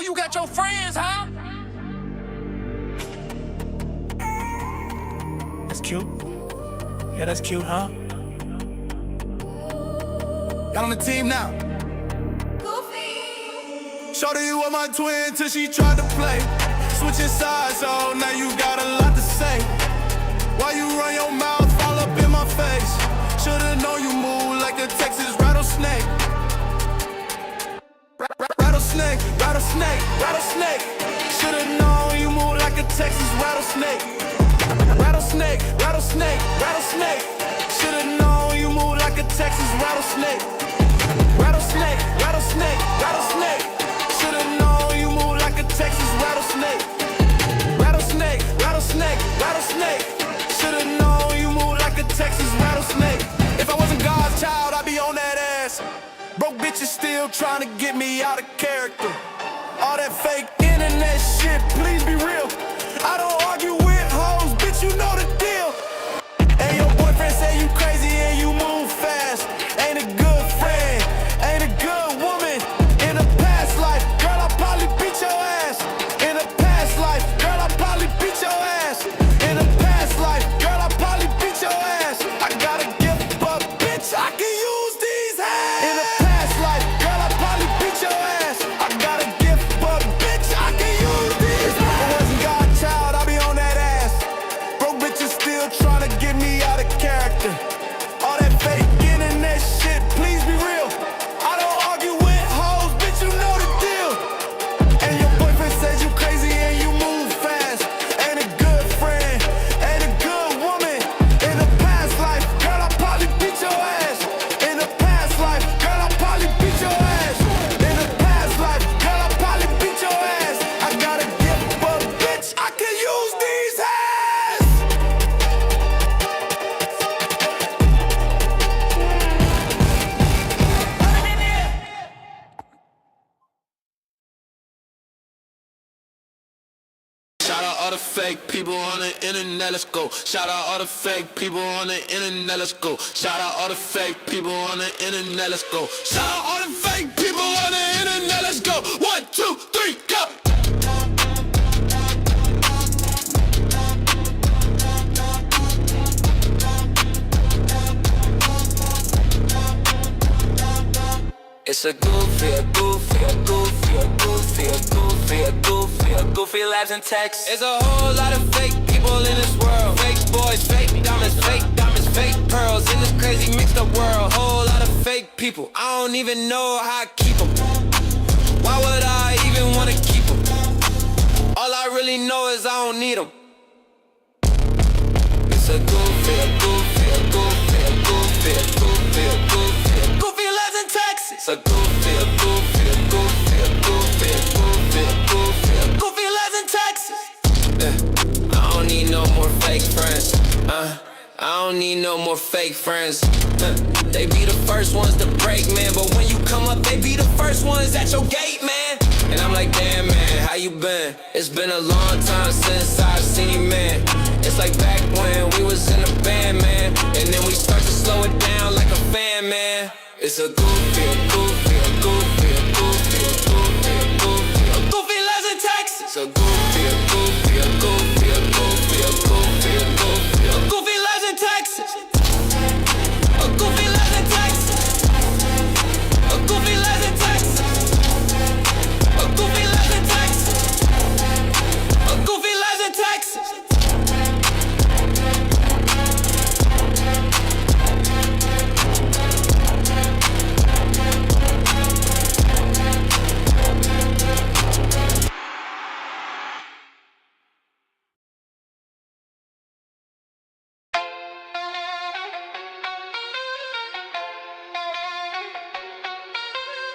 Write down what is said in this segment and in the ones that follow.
you got your friends, huh? That's cute. Yeah, that's cute, huh? Got on the team now. Shorty, you were my twin till she tried to play. Switching sides, oh, now you got a lot to say. Why you run your mouth all up in my face? Should've known you move like a Texas rattlesnake. Rattlesnake, rattlesnake, rattlesnake. Should've known you move like a Texas rattlesnake. Rattlesnake, rattlesnake, rattlesnake. Should've known you move like a Texas rattlesnake. Rattlesnake, rattlesnake, rattlesnake. Should've known you move like a Texas rattlesnake. Rattlesnake, rattlesnake, rattlesnake. Should've known you move like a Texas rattlesnake. If I wasn't God's child, I'd be on that ass. Broke bitches still trying to get me out of character. All that fake internet shit, please be real. I don't argue with hoes, bitch, you know the deal. And your boyfriend say you crazy and you move fast. Ain't a good friend, ain't a good woman. In a past life, girl, I probably beat your ass. In a past life, girl, I probably beat your ass. In a past life, girl, I probably beat your ass. I got a gift, but bitch, I can use these hands. In a past life, girl, I probably beat your ass. I got a gift, but bitch, I can use these hands. If I wasn't God's child, I'd be on that ass. Broke bitches still trying to get me out of character. All that fake internet shit, please be real. I don't argue with hoes, bitch, you know the deal. And your boyfriend says you crazy and you move fast. Ain't a good friend, ain't a good woman. In a past life, girl, I probably beat your ass. In a past life, girl, I probably beat your ass. In a past life, girl, I probably beat your ass. I got a gift, but bitch, I can use these hands. Shout out all the fake people on the internet, let's go. Shout out all the fake people on the internet, let's go. Shout out all the fake people on the internet, let's go. Shout out all the fake people on the internet, let's go. 1, 2, 3, go. It's a goofy, a goofy, a goofy, a goofy, a goofy, a goofy, a goofy labs in text. There's a whole lot of fake people in this world. Fake boys, fake diamonds, fake pearls. In this crazy mixed up world. Whole lot of fake people. I don't even know how I keep them. Why would I even want to keep them? All I really know is I don't need them. It's a goofy, a goofy, a goofy, a goofy, a goofy, a goofy, a goofy labs in Texas. A goofy, a goofy, a goofy, a goofy, a goofy, a goofy, a goofy labs in Texas. I don't need no more fake friends. I don't need no more fake friends. They be the first ones to break, man. But when you come up, they be the first ones at your gate, man. And I'm like, damn, man, how you been? It's been a long time since I've seen you, man. It's like back when we was in a band, man. And then we start to slow it down like a fan, man. It's a goofy, a goofy, a goofy, a goofy, a goofy, a goofy, a goofy lives in Texas. A goofy, a goofy, a goofy, a goofy, a goofy, a goofy, a goofy lives in Texas. A goofy lives in Texas. A goofy lives in Texas. A goofy lives in Texas. A goofy lives in Texas.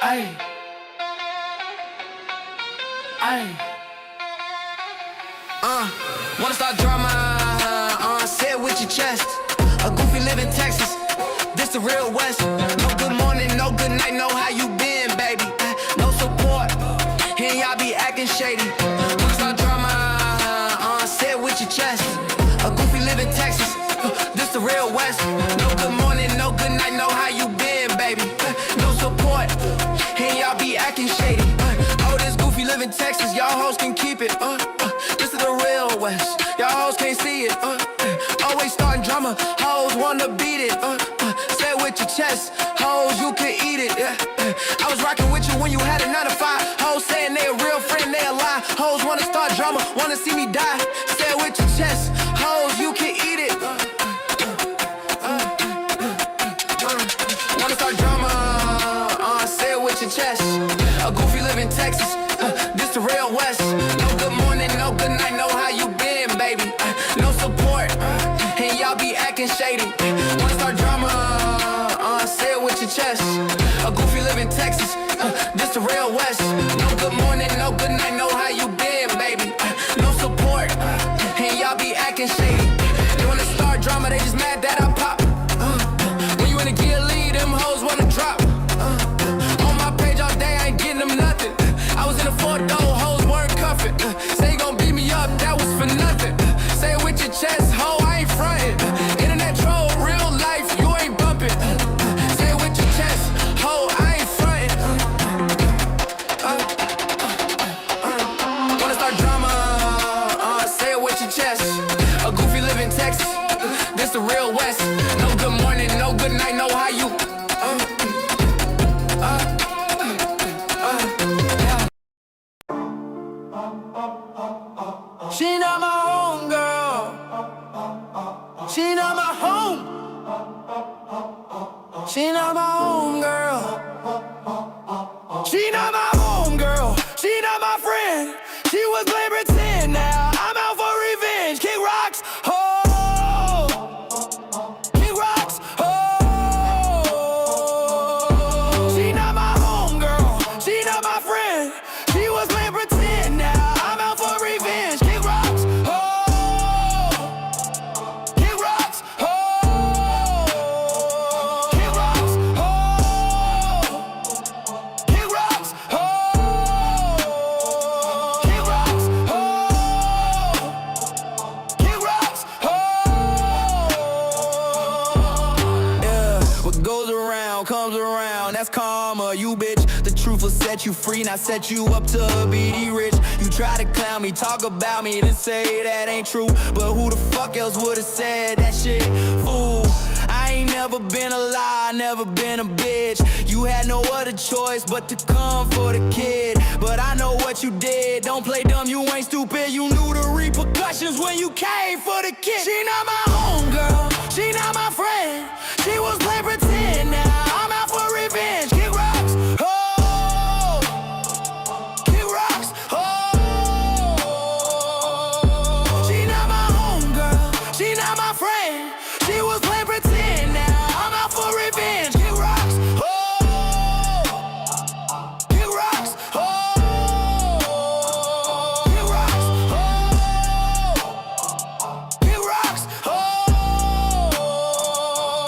Ay. Ay. Wanna start drama, say it with your chest. A goofy live in Texas, this the real West. No good morning, no good night, no how you been, baby. No support, and y'all be acting shady. Wanna start drama, say it with your chest. A goofy live in Texas, this the real West. No good morning, no good night, no how you been, baby. No support, and y'all be acting shady. Oh, this goofy live in Texas. Say it with your chest, hoes, you can eat it. Yeah. I was rocking with you when you had a 9 to 5. Hoes saying they a real friend, they a lie. Hoes wanna start drama, wanna see me die. Say it with your chest, hoes, you can eat it. Wanna start drama, say it with your chest. A goofy live in Texas, this the real West. No good morning, no good night, know how you been, baby. No support, and y'all be acting shady. Wanna start drama, say it with your chest. A goofy live in Texas, this the real West. No good morning, no good night, know how you been, baby. No support, and y'all be acting shady. They wanna start drama, they just mad that I pop. When you in the gear lead, them hoes wanna drop. On my page all day, I ain't getting them nothing. I was in a 4-door, hoes weren't cuffing. Say you gon' beat me up, that was for nothing. Say it with your chest, ho, I ain't frontin'. Internet troll, real life, you ain't bumpin'. Say it with your chest, ho, I ain't frontin'. Wanna start drama, say it with your chest. A goofy live in Texas, this the real West. No good morning, no good night, know how you. She not my home girl. She not my home. She not my home girl. She not my home girl. She not my friend. She was playing pretend. Now I'm out for revenge. Kick rocks, oh. Kick rocks, oh. She not my home girl. She not my friend. She was playing pretend. Now I'm out for revenge. Kick rocks, oh. Kick rocks, oh. Kick rocks, oh. Kick rocks, oh. Kick rocks, oh. Kick rocks, oh. Yeah, what goes around comes around. That's karma, you bitch. The truth will set you free, not set you up to be rich. You try to clown me, talk about me, then say that ain't true. But who the fuck else would've said that shit? Fool, I ain't never been a lie, never been a bitch. You had no other choice but to come for the kid. But I know what you did, don't play dumb, you ain't stupid. You knew the repercussions when you came for the kid. She not my home girl, she not my friend. She was playing pretend, now I'm out for revenge. Kick rocks, oh. Kick rocks, oh. She not my home girl, she not my friend. She was playing pretend, now I'm out for revenge. Kick rocks, oh. Kick rocks, oh. Kick rocks, oh. Kick rocks, oh.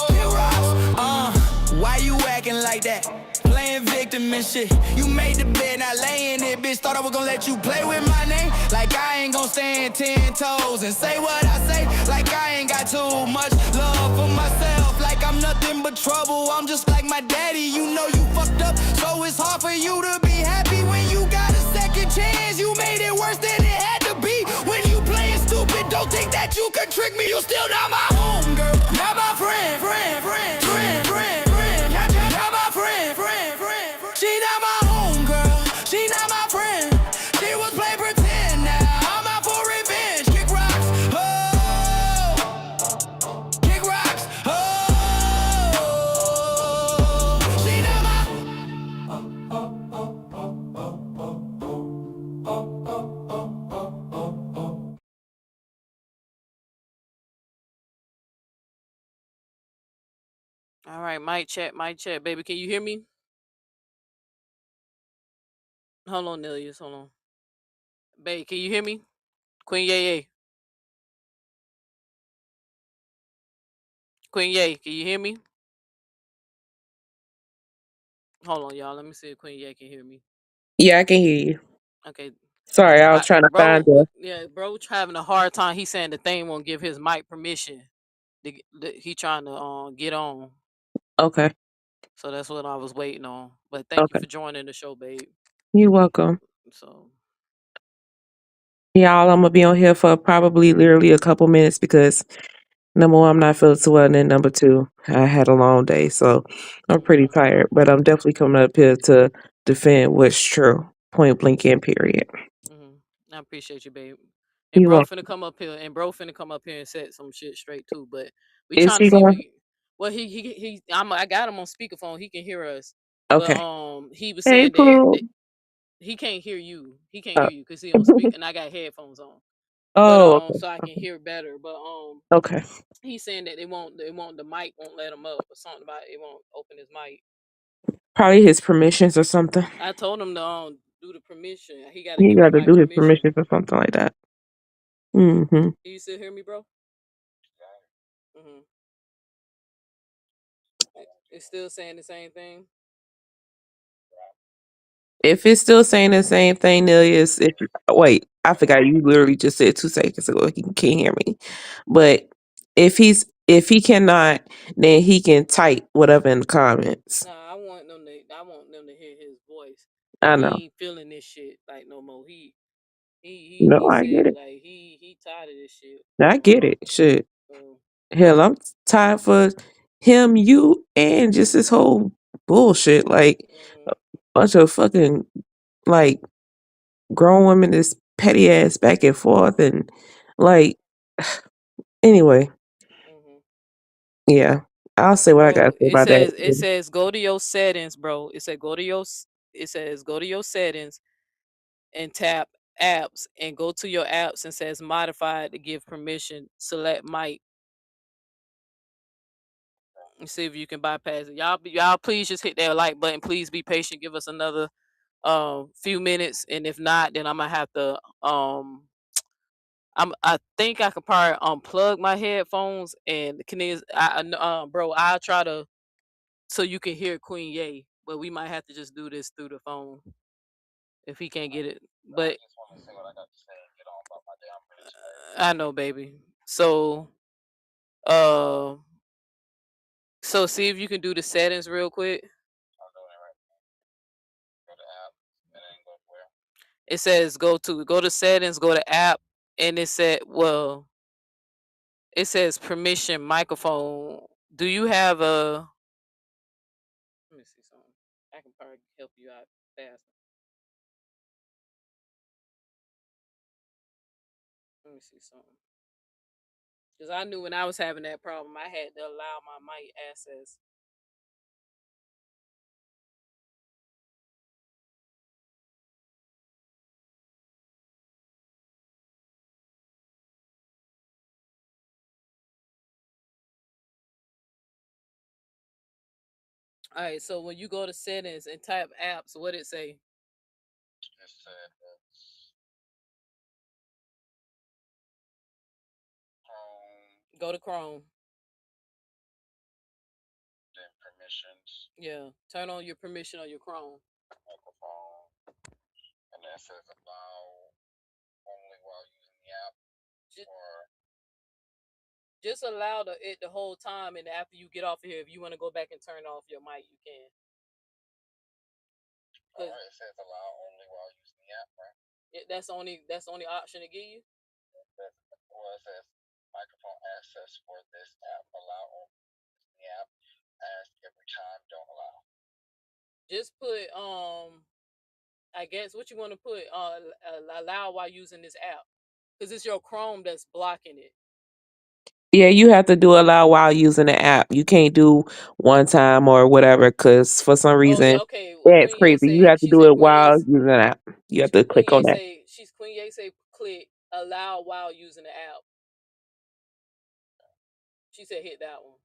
Kick rocks, why you acting like that? Playing victim and shit. You made the bed, not laying it, bitch. Thought I was gonna let you play with my name. Like I ain't gonna stand 10 toes and say what I say. Like I ain't got too much love for myself. Like I'm nothing but trouble. I'm just like my daddy. You know you fucked up, so it's hard for you to be happy when you got a second chance. You made it worse than it had to be. When you playing stupid, don't think that you could trick me. You still not my home girl, not my friend, friend, friend, friend, friend, friend. Not my friend, friend, friend, friend. She not my home girl, she not my friend. She was playing pretend, now I'm out for revenge. Kick rocks, oh. Kick rocks, oh. She not my. All right, mic check, baby. Can you hear me? Hold on, Nilius. Hold on. Babe, can you hear me? Queen Yay. Queen Yay, can you hear me? Hold on, y'all. Let me see if Queen Yay can hear me. Yeah, I can hear you. Okay. Sorry, I was trying to find Bro, the. yeah, bro, having a hard time. He's saying the thing won't give his mic permission. He trying to get on. Okay, So that's what I was waiting on. But thank you okay. for joining the show, babe. You're welcome. So Y'all, I'm gonna be on here for probably literally a couple minutes because Number one, I'm not feeling too well, and then number two, I had a long day, so I'm pretty tired. But I'm definitely coming up here to defend what's true, point blank and period. I appreciate you, babe. And You bro want? finna come up here, and set some shit straight too. But we Is trying to he see if going? we. Well, I got him on speakerphone. He can hear us, but Okay. he was Hey, saying that Pooh. he can't hear you. He can't Uh, hear you because he on speak, and I got headphones on. But oh, so I can hear better. But okay. he's saying that the mic won't let him up or something about it won't open his mic. Probably his permissions or something. I told him to do the permission. He got to He give his got to mic do his permission. permissions or something like that. Hmm. Can you still hear me, bro? hmm It's still saying the same thing. If it's still saying the same thing, Nelius, if wait, I forgot you literally just said 2 seconds ago he can't hear me. But if he cannot, then he can type whatever in the comments. Nah, I want them to hear his voice. I Like know. he ain't feeling this shit like no more. No, He I said get it. like he tired of this shit. I get it. Shit. So Hell, I'm tired for him, you, and just this whole bullshit. Like mhm, a bunch of fucking like grown women, this petty ass back and forth, and like anyway, mhm. yeah. I'll say what I Bro, gotta say about that. it says go to your settings, bro. It says go to your settings and tap apps and go to your apps and says modified to give permission. Select mic and see if you can bypass it. Y'all please just hit that like button. Please be patient. Give us another few minutes, and if not, then I'm gonna have to I think I could probably unplug my headphones and bro, I'll try to so you can hear Queen Ye, but we might have to just do this through the phone if he can't get it. But I know, baby. Uh, so see if you can do the settings real quick. It says go to settings, go to app, and it says permission microphone. Do you have a? Let me see something. I can probably help you out fast. Let me see something. Because I knew when I was having that problem, I had to allow my mic access. All right, so when you go to settings and type apps, what it say? Go to Chrome. Yeah, turn on your permission on your Chrome. Just allow it the whole time, and after you get off of here, if you want to go back and turn off your mic, you can. It says allow only while using the app, right? That's the only option to give you. It says microphone access for this app. Allow only using the app. Ask every time. Don't allow. Just put I guess what you want to put allow while using this app, because it's your Chrome that's blocking it. Yeah, you have to do allow while using the app. You can't do one time or whatever, because for some Oh yeah, reason okay. that's Queen Ye crazy. You say have to do it Queen Ye while using the app. You have to click on that. Queen Ye say click allow while using the app. She said hit that one.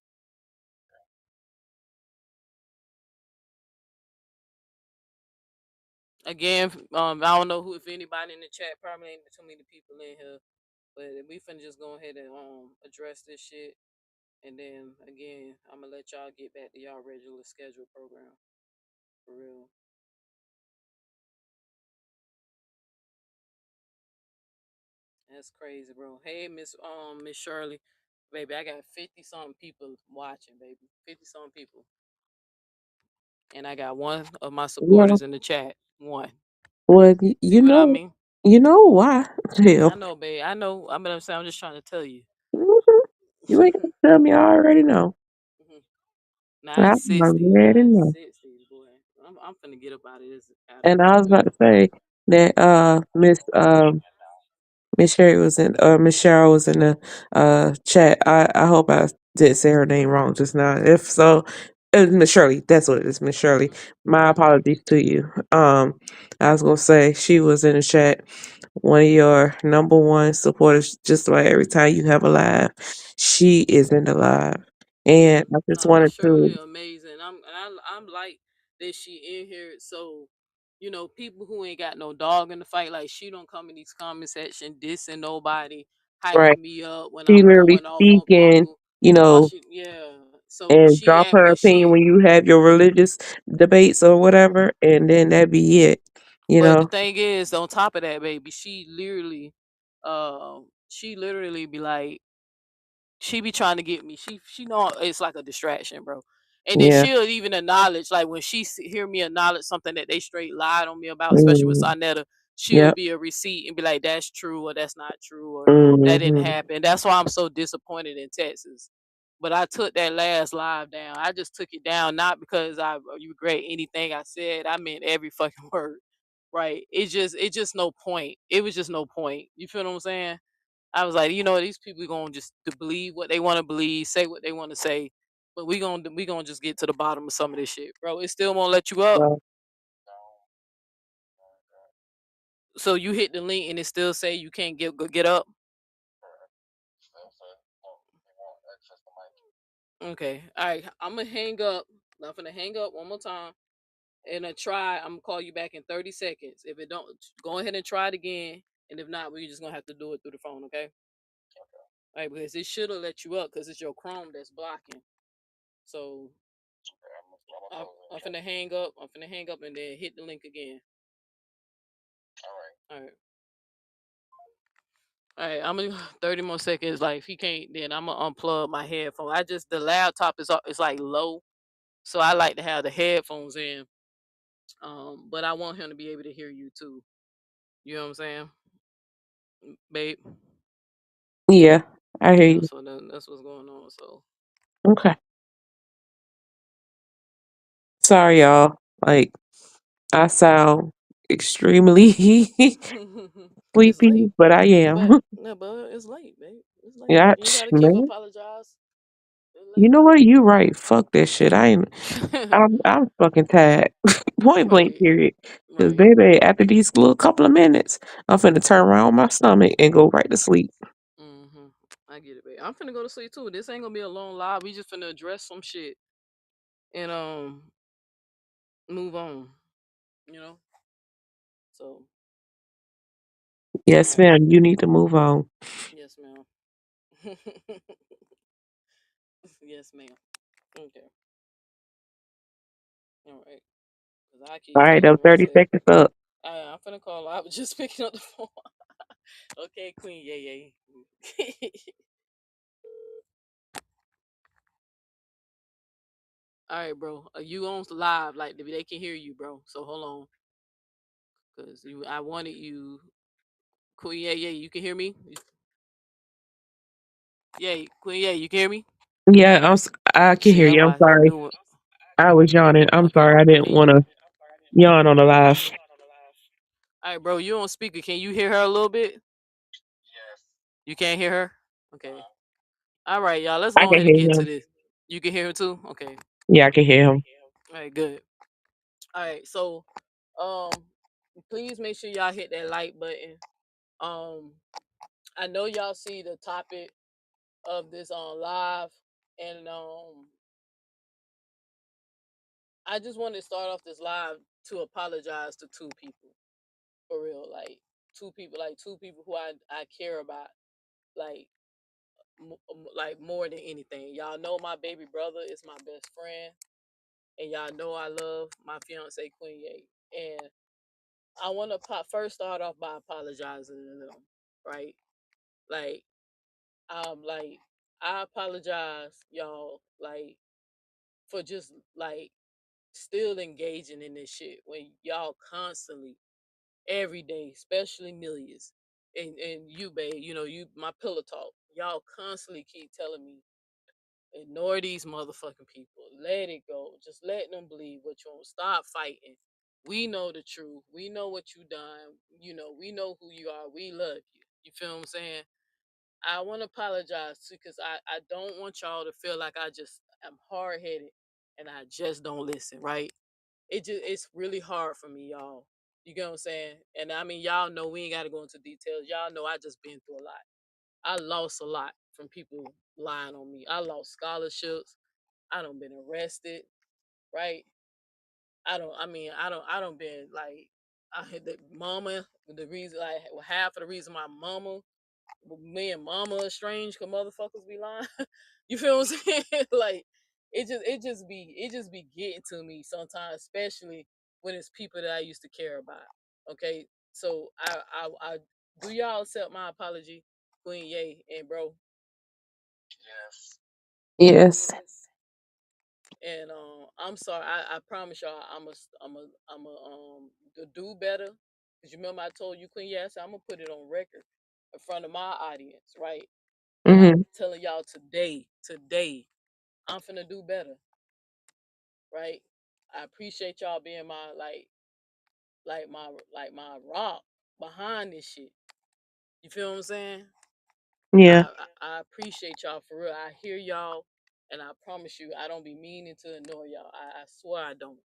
Again, I don't know if anybody in the chat, probably ain't too many people in here, but we finna just go ahead and address this shit, and then again, I'm gonna let y'all get back to y'all regular scheduled program for real. That's crazy, bro. Hey, Miss Shirley, baby, I got 50 something people watching, baby, 50 something people, and I got one of my Yeah. supporters in the chat. One. Well, See what I mean? you know why? I Hell. know, babe. I know. I'm just trying to tell you. Mhm. You ain't gonna tell me. I already know. I 960, already know. 960, boy. I'm finna get up out of And here I real was about quick. to say that Miss Sherry was in Miss Cheryl was in the chat. I hope I did say her name wrong just now. If so, Miss Shirley, that's what it is, Miss Shirley. My Mm-hmm. apologies to you. I was gonna say she was in the chat, one of your number one supporters, just like every time you have a live. She is in the live. Yeah, And I just no, Miss wanted Shirley to amazing. I'm like that she in here. So, people who ain't got no dog in the fight, like she don't come in these comment section dissing nobody, right. hyping me up when She I'm literally going off speak on and, people. you All know, she, yeah. So and drop her opinion when you have your religious debates or whatever, and then that be it. You but the know. thing is, on top of that, baby, she literally be like, she be trying to get me. She know it's like a distraction, bro. And then Yeah. she'll even acknowledge, like when she hear me acknowledge something that they straight lied on me about, especially with Mm, Sonetta, she'll yep. be a receipt and be like, "That's true," or "That's not true," or "That didn't Hmm. happen." That's why I'm so disappointed in Texas. But I took that last live down. I just took it down not because I you regret anything I said. I meant every fucking word. Right? It's just no point. It was just no point. You feel what I'm saying? I was like, these people gonna just to believe what they want to believe, say what they want to say, but we gonna just get to the bottom of some of this shit, bro. It still won't let you up. Well, So you hit the link and it still say you can't get up. Okay, all right. I'm gonna hang up. I'm gonna hang up one more time and I'm gonna call you back in 30 seconds. If it don't, go ahead and try it again. And if not, we're just gonna have to do it through the phone, okay? All right, because it should have let you up because it's your Chrome that's blocking. So I'm finna hang up. I'm finna hang up and then hit the link again. All right. All right. I'm gonna 30 more seconds. Like if he can't, then I'm gonna unplug my headphone. The laptop is like low, so I like to have the headphones in. But I want him to be able to hear you too. You know what I'm saying, babe? yeah, I hear Yeah. you. So that's what's going on. So. Okay. Sorry, y'all. Like I sound extremely It's late, sleepy, but I am. but no, but it's late, babe. It's late. Yeah, You ain't gotta keep man. apologize. It's You late. know what? You right. Fuck that shit. I ain't. I'm fucking tired. Point blank. Right. Period. Cause Right. baby, after these little couple of minutes, I'm finna turn around on my stomach and go right to sleep. I get it, babe. I'm finna go to sleep too. This ain't gonna be a long live. We just finna address some shit and move on. You know. So, all Yes, right. ma'am. You need to move on. Yes, ma'am. Yes, ma'am. Okay. All right. Cause I All keep right, talking those to 30 myself. seconds up. I'm finna call. I was just picking up the phone. Okay, Queen. Yay, yay. All right, bro. You on live? Like they can hear you, bro. So hold on, cause I wanted you. Queen. Yeah, yeah. You can hear me. Yeah, Queen. Yeah, you can hear me. Yeah, I can See, hear that's you. I'm why I sorry. knew it. I was yawning. I'm Okay. sorry. I didn't Can want to yawn on the live. All right, bro. You on speaker? Can you hear her a little bit? You can't hear her. Okay. All right, y'all. Let's I go can ahead and hear get to him. this. You can hear her too. Okay. Yeah, I can hear him. All right. Good. All right. So, um, please make sure y'all hit that like button. Um, I know y'all see the topic of this on live, and I just want to start off this live to apologize to two people for real, like two people who I care about, like like more than anything. Y'all know my baby brother is my best friend, and y'all know I love my fiance Queen Ye. And I want to first start off by apologizing to them, right? Like, like I apologize, y'all, like for just like still engaging in this shit when y'all constantly every day, especially millions. And you, babe, you my pillow talk. y'all constantly keep telling me, ignore these motherfucking people. Let it go. Just let them believe what you want. Stop fighting. We know the truth. We know what you done. We know who you are. We love you. You feel what I'm saying? I want to apologize too, because I don't want y'all to feel like I just am hard headed and I just don't listen, right? It's really hard for me, y'all. You get what I'm saying? And I mean, y'all know we ain't got to go into details. Y'all know I just been through a lot. I lost a lot from people lying on me. I lost scholarships. I don't been arrested, right? I don't been like, I had the mama, the reason, like half of the reason my mama, me and mama estranged, cause motherfuckers be lying. You feel what I'm saying? Like it just be getting to me sometimes, especially when it's people that I used to care about. Okay, so I do y'all accept my apology, Queen Ye and bro? Yes. Yes. And I'm sorry. I promise y'all, to do better. Cause you remember I told you, Queen, yes, I'm gonna put it on record in front of my audience, right? And I'm Hmm. telling y'all today, I'm finna do better, right? I appreciate y'all being my my rock behind this shit. You feel what I'm saying? Yeah. I appreciate y'all for real. I hear y'all, and I promise you, I don't be meaning to ignore y'all. I swear I don't.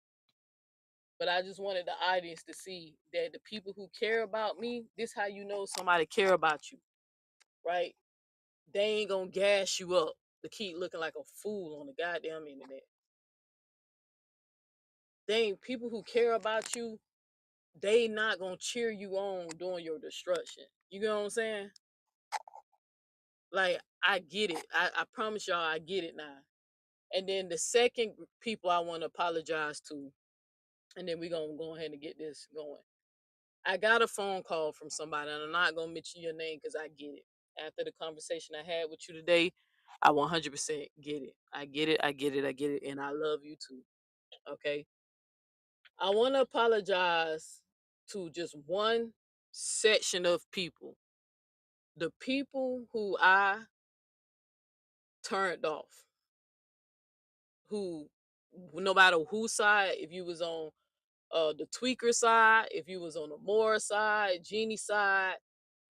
But I just wanted the audience to see that the people who care about me, this how you know somebody care about you, right? They ain't gonna gas you up to keep looking like a fool on the goddamn internet. They ain't people who care about you, they not gonna cheer you on during your destruction. You know what I'm saying? Like, I get it. I promise y'all I get it now. And then the second people I want to apologize to, and then we're gonna go ahead and get this going. I got a phone call from somebody, and I'm not gonna mention your name because I get it. After the conversation I had with you today, I 100% get it. I get it. I get it. I get it. And I love you too. Okay. I want to apologize to just one section of people. The people who I turned off, who, no matter whose side, if you was on the tweaker side, if you was on the Moore side, Jeannie side,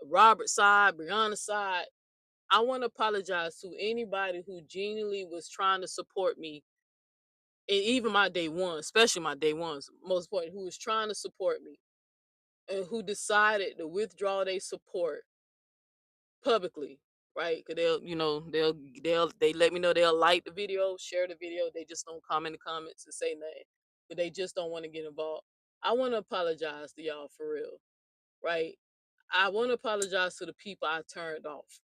Robert side, Brianna side, I want to apologize to anybody who genuinely was trying to support me, and even my day one, especially my day ones, most important, who was trying to support me and who decided to withdraw their support publicly, right? Cause they let me know they'll like the video, share the video. They just don't comment in the comments and say nothing, but they just don't want to get involved. I want to apologize to y'all for real, right? I want to apologize to the people I turned off,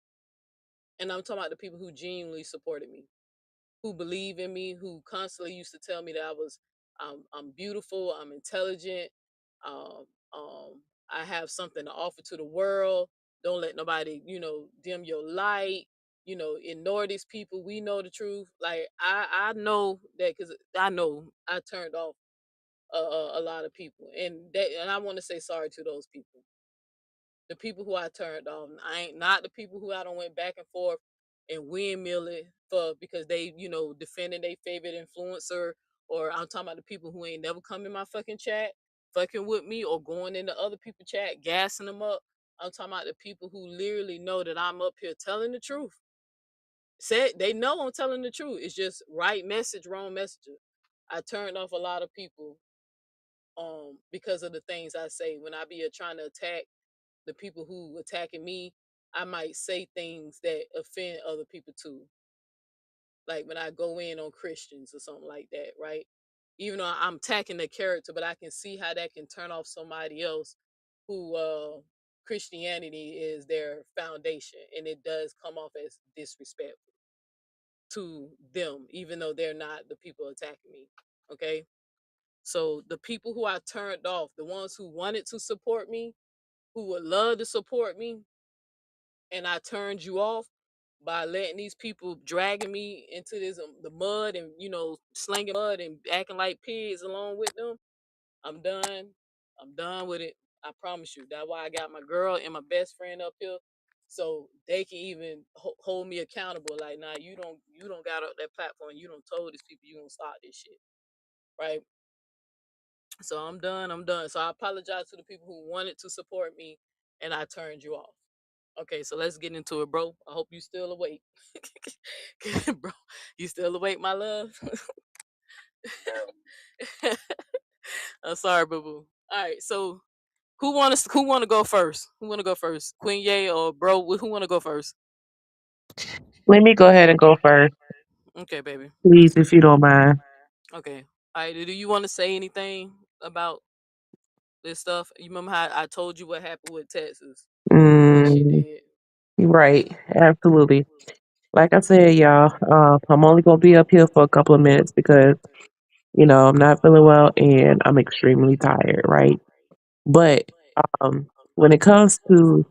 and I'm talking about the people who genuinely supported me, who believe in me, who constantly used to tell me that I'm beautiful, I'm intelligent, um, I have something to offer to the world. Don't let nobody, dim your light. Ignore these people. We know the truth. Like, I know that because I know I turned off a lot of people, and I want to say sorry to those people. The people who I turned off. I ain't not the people who I don't went back and forth and windmill it for because they, defending their favorite influencer, or I'm talking about the people who ain't never come in my fucking chat, fucking with me, or going into other people's chat, gassing them up. I'm talking about the people who literally know that I'm up here telling the truth. Said they know I'm telling the truth. It's just right message, wrong messenger. I turned off a lot of people because of the things I say. When I be trying to attack the people who attacking me, I might say things that offend other people too. Like when I go in on Christians or something like that, right? Even though I'm attacking the character, but I can see how that can turn off somebody else who Christianity is their foundation, and it does come off as disrespectful to them, even though they're not the people attacking me. Okay. So the people who I turned off, the ones who wanted to support me, who would love to support me, and I turned you off by letting these people dragging me into the mud, and slinging mud and acting like pigs along with them. I'm done. I'm done with it. I promise you. That's why I got my girl and my best friend up here so they can even hold me accountable. Like, nah, you don't got up that platform. You don't told these people you gonna start this shit, right? So I'm done. I'm done. So I apologize to the people who wanted to support me, and I turned you off. Okay, so let's get into it, bro. I hope you still awake, bro. You still awake, my love? I'm sorry, boo boo. All right, so who want to go first? Who want to go first? Queen Ye or bro? Who want to go first? Let me go ahead and go first, Okay, baby. please, if you don't mind. Okay. All right. Do you want to say anything about this stuff? You remember how I told you what happened with Texas? What she Mm, did? you're right, absolutely. Like I said, y'all, I'm only gonna be up here for a couple of minutes because I'm not feeling well and I'm extremely tired, right? But um, when it comes to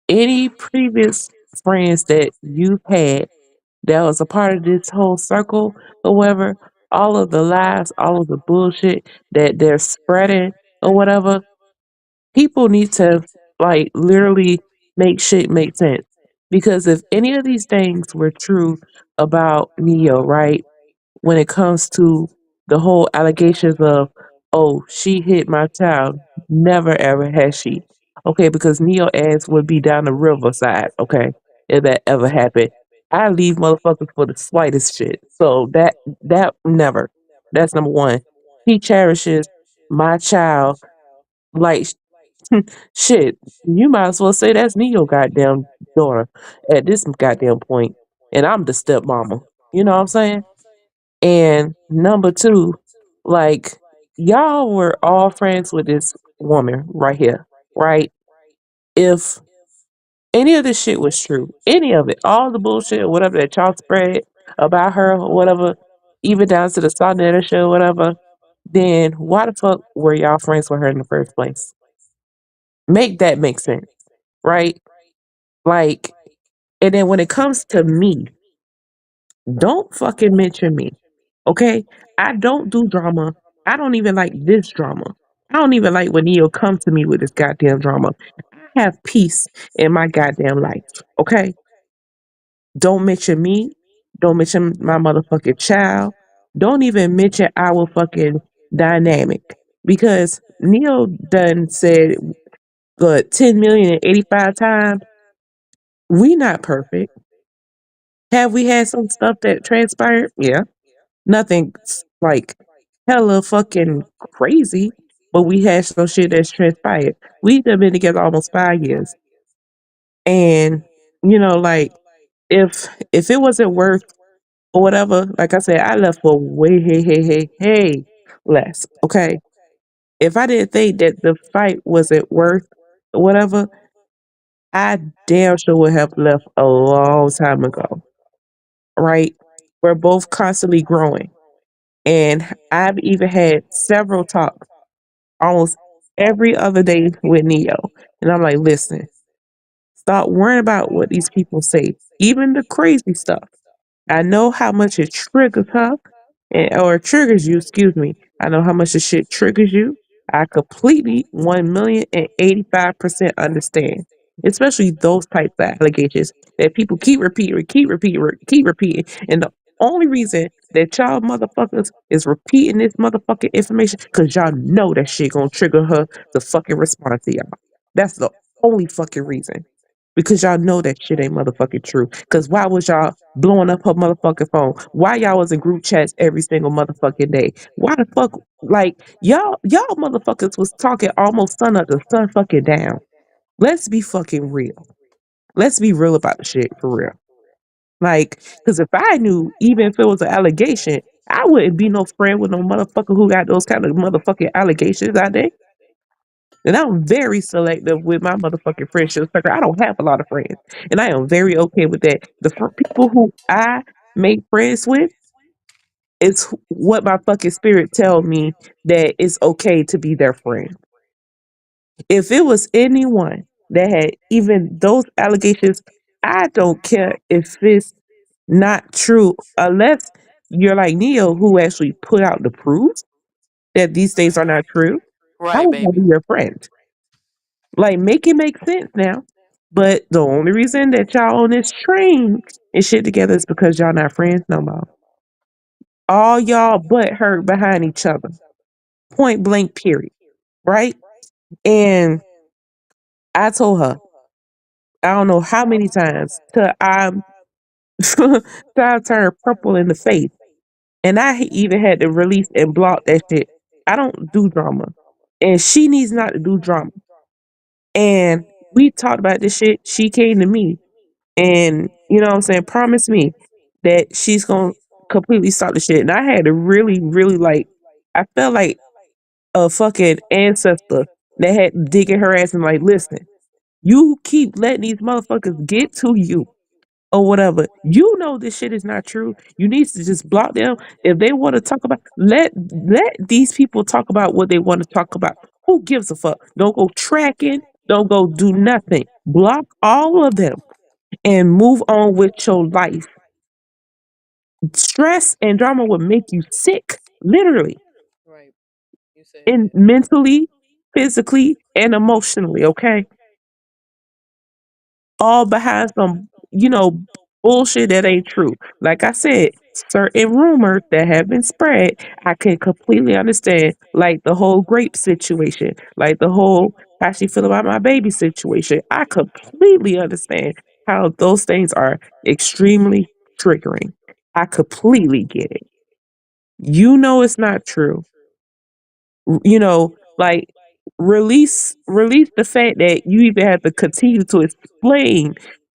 any previous friends that you've had that was a part of this whole circle or whatever, all of the lies, all of the bullshit that they're spreading or whatever, people need to like literally make shit make sense. Because if any of these things were true about Neo, right? When it comes to the whole allegations of, oh, she hit my child. Never ever has she. Okay, because Neo ass would be down the riverside, okay, if that ever happened. I leave motherfuckers for the slightest shit. So that never. That's number one. He cherishes my child like shit. You might as well say that's Neo goddamn daughter at this goddamn point. And I'm the stepmama. You know what I'm saying? And number two, like, y'all were all friends with this woman right here, right? If any of this shit was true, any of it, all the bullshit or whatever that y'all spread about her or whatever, even down to the Sonetta show, whatever, then why the fuck were y'all friends with her in the first place? Make that make sense, right? Like, and then when it comes to me, don't fucking mention me. Okay? I don't do drama. I don't even like this drama. I don't even like when Neo comes to me with this goddamn drama. I have peace in my goddamn life. Okay? Don't mention me. Don't mention my motherfucking child. Don't even mention our fucking dynamic. Because Neo done said, what, 10 million and 85 times? We not perfect. Have we had some stuff that transpired? Yeah. Nothing like hella fucking crazy, but we had some shit that's transpired. We've been together almost 5 years. And, like if it wasn't worth or whatever, like I said, I left for way hey less. Okay. If I didn't think that the fight wasn't worth whatever, I damn sure would have left a long time ago. Right? We're both constantly growing. And I've even had several talks almost every other day with Neo. And I'm like, listen, stop worrying about what these people say, even the crazy stuff. I know how much it triggers her, or triggers you, excuse me. I know how much the shit triggers you. I completely 1,085% understand. Especially those types of allegations that people keep repeating. And the only reason that y'all motherfuckers is repeating this motherfucking information because y'all know that shit gonna trigger her to fucking respond to y'all. That's the only fucking reason. Because y'all know that shit ain't motherfucking true. Cause why was y'all blowing up her motherfucking phone? Why y'all was in group chats every single motherfucking day? Why the fuck like y'all motherfuckers was talking almost sun up to sun fucking down. Let's be fucking real. Let's be real about the shit for real. Like, cause if I knew, even if it was an allegation, I wouldn't be no friend with no motherfucker who got those kind of motherfucking allegations out there. And I'm very selective with my motherfucking friendship circle. I don't have a lot of friends. And I am very okay with that. The people who I make friends with is what my fucking spirit tell me that it's okay to be their friend. If it was anyone that had even those allegations, I don't care if it's not true, unless you're like Neo, who actually put out the proof that these things are not true. I Right, would want to baby. be your friend. Like, make it make sense now. But the only reason that y'all on this train and shit together is because y'all not friends no more. All y'all butt hurt behind each other. Point blank, period. Right? And I told her, I don't know how many times till till I turned purple in the face. And I even had to release and block that shit. I don't do drama. And she needs not to do drama. And we talked about this shit. She came to me and, you know what I'm saying, promised me that she's going to completely stop the shit. And I had to really, really like, I felt like a fucking ancestor that had to dig in her ass and like, listen, you keep letting these motherfuckers get to you or whatever. You know this shit is not true. You need to just block them. If they want to talk about, let these people talk about what they want to talk about. Who gives a fuck? Don't go tracking. Don't go do nothing. Block all of them and move on with your life. Stress and drama will make you sick, literally, Right. You said and that. mentally, physically, and emotionally. Okay, all behind some, bullshit that ain't true. Like I said, certain rumors that have been spread, I can completely understand. Like the whole grape situation, like the whole how she feel about my baby situation. I completely understand how those things are extremely triggering. I completely get it. You know it's not true. Like release the fact that you even have to continue to explain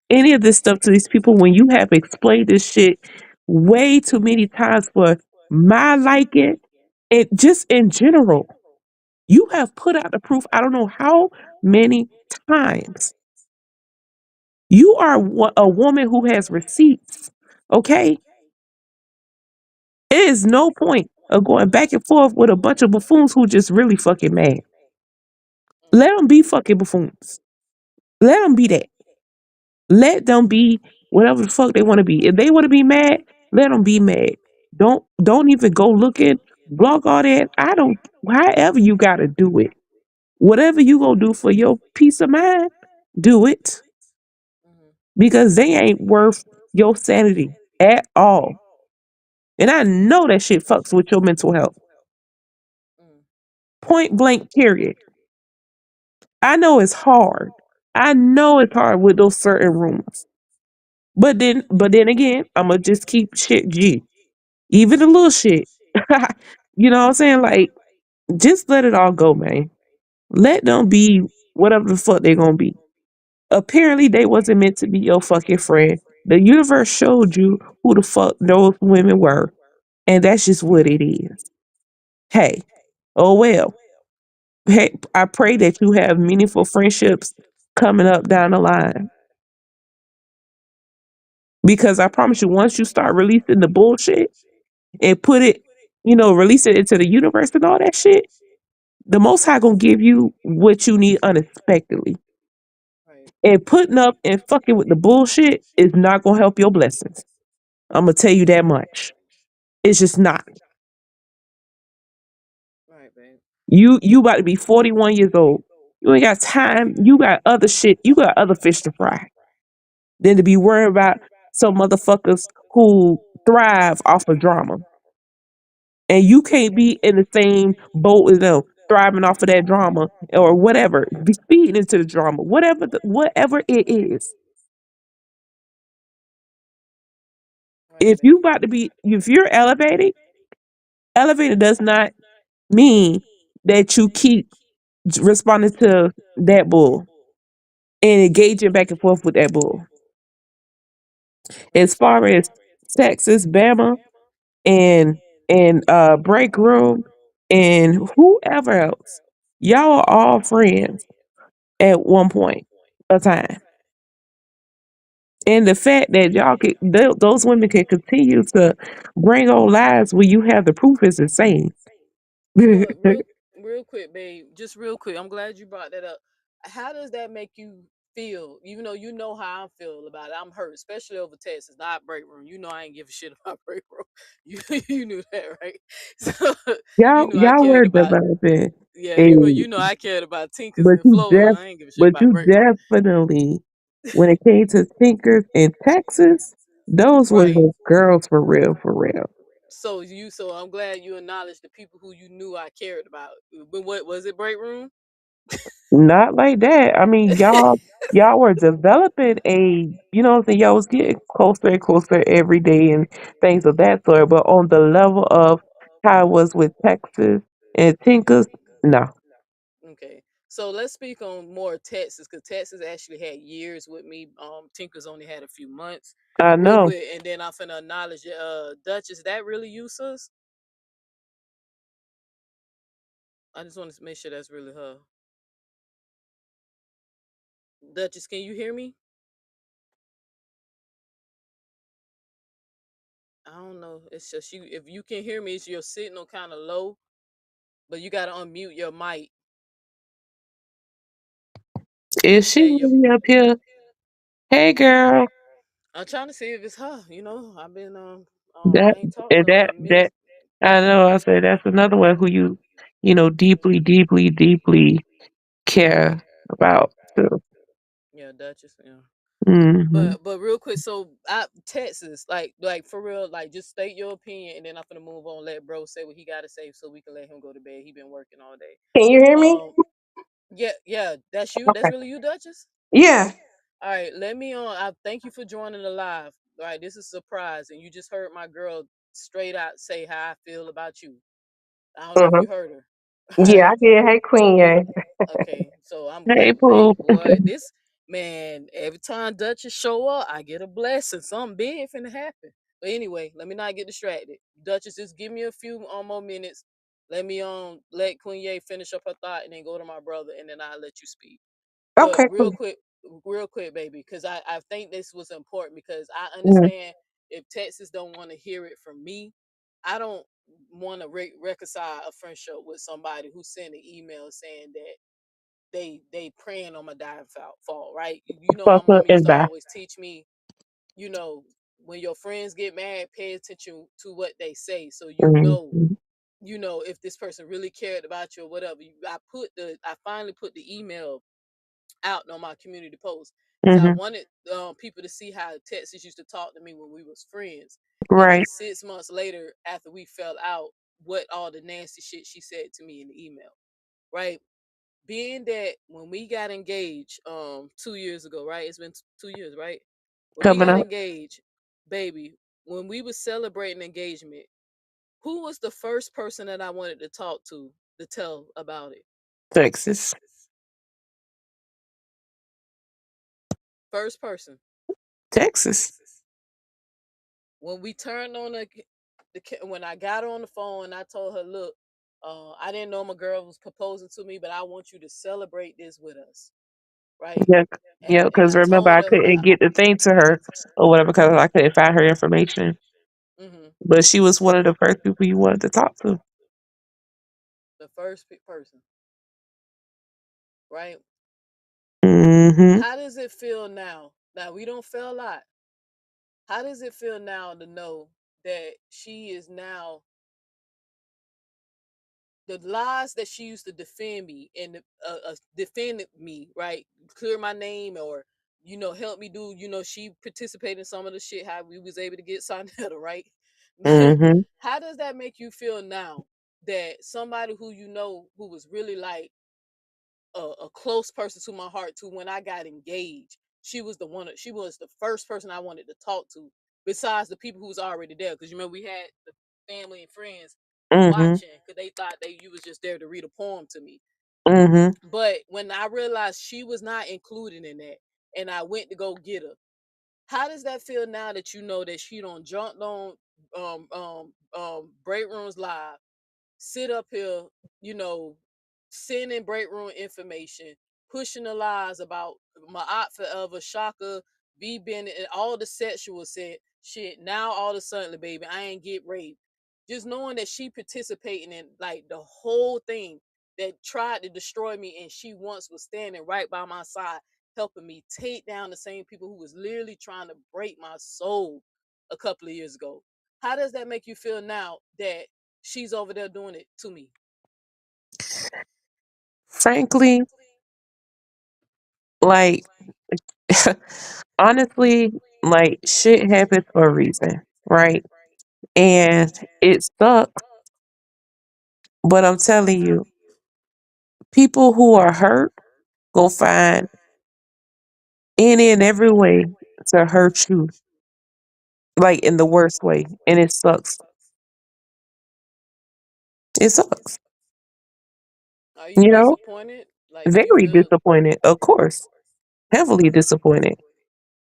any of this stuff to these people when you have explained this shit way too many times for my liking. And just in general, you have put out the proof I don't know how many times. You are a woman who has receipts, okay? It is no point of going back and forth with a bunch of buffoons who just really fucking mad. Let them be fucking buffoons. Let them be that. Let them be whatever the fuck they want to be. If they want to be mad, let them be mad. Don't even go looking, block all that. I don't. However you got to do it. Whatever you gonna do for your peace of mind, do it because they ain't worth your sanity at all. And I know that shit fucks with your mental health. Point blank. Period. I know it's hard. I know it's hard with those certain rumors. But then again, I'ma just keep shit G. Even the little shit. You know what I'm saying? Like, just let it all go, man. Let them be whatever the fuck they gonna be. Apparently they wasn't meant to be your fucking friend. The universe showed you who the fuck those women were. And that's just what it is. Hey, oh well. Hey, I pray that you have meaningful friendships coming up down the line. Because I promise you, once you start releasing the bullshit and release it into the universe and all that shit, the Most High gonna give you what you need unexpectedly. And putting up and fucking with the bullshit is not gonna help your blessings. I'm gonna tell you that much. It's just not. Right, babe. You about to be 41 years old. You ain't got time. You got other shit. You got other fish to fry than to be worried about some motherfuckers who thrive off of drama. And you can't be in the same boat as them, thriving off of that drama or whatever, be feeding into the drama, whatever it is. If you're elevated does not mean that you keep responding to that bull and engaging back and forth with that bull. As far as Texas, Bama, and Break Room and whoever else, y'all are all friends at one point of time. And the fact that those women can continue to bring on lives where you have the proof is insane. But real quick, babe, just real quick. I'm glad you brought that up. How does that make you feel? Even though you know how I feel about it, I'm hurt, especially over Texas, not Break Room. You know I ain't give a shit about Break Room. You knew that, right? So you know I Y'all cared were about. developing Yeah, a you know I cared about Tinkers but and Florida. I ain't give a shit but about you Break Room. definitely when it came to Tinkers in Texas, those were Right. the girls for real, for real. So I'm glad you acknowledged the people who you knew I cared about. But what was it, break room? Not like that. I mean, y'all were developing a, you know what I'm saying? Y'all was getting closer and closer every day and things of that sort. But on the level of how it was with Texas and Tinkers, no. Okay. So let's speak on more Texas, because Texas actually had years with me. Tinker's only had a few months. I Real know. quick, and then I'm finna acknowledge it. Duchess, that really you, sis? I just want to make sure that's really her. Duchess, can you hear me? I don't know. It's just you. If you can hear me, it's your signal kind of low, but you gotta unmute your mic. Is she Okay, your. really up here? Hey, girl. I'm trying to see if it's her. You know, I've been That I ain't talked and to her in a that minute. I know. I said that's another one who you know, deeply, deeply, deeply care about too. Yeah, Duchess. Yeah. Hmm. But real quick, so Texas, like for real, like just state your opinion, and then I'm gonna move on. Let bro say what he gotta say, so we can let him go to bed. He been working all day. Can you hear me? Um, yeah, yeah, that's you. That's Okay. really you, Duchess. Yeah. All right, let me on. I thank you for joining the live. All right, this is a surprise, and you just heard my girl straight out say how I feel about you. I don't know if Uh-huh. you heard her. All Yeah, right. I did. Hey, Queen. Yeah. Okay, so I'm Hey, hey Pooh. boy, this man, every time Duchess show up, I get a blessing. Something big finna happen. But anyway, let me not get distracted. Duchess, just give me a few more minutes. Let me let Queen Ye finish up her thought and then go to my brother and then I'll let you speak. But Okay. Cool. real quick, baby, because I think this was important because I Mhm. understand if Texas don't want to hear it from me, I don't want to reconcile a friendship with somebody who sent an email saying that they praying on my downfall, right? You know, my Fuck up mama used and to bye. always teach me, you know, when your friends get mad, pay attention to what they say, so Mhm. you know if this person really cared about you or whatever. I finally put the email out on my community post because I Mhm. wanted people to see how Texas used to talk to me when we was friends, and then Right. 6 months later, after we fell out, what all the nasty shit she said to me in the email, right? Being that when we got engaged 2 years ago, right? It's been 2 years, right? When we Coming got up. engaged, baby, when we was celebrating engagement, who was the first person that I wanted to talk to tell about it? Texas. First person. Texas. When we turned on when I got her on the phone, I told her, look, I didn't know my girl was proposing to me, but I want you to celebrate this with us, right? Yeah. And Yeah, because I remember told I her, couldn't get the thing to her or whatever because I couldn't find her information. mhm, But she was one of the first people you wanted to talk to. the first person, right? Hmm. How does it feel now? Now we don't feel a lot. How does it feel now to know that she is now the lies that she used to defend me and defended me, right? Clear my name or help me do. She participated in some of the shit how we was able to get Sonetta, right? Hmm. How does that make you feel now that somebody who was really like a close person to my heart to when I got engaged. She was the first person I wanted to talk to, besides the people who was already there. Because you remember we had the family and friends Hmm. watching because they thought you was just there to read a poem to me. Hmm. But when I realized she was not included in that, and I went to go get her, how does that feel now that you know that she don't jumped on break rooms live, sit up here, you know, sending break room information, pushing the lies about my outfit of a Shaka, B Bennett, and all the sexual shit. Now all of a sudden, baby, I ain't get raped. Just knowing that she participating in like the whole thing that tried to destroy me, and she once was standing right by my side, helping me take down the same people who was literally trying to break my soul a couple of years ago. How does that make you feel now that she's over there doing it to me? Frankly, like Honestly, like shit happens for a reason, right? And it sucks, but I'm telling you, people who are hurt go find any and every way to hurt you, like in the worst way, and it sucks. It sucks, Are you you know. disappointed? Like, do you Very feel? disappointed, of course, heavily disappointed.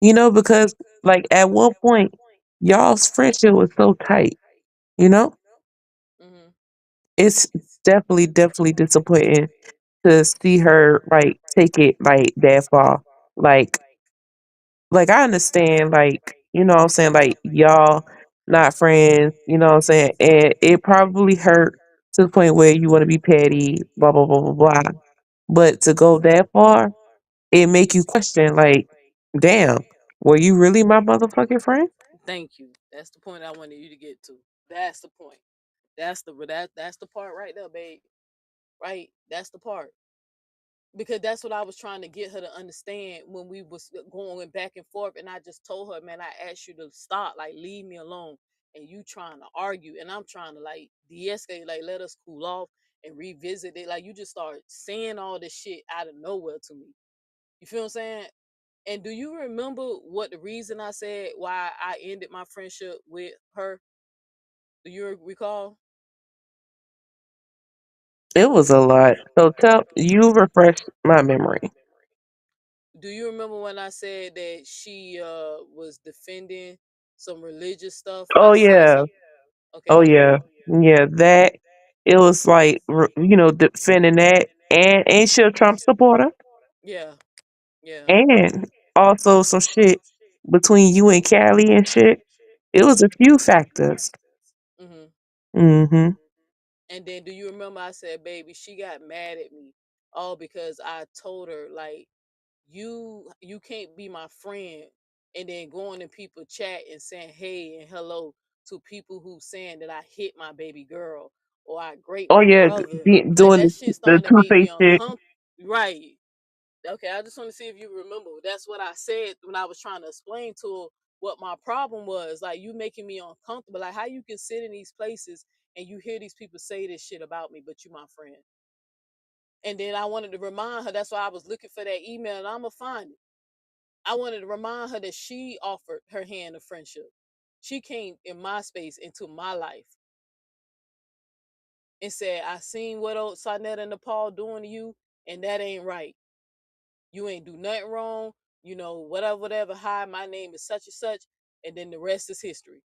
You know, because like at one point, y'all's friendship was so tight. You know, Hmm. it's definitely disappointing to see her like take it like that far. Like, like I understand, like you know what I'm saying, like y'all not friends. You know what I'm saying, and it probably hurt to the point where you want to be petty, blah blah blah blah blah. But to go that far, it make you question, like, damn, were you really my motherfucking friend? Thank you. That's the point I wanted you to get to. That's the point. That's the part right there, babe. Right? That's the part. Because that's what I was trying to get her to understand when we was going back and forth, and I just told her, man, I asked you to stop, like leave me alone, and you trying to argue, and I'm trying to like de-escalate, like let us cool off and revisit it. Like you just start saying all this shit out of nowhere to me. You feel what I'm saying? And do you remember what the reason I said why I ended my friendship with her? Do you recall? It was a lot. So tell you refresh my memory. Do you remember when I said that she was defending some religious stuff, and I Oh said yeah. something? Oh Okay. yeah. Yeah, that it was like you know, defending that, and she a Trump supporter, Yeah. Yeah. and also some shit between you and Callie and shit. It was a few factors. Hmm. Mhm. And then do you remember I said, baby, she got mad at me all because I told her like you can't be my friend and then going in people chat and saying hey and hello to people who saying that I hit my baby girl or I raped Oh my yeah, brother. Like doing that shit the starting to two make me face shit. uncomfortable. Right. Okay, I just want to see if you remember. That's what I said when I was trying to explain to her what my problem was. Like you making me uncomfortable. Like how you can sit in these places and you hear these people say this shit about me, but you my friend. And then I wanted to remind her. That's why I was looking for that email, and I'ma find it. I wanted to remind her that she offered her hand of friendship. She came in my space into my life and said, "I seen what old Sonetta and Nepal doing to you, and that ain't right. You ain't do nothing wrong, whatever, hi, my name is such and such," and then the rest is history.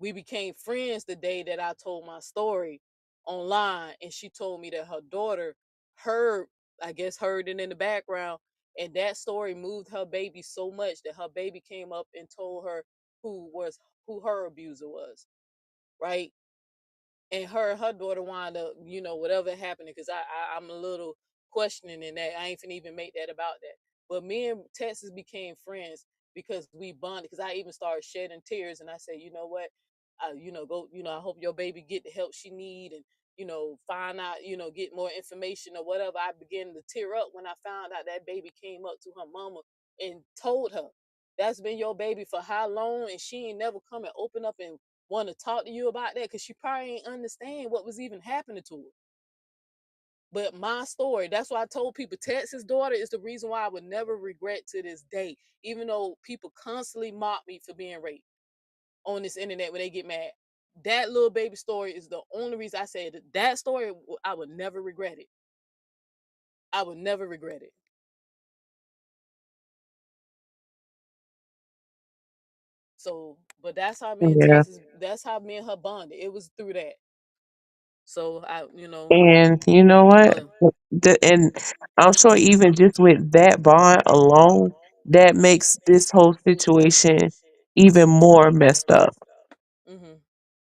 We became friends the day that I told my story online, and she told me that her daughter heard, I guess, heard it in the background, and that story moved her baby so much that her baby came up and told her who her abuser was, right? And her daughter wound up, whatever happened, because I'm a little questioning in that. I ain't finna even make that about that. But me and Texas became friends because we bonded. Because I even started shedding tears, and I said, you know what, go, I hope your baby get the help she need, and find out, get more information or whatever. I began to tear up when I found out that baby came up to her mama and told her, "That's been your baby for how long?" And she ain't never come and open up and want to talk to you about that because she probably ain't understand what was even happening to her. But my story, that's why I told people Texas' daughter is the reason why I would never regret to this day, even though people constantly mock me for being raped on this internet when they get mad. That little baby story is the only reason I said that story, I would never regret it. I would never regret it. So, but Yeah. that's how me and her bonded. It was through that. So And you know what? uh, And I'm sure even just with that bond alone, that makes this whole situation even more messed up. mm-hmm,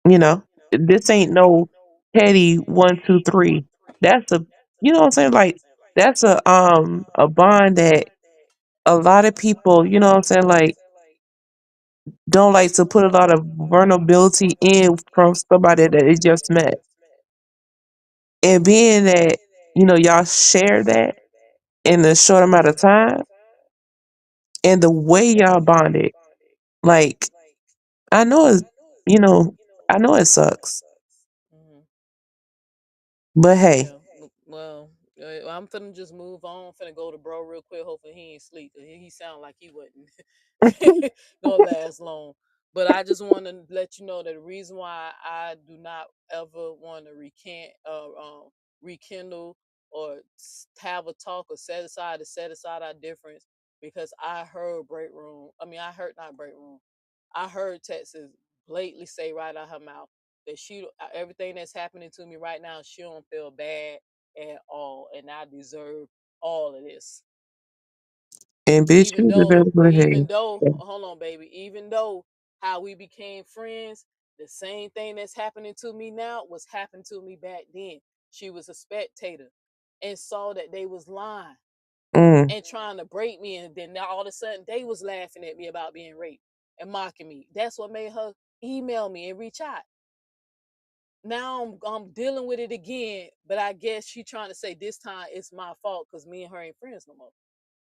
You know, this ain't no petty 1, 2, 3. That's a, you know what I'm saying? Like that's a bond that a lot of people, you know what I'm saying, like don't like to put a lot of vulnerability in from somebody that they just met. And being that, you know, y'all share that in a short amount of time, And the way y'all bonded, like, I know it's, you know, I know it sucks, Mm-hmm. but hey, Yeah. Well, I'm finna just move on. Finna go to bro real quick. Hopefully he ain't sleep. He sound like he wasn't gonna last long. But I just want to let you know that the reason why I do not ever want to rekindle or have a talk or set aside our difference, because I heard break room. I mean, I heard not break room. I heard Texas blatantly say right out her mouth that everything that's happening to me right now, she don't feel bad at all, and I deserve all of this. and bitch, Even you though, deserve to even hey. though, hold on, baby, even though how we became friends, the same thing that's happening to me now was happening to me back then. She was a spectator and saw that they was lying Mm. and trying to break me, and then now all of a sudden they was laughing at me about being raped and mocking me. That's what made her email me and reach out. Now I'm dealing with it again, but I guess she trying to say this time it's my fault because me and her ain't friends no more.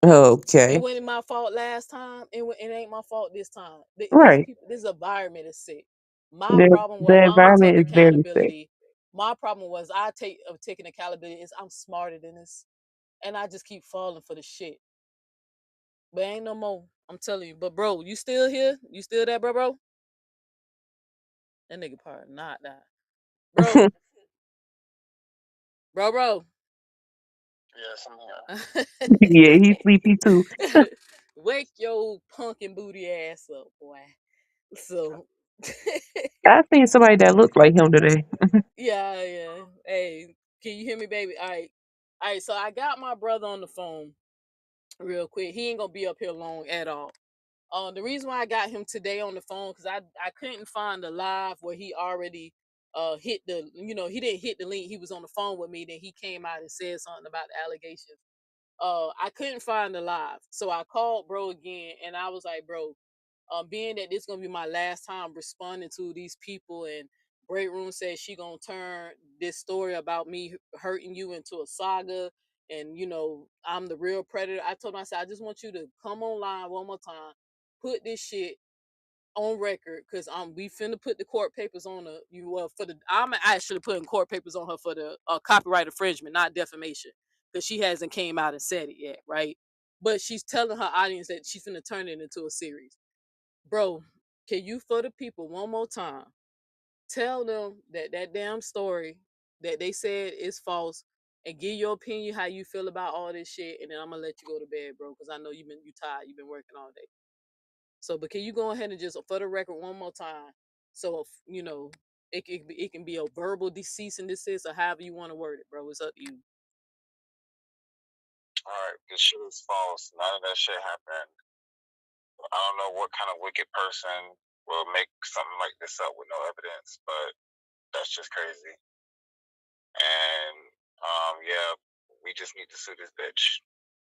It Okay. wasn't my fault last time. It ain't my fault this time. These Right. people, this environment is sick. My The problem was the I don't environment take is very sick. accountability. My problem was taking accountability is I'm smarter than this, and I just keep falling for the shit. But ain't no more. I'm telling you. But bro, you still here? You still there, bro? That nigga part not that. Bro, bro. Yes, I'm here. Yeah, he's sleepy too. Wake your punkin booty ass up, boy. So I seen somebody that looked like him today. yeah. Hey, can you hear me, baby? All right. So I got my brother on the phone real quick. He ain't gonna be up here long at all. The reason why I got him today on the phone because I couldn't find the live where he already hit the he didn't hit the link. He was on the phone with me. Then he came out and said something about the allegations. I couldn't find the live, so I called bro again, and I was like, bro, being that this gonna be my last time responding to these people, and Break Room says she gonna turn this story about me hurting you into a saga, and I'm the real predator. I told him, I said, I just want you to come online one more time, put this shit on record, because we finna put the court papers on the I'm actually putting court papers on her for the copyright infringement, not defamation, because she hasn't came out and said it yet, right? But she's telling her audience that she's finna turn it into a series. Bro, can you, for the people, one more time, tell them that damn story that they said is false, and give your opinion how you feel about all this shit, and then I'm gonna let you go to bed, bro, because I know you tired, you've been working all day. So, but can you go ahead and just, for the record, one more time, so it can be a verbal cease and desist, or however you want to word it, bro. It's up to you. All right, this shit is false. None of that shit happened. I don't know what kind of wicked person will make something like this up with no evidence, but that's just crazy. And yeah, we just need to sue this bitch.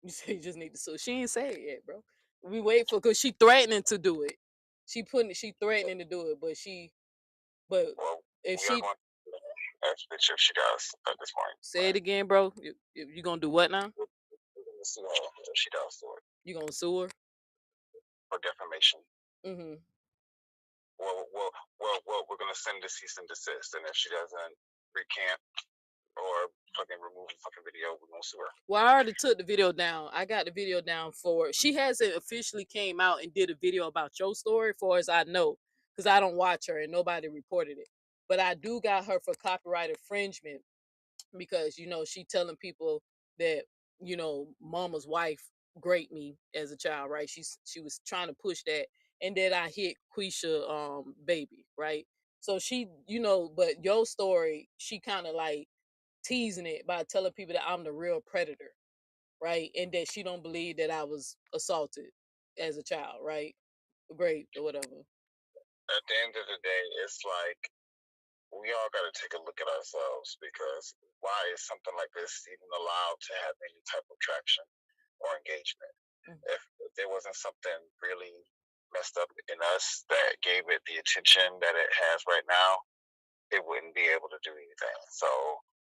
You say you just need to sue. She ain't say it yet, bro. We wait for, because she threatening to do it. She threatening to do it, but Well, if we are she going to ask bitch if she does at this point. say it again, bro, you gonna do what now? We're going to sue her if she does do it You gonna sue her? for defamation. Mm-hmm. Well, we're going to send a cease and desist, and if she doesn't recant or fucking remove the fucking video, we're going to sue her. Well, I already took the video down. I got the video down for. She hasn't officially came out and did a video about your story, far as I know, because I don't watch her and nobody reported it. But I do got her for copyright infringement, because she telling people that mama's wife raped me as a child, right? She was trying to push that, and that I hit Quisha baby, right? So she, but your story, she kind of like teasing it by telling people that I'm the real predator, right? And that she don't believe that I was assaulted as a child, right? Raped or whatever. At the end of the day, it's like we all got to take a look at ourselves, because why is something like this even allowed to have any type of traction or engagement? If there wasn't something really messed up in us that gave it the attention that it has right now, it wouldn't be able to do anything. So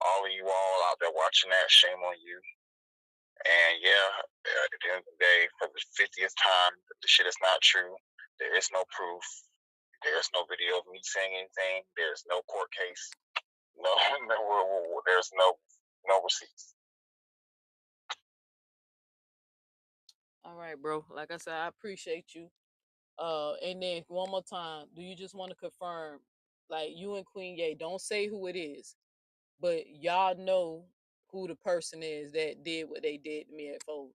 all of you all out there watching that, shame on you. And yeah, at the end of the day, for the 50th time, the shit is not true. There is no proof. There's no video of me saying anything. There's no court case. No, there's no receipts. All right, bro. Like I said, I appreciate you. And then one more time, do you just want to confirm, like you and Queen Ye, don't say who it is, but y'all know who the person is that did what they did to me at Fold.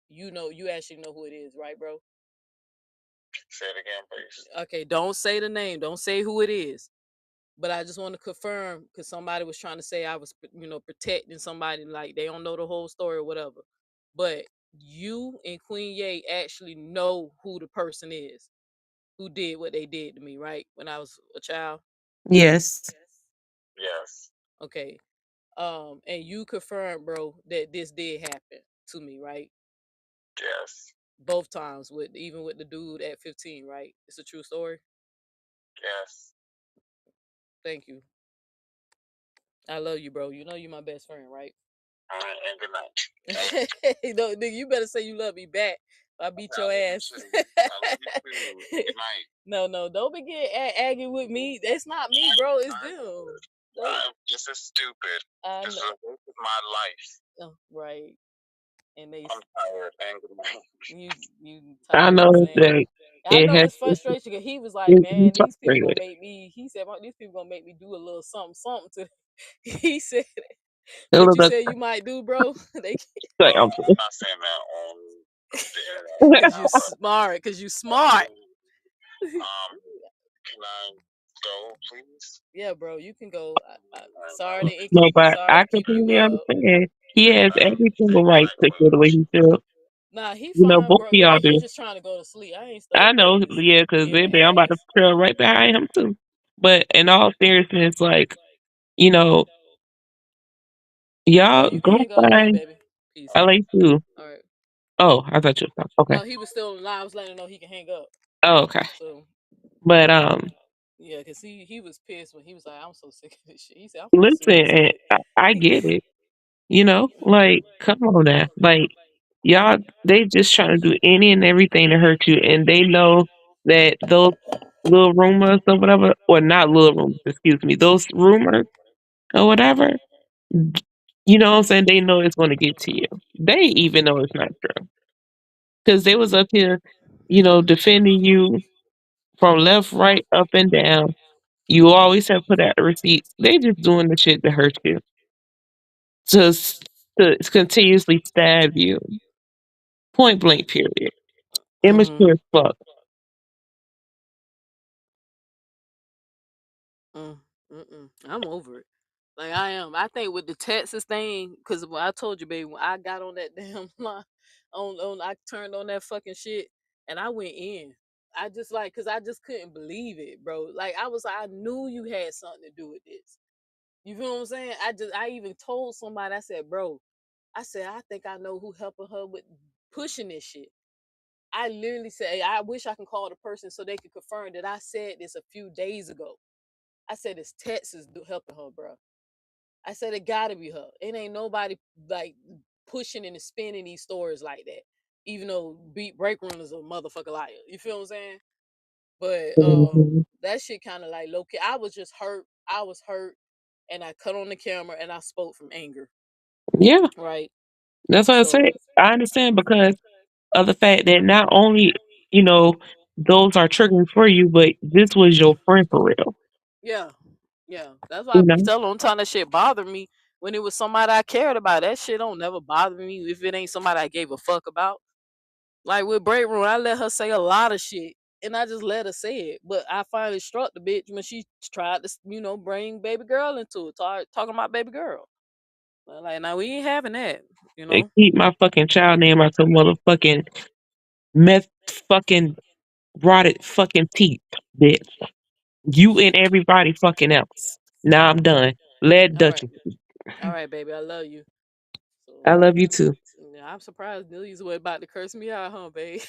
You know, you actually know who it is, right, bro? Say it again, please. Okay, don't say the name, don't say who it is. But I just want to confirm because somebody was trying to say I was, protecting somebody, like they don't know the whole story or whatever. But you and Queen Ye actually know who the person is who did what they did to me, right? When I was a child. Yes. Yes. Okay. And you confirmed, bro, that this did happen to me, right? Yes. Both times, even with the dude at 15, right? It's a true story. Yes. Thank you. I love you, bro. You know you're my best friend, right? All right, and good night. No, nigga, you better say you love me back. I beat your ass. No, don't begin aggy with me. It's not me, bro. It's them. This is stupid. This is my life. Oh, right. And they. I'm tired and good night. You I tired. know that I it know has his frustration because he was like, to be man, these people gonna frustrated. make me. He said, these people gonna make me do a little something to. He said, It what was you a said you might do, bro? I'm not saying that on the internet. Cause you smart. Can I go, please? Yeah, bro, you can go. Sorry to no, but sorry I to keep you completely up. understand. He has every single right to feel the way he feels. Nah, he You know, fine, both bro. of y'all He's do. just trying to go to sleep. I ain't I studying. know, yeah, because baby, I'm about to trail right behind him too. But in all seriousness, like, you know, y'all You can go hang up. Love you, find baby. Peace. LA too. All right. Oh, I thought you were okay. No, he was still in line. I was letting him know he can hang up. Oh, okay. So, but yeah, because he was pissed when he was like, I'm so sick of this shit. He said, I'm listen, sick of this and shit. I get it. You know, like, come on now. Like, y'all, they just trying to do any and everything to hurt you, and they know that those little rumors or whatever, or not little rumors, excuse me, those rumors or whatever, you know what I'm saying? They know it's going to get to you. They even know it's not true. Because they was up here, you know, defending you from left, right, up, and down. You always have put out the receipts. They just doing the shit to hurt you. Just to continuously stab you. Point blank, period. Immature as fuck. I'm over it. Like I am. I think with the Texas thing, because I told you, baby, when I got on that damn line, I turned on that fucking shit, and I went in. I just like, cause I just couldn't believe it, bro. Like I knew you had something to do with this. You feel what I'm saying? I even told somebody. I said, bro, I said I think I know who helping her with pushing this shit. I literally said, hey, I wish I can call the person so they could confirm that I said this a few days ago. I said it's Texas helping her, bro. I said it gotta be her. It ain't nobody like pushing and spinning these stories like that. Even though Beat Break Room is a motherfucker liar. You feel what I'm saying? But Mhm. that shit kind of like low key. I was just hurt. I was hurt, and I cut on the camera and I spoke from anger. Yeah. Right. That's what I say. I understand because of the fact that not only, you know, those are triggering for you, but this was your friend for real. Yeah. Yeah. That's why I You be know? telling them time that shit bothered me when it was somebody I cared about. That shit don't never bother me if it ain't somebody I gave a fuck about. Like with Break Room, I let her say a lot of shit. And I just let her say it. But I finally struck the bitch when she tried to, bring baby girl into it. Talking about baby girl. Like, now we ain't having that, And keep my fucking child name out your motherfucking meth fucking rotted fucking teeth, bitch. You and everybody fucking else. Now I'm done. Let Dutch. All right, baby. I love you. So, I love you too. yeah, I'm surprised Nilly's was about to curse me out, huh, babe?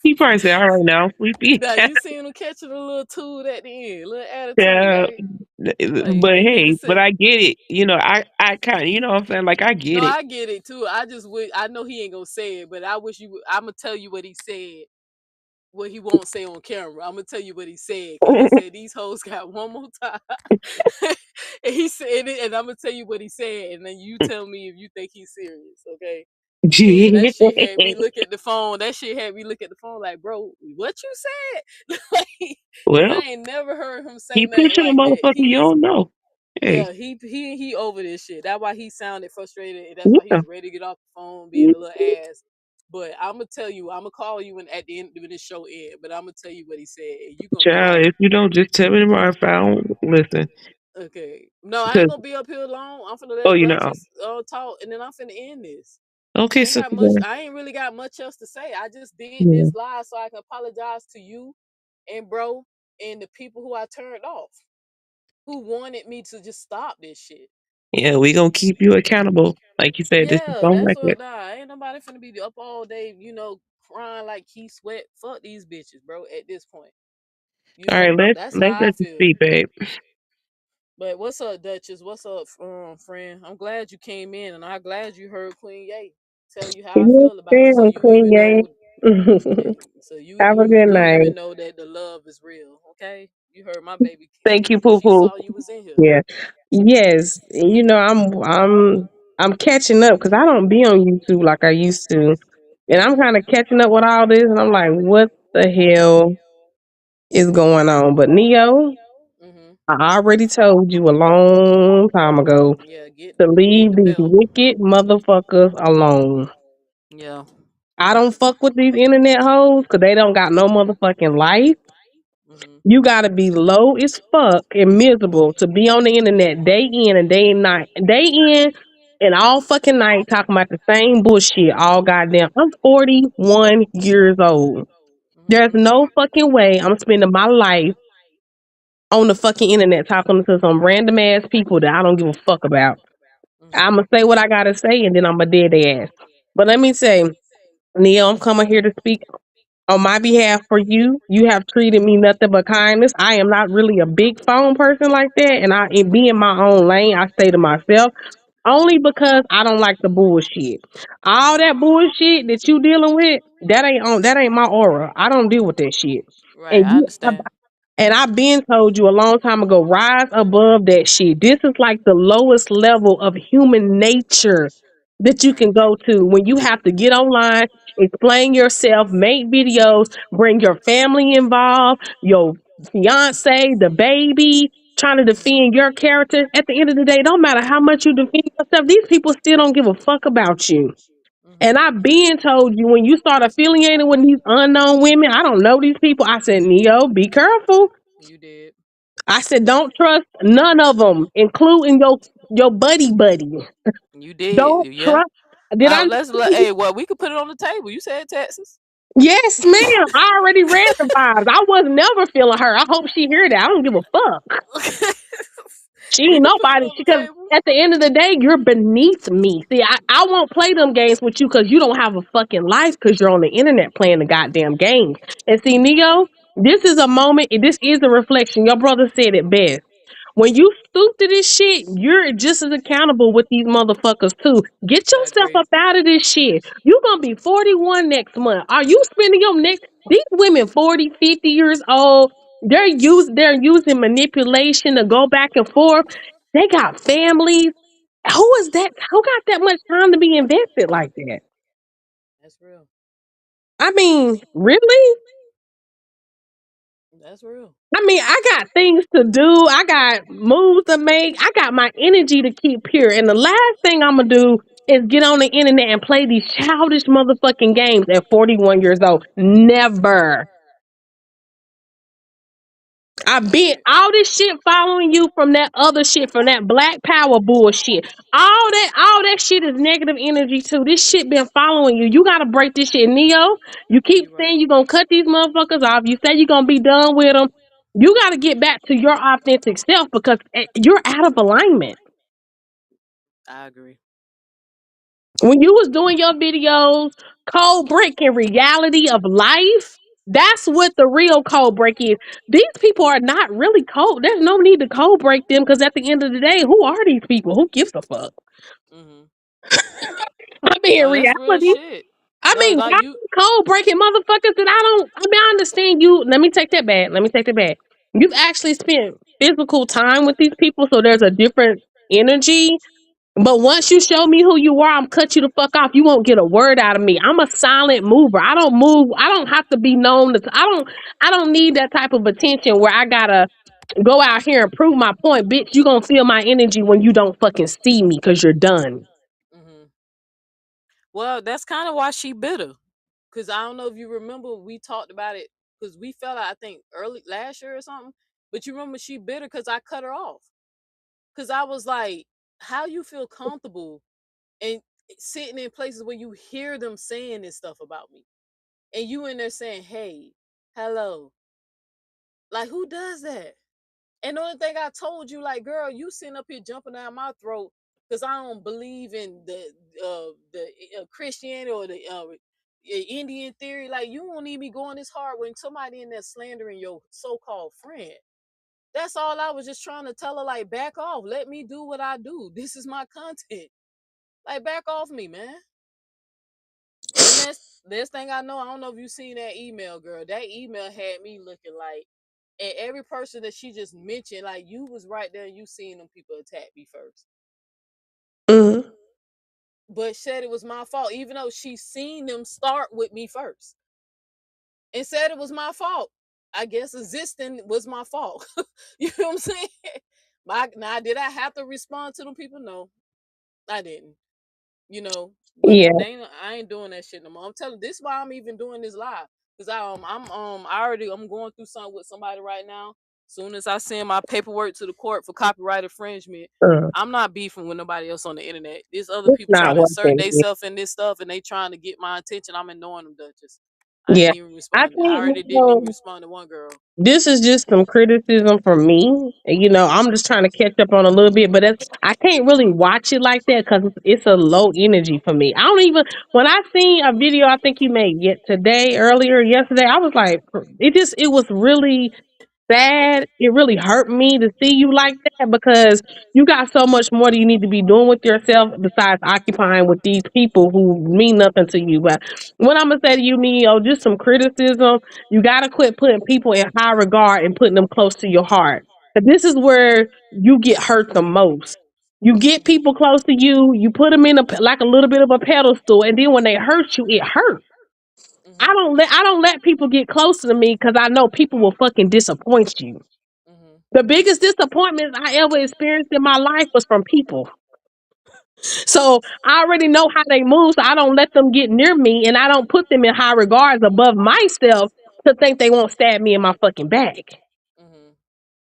He probably said, "All right, now, sleepy." Now you seen him catching a little tool at the end, little attitude, Yeah, right? Like but you need to hey, but sit. I get it. I kind of, you know what I'm saying? Like, I No, get it. I get it too. I just wish I know he ain't gonna say it, but I wish you. I'm gonna tell you what he said. What he won't say on camera. I'm gonna tell you what he said because he said these hoes got one more time. And he said it, and I'm gonna tell you what he said, and then you tell me if you think he's serious, okay? Yeah, that shit had me look at the phone. That shit had me look at the phone like, bro, what you said? Like, cause I Well, ain't never heard him say keep nothing pushing a like that. motherfucker. You He is, don't know. Hey, yeah, he over this shit. That's why he sounded frustrated, and that's why he yeah, was ready to get off the phone, being a little ass. But I'm gonna tell you, I'm gonna call you when at the end when this show end. But I'm gonna tell you what he said, and you gonna be child. like, If you don't just tell me tomorrow, if I don't listen, okay, no, I ain't because gonna be up here long. I'm finna oh, let you know, Duchess talk, and then I'm finna end this. I okay, ain't got sister, much. girl. I ain't really got much else to say. I just did Yeah, this live so I can apologize to you and bro and the people who I turned off, who wanted me to just stop this shit. yeah, we gonna keep you accountable. Like you said, this is Yeah, on that's what. record. Nah, ain't nobody finna be up all day, crying like Keith Sweat. Fuck these bitches, bro. At this point, All right, that's let's how I let you feel. speak, babe. But what's up, Duchess? What's up, friend? I'm glad you came in, and I'm glad you heard Queen Ye tell you how I Yes, feel about you. So ma'am, you Queen even Ye. know, yeah. So you Have a you good you night. even know that the love is real. Okay, you heard my baby Thank you, speak. Poo She Poo. saw you was in here. Yeah. Yes. I'm catching up because I don't be on YouTube like I used to. And I'm kind of catching up with all this and I'm like, what the hell is going on? But Neo, Mm-hmm. I already told you a long time ago Yeah, to get leave the these belt. wicked motherfuckers alone. Yeah. I don't fuck with these internet hoes because they don't got no motherfucking life. Mm-hmm. You gotta be low as fuck and miserable to be on the internet day in and day in and all fucking night talking about the same bullshit all goddamn. I'm 41 years old. There's Mm-hmm. no fucking way I'm spending my life on the fucking internet talking to some random ass people that I don't give a fuck about. Mm-hmm. I'ma say what I gotta say and then I'ma dead their ass. But let me say, Neil, I'm coming here to speak on my behalf for you. You have treated me nothing but kindness. I am not really a big phone person like that, and I and be in my own lane. I stay to myself only Mm-hmm. because I don't like the bullshit. All Mm-hmm. that bullshit that you dealing with, that ain't my aura. I don't deal with that shit. Right, And I you understand. and I've been told you a long time ago, rise above that shit. This is like the lowest level of human nature that you Right. can go to when you have to get online, explain yourself, make videos, bring your family involved, your fiance, the baby, trying to defend your character. At the end of the day, don't matter how much you defend yourself, these people still don't give a fuck about you. Mm-hmm. And I've been told you when you start affiliating with these unknown women, I don't know these people. I said, Neo, be careful. You did. I said, don't trust none of them, including your buddy. You did. Don't Yeah. trust. Did I? Hey, well, we could put it on the table. You said Texas. Yes, ma'am. I already read the vibes. I was never feeling her. I hope she hear that. I don't give a fuck. She We ain't could put it nobody. on the Because table. at the end of the day, you're beneath me. See, I won't play them games with you because you don't have a fucking life because you're on the internet playing the goddamn games. And see, Neo, this is a moment. This is a reflection. Your brother said it best. When you stoop to this shit, you're just as accountable with these motherfuckers too. Get I yourself agree. up out of this shit. You gonna be 41 next month. Are you spending your next these women 40, 50 years old? They're using manipulation to go back and forth. They got families. Who is that? Who got that much time to be invested like that? That's real. I mean, really? That's real. I mean, I got things to do. I got moves to make. I got my energy to keep pure. And the last thing I'm gonna do is get on the internet and play these childish motherfucking games at 41 years old. Never. I've been Right. all this shit following you from that other shit, from that black power bullshit. All that shit is negative energy too. This shit been following you. You gotta break this shit, Neo. You keep You're right. saying you gonna cut these motherfuckers off. You say you gonna be done with them. You gotta get back to your authentic self because you're out of alignment. I agree. When you was doing your videos, code break in reality of life, that's what the real code break is. These people are not really code. There's no need to code break them because at the end of the day, who are these people? Who gives a fuck? Mm-hmm. I mean, in No, that's real reality, shit. I No, mean, like y'all you. code breaking motherfuckers that I don't. I mean, I understand you. Let me take that back. Let me take that back. You've actually spent physical time with these people, so there's a different energy. But once you show me who you are, I'm cut you the fuck off. You won't get a word out of me. I'm a silent mover. I don't move. I don't have to be known. I don't need that type of attention where I gotta go out here and prove my point, bitch. You gonna feel my energy when you don't fucking see me because you're done. Mm-hmm. Well, that's kind of why she bitter. Cause I don't know if you remember, we talked about it. Cause we fell out, I think, early last year or something. But you remember she bitter because I cut her off. Cause I was like, "How you feel comfortable and sitting in places where you hear them saying this stuff about me, and you in there saying, hey, hello, like who does that?" And the only thing I told you, like, girl, you sitting up here jumping down my throat because I don't believe in the Christianity or the Indian theory. Like, you won't need me going this hard when somebody in there slandering your so-called friend. That's all I was just trying to tell her. Like, back off. Let me do what I do. This is my content. Like, back off me, man. And next thing I know, I don't know if you seen that email, girl. That email had me looking like, and every person that she just mentioned, like, you was right there and you seen them people attack me first. Mhm. But said it was my fault, even though she seen them start with me first. And said it was my fault. I guess existing was my fault. You know what I'm saying? Now, did I have to respond to them people? No, I didn't. You know, but Yeah. I ain't doing that shit no more. I'm telling this is why I'm even doing this live. Cause I'm going through something with somebody right now. Soon as I send my paperwork to the court for copyright infringement, Uh, I'm not beefing with nobody else on the internet. There's other it's people not trying to insert working. themselves in this stuff and they trying to get my attention. I'm ignoring them, Duchess. I Yeah. ain't even I responding. I think, already didn't even respond to one girl. this is just some criticism from me. I'm just trying to catch up on a little bit, but I can't really watch it like that because it's a low energy for me. I don't even, when I seen a video I think you made earlier yesterday, I was like, it was really sad. It really hurt me to see you like that because you got so much more that you need to be doing with yourself besides occupying with these people who mean nothing to you. But what I'm gonna say to you, Neo, just some criticism. You gotta quit putting people in high regard and putting them close to your heart. 'Cause this is where you get hurt the most. You get people close to you, you put them in like a little bit of a pedestal, and then when they hurt you, it hurts. Mm-hmm. I don't let people get closer to me because I know people will fucking disappoint you. Mm-hmm. The biggest disappointments I ever experienced in my life was from people. So I already know how they move, so I don't let them get near me and I don't put them in high regards above myself to think they won't stab me in my fucking back. Mm-hmm.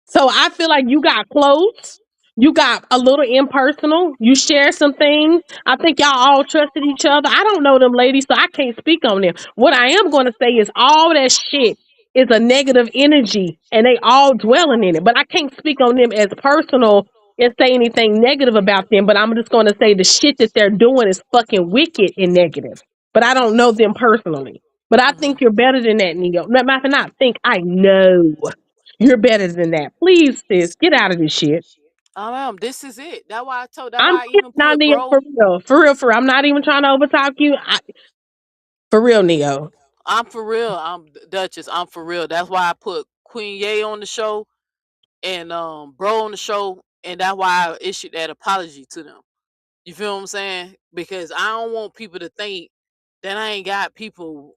So I feel like you got close. You got a little impersonal. You share some things. I think y'all all trusted each other. I don't know them ladies, so I can't speak on them. What I am going to say is all that shit is a negative energy and they all dwelling in it. But I can't speak on them as personal and say anything negative about them. But I'm just going to say the shit that they're doing is fucking wicked and negative. But I don't know them personally. But I Mm-hmm. think you're better than that, Neo. No, not think, I know. You're better than that. Please, sis, get out of this shit. This is it. That's why I told. That's I'm why I even not put Neo bro. for real. For real, for real. I'm not even trying to overtalk you. For real, Neo. I'm for real. I'm Duchess. I'm for real. That's why I put Queen Ye on the show and bro on the show, and that's why I issued that apology to them. You feel what I'm saying? Because I don't want people to think that I ain't got people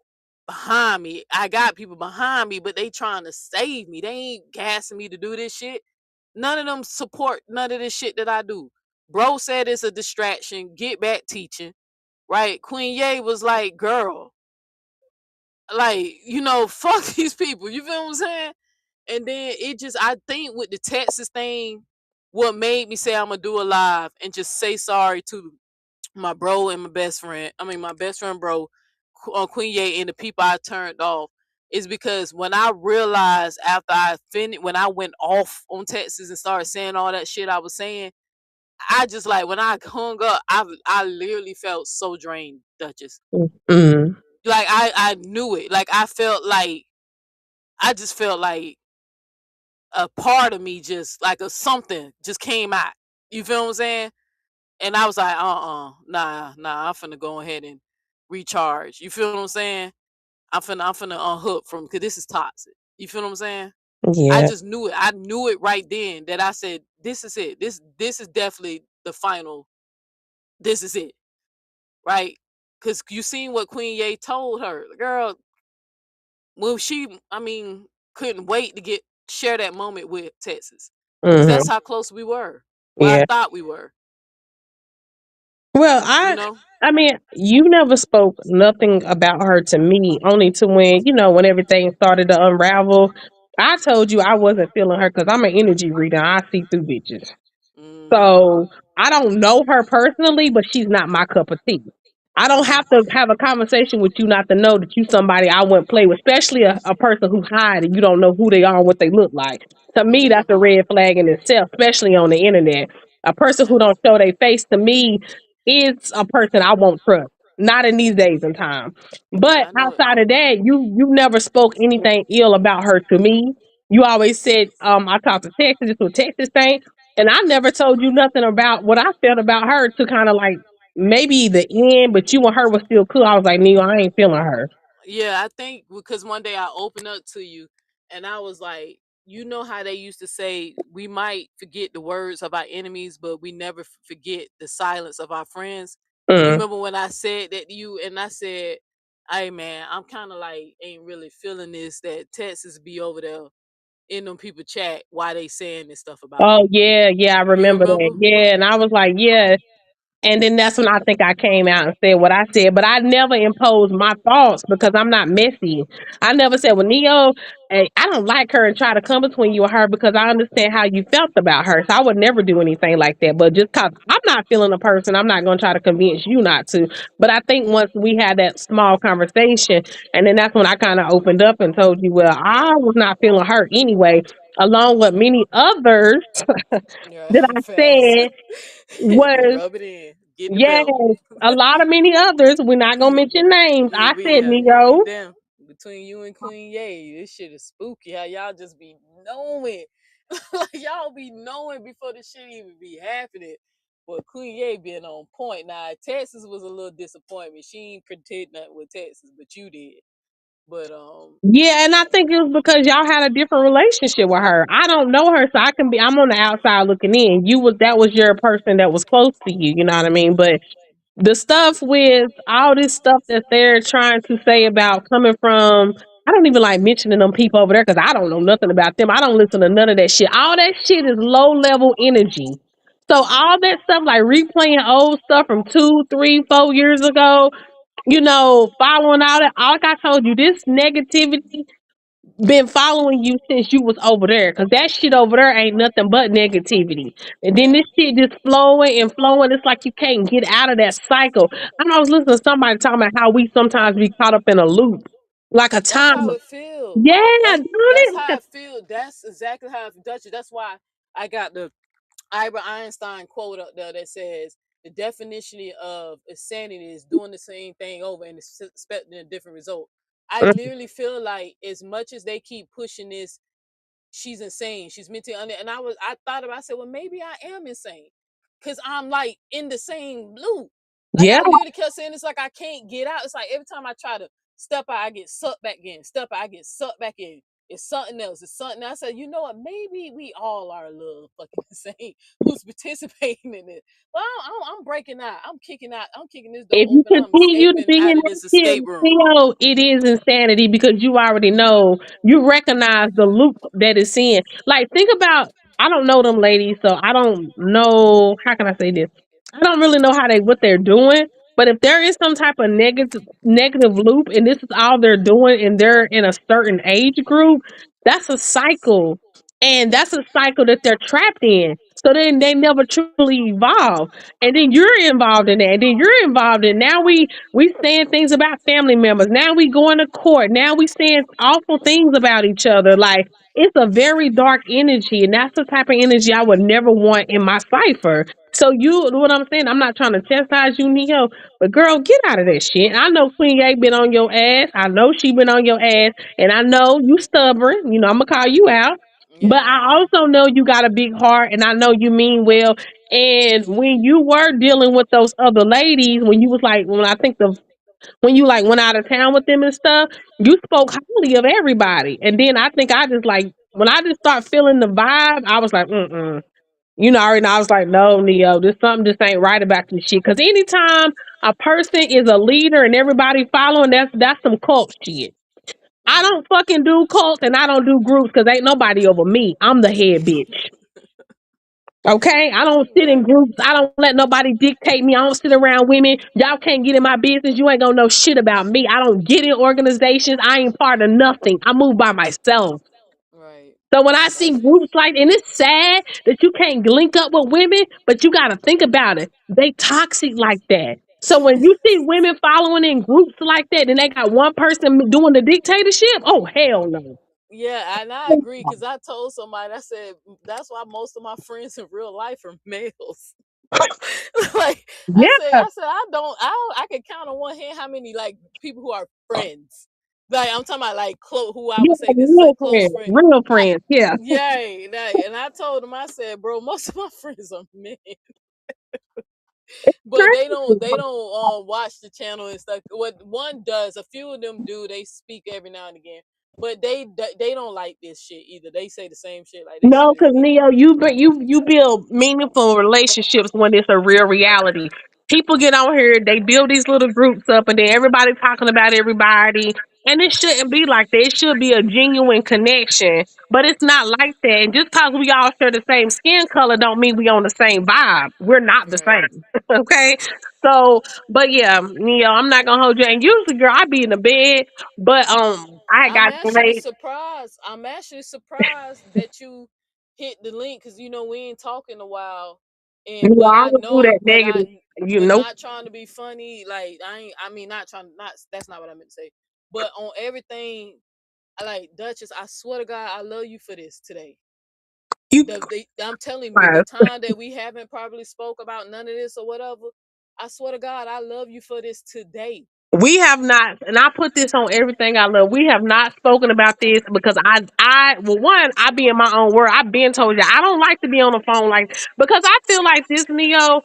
behind me. I got people behind me, but they trying to save me. They ain't gassing me to do this shit. None of them support none of this shit that I do. Bro said it's a distraction. Get back teaching. Right? Queen Ye was like, girl, like, fuck these people. You feel what I'm saying? And then I think with the Texas thing, what made me say I'm gonna do a live and just say sorry to my bro and my best friend. I mean, my best friend, bro, Queen Ye, and the people I turned off is because when I realized after I finished, when I went off on Texas and started saying all that shit I was saying, I just like when I hung up, I literally felt so drained, Duchess. Mm. Like I knew it. Like I felt like I just felt like a part of me just like a something just came out. You feel what I'm saying? And I was like, nah, I'm finna go ahead and recharge. You feel what I'm saying? I'm finna unhook from because this is toxic. You feel what I'm saying? I Yeah. just knew it. I knew it right then that I said, this is it. This is definitely the final. This is it. Right? Cause you seen what Queen Ye told her. Girl, well, I mean, couldn't wait to share that moment with Texas. Cause Hmm. that's how close we were. Well, I Yeah. thought we were, Well, you know? I mean, you never spoke nothing about her to me, only to when, when everything started to unravel. I told you I wasn't feeling her because I'm an energy reader. I see through bitches. Mm-hmm. So I don't know her personally, but she's not my cup of tea. I don't Mm-hmm. have to have a conversation with you not to know that you somebody I wouldn't play with, especially a person who hide and you don't know who they are and what they look like. To me, Mm-hmm. that's a red flag in itself, especially on the internet. A person who don't show their face to me is a person I won't trust. Not in these days and time. Yeah, But I know it. outside of that, you never spoke anything ill about her to me. You always said, I talked to Texas, this was a Texas thing. And I never told you nothing about what I felt about her to kind of like maybe the end, but you and her was still cool. I was like, Neil, I ain't feeling her. Yeah, I think because one day I opened up to you and I was like, you know how they used to say we might forget the words of our enemies, but we never forget the silence of our friends. You Mm. remember when I said that to you and I said, hey man, I'm kind of like ain't really feeling this that Texas be over there in them people chat why they saying this stuff about Oh me. yeah, yeah, I You remember that. remember? Yeah, and I was like, yeah. And then that's when I think I came out and said what I said. But I never imposed my thoughts because I'm not messy. I never said, well, Neo, hey, I don't like her and try to come between you and her because I understand how you felt about her. So I would never do anything like that. But just because I'm not feeling a person, I'm not going to try to convince you not to. But I think once we had that small conversation, and then that's when I kind of opened up and told you, well, I was not feeling her anyway, along with many others Yeah, that I facts. said Be was rub it in, get the yes, belt. a lot of many others. We're not gonna mention names. I said You Neo. damn between you and Queen Ye, this shit is spooky. How y'all just be knowing, like y'all be knowing before the shit even be happening. But Queen Ye being on point. Now Texas was a little disappointment. She ain't pretend nothing with Texas, but you did. But Yeah, and I think it was because y'all had a different relationship with her. I don't know her, so I'm on the outside looking in. That was your person that was close to you, you know what I mean? But the stuff with all this stuff that they're trying to say about coming from, I don't even like mentioning them people over there because I don't know nothing about them. I don't listen to none of that shit. All that shit is low level energy. So all that stuff like replaying old stuff from 2, 3, 4 years ago, following all that. Like I told you, this negativity been following you since you was over there. Cause that shit over there ain't nothing but negativity. And then yeah, this shit just flowing and flowing. It's like you can't get out of that cycle. I was listening to somebody talking about how we sometimes be caught up in a loop. Like a that's time. how it feel. Yeah, That's don't that's it? how I feel. That's exactly how I feel. Dutch. That's why I got the Albert Einstein quote up there that says the definition of insanity is doing the same thing over and expecting a different result. I literally feel like as much as they keep pushing this, she's insane. She's mentally under. And I thought about. I said, well, maybe I am insane because I'm like in the same loop. Like Yeah. I literally kept saying it's like I can't get out. It's like every time I try to step out, I get sucked back in. Step out, I get sucked back in. It's something else. It's something else. I said, you know what? Maybe we all are a little fucking insane who's participating in it. Well, I'm breaking out. I'm kicking out. I'm kicking this door If you open. I'm continue to escaping be out in of that this shit, escape room. Theo, it is insanity because you already know, you recognize the loop that it's in. Like, think about, I don't know them ladies, so I don't know, how can I say this? I don't really know what they're doing, but if there is some type of negative loop and this is all they're doing and they're in a certain age group, that's a cycle. And that's a cycle that they're trapped in. So then they never truly evolve, and then you're involved in that, and then you're involved in, now we saying things about family members, now we going to court, now we saying awful things about each other. Like, it's a very dark energy, and that's the type of energy I would never want in my cipher. So you what I'm saying? I'm not trying to chastise you, Neo, but girl, get out of that shit. I know Queen A been on your ass. I know she been on your ass, and I know you stubborn. You know I'm gonna call you out, but Yeah, I I am. also know you got a big heart, and I know you mean well. And when you were dealing with those other ladies, when you was like, when you like went out of town with them and stuff, you spoke highly of everybody. And then I think I just like when I just start feeling the vibe, I was like, you know, already I was like, no, Neo, this something just ain't right about this shit. Cause anytime a person is a leader and everybody following, that's some cult shit. I Mm. don't fucking do cults and I don't do groups because ain't nobody over me. I'm the head bitch. Okay, I don't sit in Right. groups. I don't let nobody dictate me. I don't sit around women. Y'all can't get in my business. You ain't gonna know shit about me. I don't get in organizations. I ain't part of nothing. I move by myself. Right. So when I see That's groups like, and it's sad that you can't link up with women, but you got to think about it. They toxic like that. So when you see women following in groups like that, and they got one person doing the dictatorship, oh hell no. yeah, and I agree because I told somebody I said that's why most of my friends in real life are males. Like Yeah, I can count on one hand how many like people who are friends. Like I'm talking about like close who I yeah, would say this is a real close friends, friend. real I friends. Yeah, Yay, that, and I told him I said, bro, most of my friends are men, but they don't watch the channel and stuff. What one does, a few of them do. They speak every now and again, but they don't like this shit either. They say the same shit like this shit no, is because weak. Neo, you build meaningful relationships when it's a real reality. People get on here, they build these little groups up, and then everybody talking about everybody, and it shouldn't be like that. It should be a genuine connection, but it's not like that. And just because we all share the same skin color, don't mean we on the same vibe. We're not the Right. same. Okay, so but yeah, Neo, I'm not gonna hold you. And usually, girl, I be in the bed, but I I'm got actually late. surprised. I'm actually surprised that you hit the link because you know we ain't talking a while, You and know, but I I don't do that know, negative. You but know. not trying to be funny. Like I ain't. I mean, not trying. Not that's not what I meant to say. But on everything, I like Duchess. I swear to God, I love you for this today. You I'm telling you, the fine. time that we haven't probably spoke about none of this or whatever. I swear to God, I love you for this today. We have not, and I put this on everything I love. We have not spoken about this because well, one, I be in my own world. I've been told you I don't like to be on the phone like because I feel like this, Neo.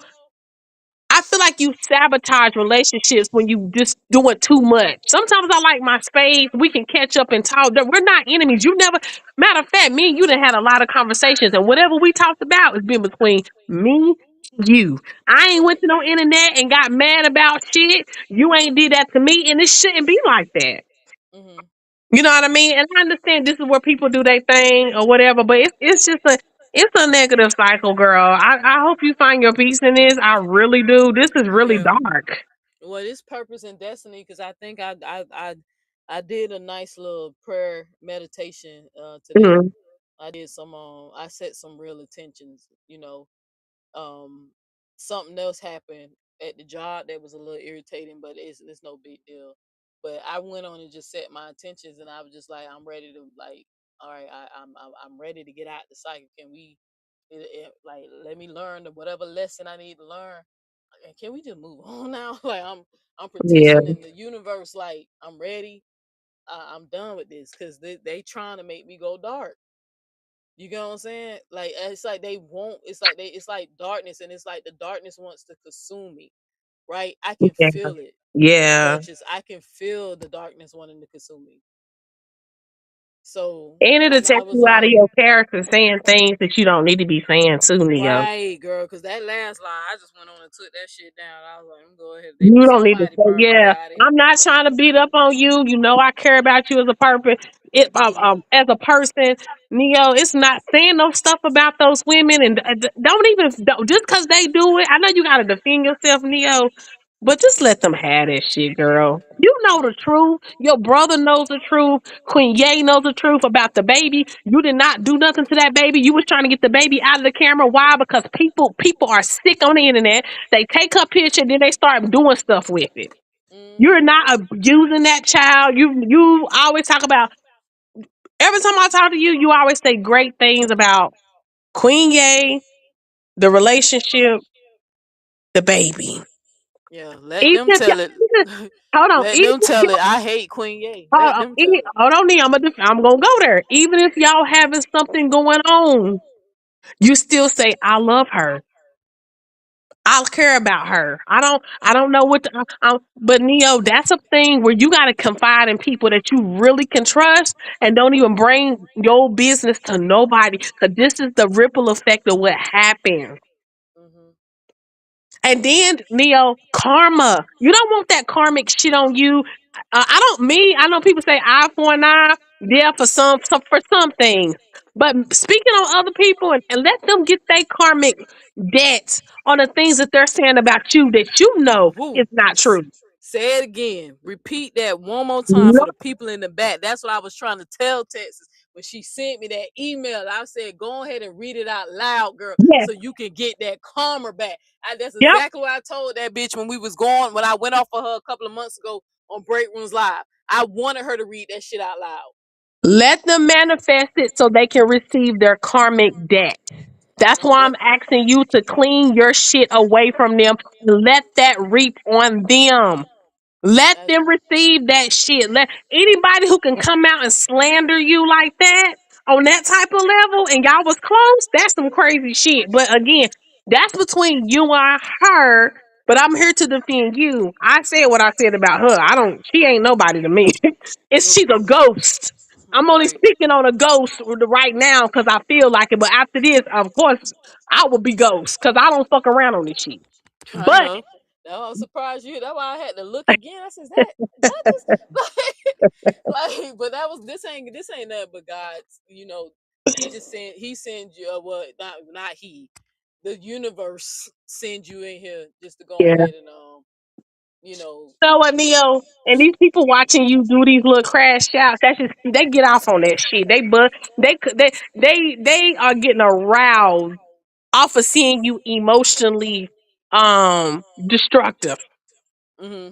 I feel like you sabotage relationships when you just doing too much. Sometimes I like my space. We can catch up and talk. We're not enemies. You never, matter of fact, me and you done had a lot of conversations, and whatever we talked about has been between me and you. I ain't went Right. to no internet and got mad about shit. You ain't did that to me, and it shouldn't be like that. Mhm. You know what I mean? And I understand this is where people do their thing or whatever, but it's just a negative cycle, girl. I hope you find your peace in this. I really do. This is really Yeah. dark. Well, it's purpose and destiny because I think I did a nice little prayer meditation today. Mhm. I did some I set some real intentions, um something else happened at the job that was a little irritating, but it's no big deal. But I went on and just set my intentions, and I was just like, I'm ready to like, all right, I'm ready to get out the cycle. Can we, like, let me learn whatever lesson I need to learn, and can we just move on now? Like I'm Yeah. petitioning the universe, like I'm ready. I'm done with this because they trying to make me go dark. You get what I'm saying? Like it's like they won't. It's like darkness, and it's like the darkness wants to consume me. Right? I can Yeah. feel it, Yeah. Duchess. I can feel the darkness wanting to consume me. So And it'll and I take was you out of like, your character saying things that you don't need to be saying too, Neo. right, girl, because that last line, I just went on and took that shit down. I was like, I'm go ahead. They You don't need to somebody say, burn my yeah, body. I'm not trying to beat up on you. You know, I care about you as a purpose. Mm-hmm. As a person, Neo, it's not saying no stuff about those women and don't even, just because they do it. I know you got to defend yourself, Neo, but just let them have that shit, girl. You know the truth. Your brother knows the truth. Queen Ye knows the truth about the baby. You did not do nothing to that baby. You was trying to get the baby out of the camera. Why? Because people are sick on the internet. They take her picture, then they start doing stuff with it. You're Mm-hmm. not abusing that child. You always talk about every time I talk to you, you always say great things about Queen Ye, the relationship. the baby. Yeah, let Even them if tell it. hold on, Let even them if tell y'all, it. I hate Queen Ye. hold Let on, them tell it. hold on, Nia, I'm gonna go there. Even if y'all having something going on, you still say I love her. I care about her. I don't know what but Neo, that's a thing where you gotta confide in people that you really can trust and don't even bring your business to nobody. Cause this is the ripple effect of what happened. Hmm. And then Neo, karma. You don't want that karmic shit on you. I know people say eye for an eye. Yeah, for some things. But speaking on other people and let them get their karmic debts on the things that they're saying about you that you know is Woo. not true. Say it again. Repeat that one more time No. for the people in the back. That's what I was trying to tell Texas when she sent me that email. I said, go ahead and read it out loud, girl, Yes. so you can get that karma back. That's Yep. exactly what I told that bitch when I went off for her a couple of months ago on Break Rooms Live. I wanted her to read that shit out loud. Let them manifest it so they can receive their karmic debt. That's why I'm asking you to clean your shit away from them and let that reap on them. Let That's them receive that shit. Let anybody who can come out and slander you like that on that type of level and y'all was close, that's some crazy shit. But again, that's between you and her. But I'm here to defend you. I said what I said about her. She ain't nobody to me. She's a ghost. I'm only right. speaking on a ghost right now because I feel like it. But after this, of course, I will be ghost because I don't fuck around on this shit. I But know. No, I'm surprised you. That's why I had to look again. I said, that just but this ain't nothing but God's. He just sent he sends you not he, the universe sends you in here just to go yeah. ahead and you know Know what, Neo? And these people watching you do these little crash outs, that's just they get off on that shit. They are getting aroused off of seeing you emotionally destructive. hmm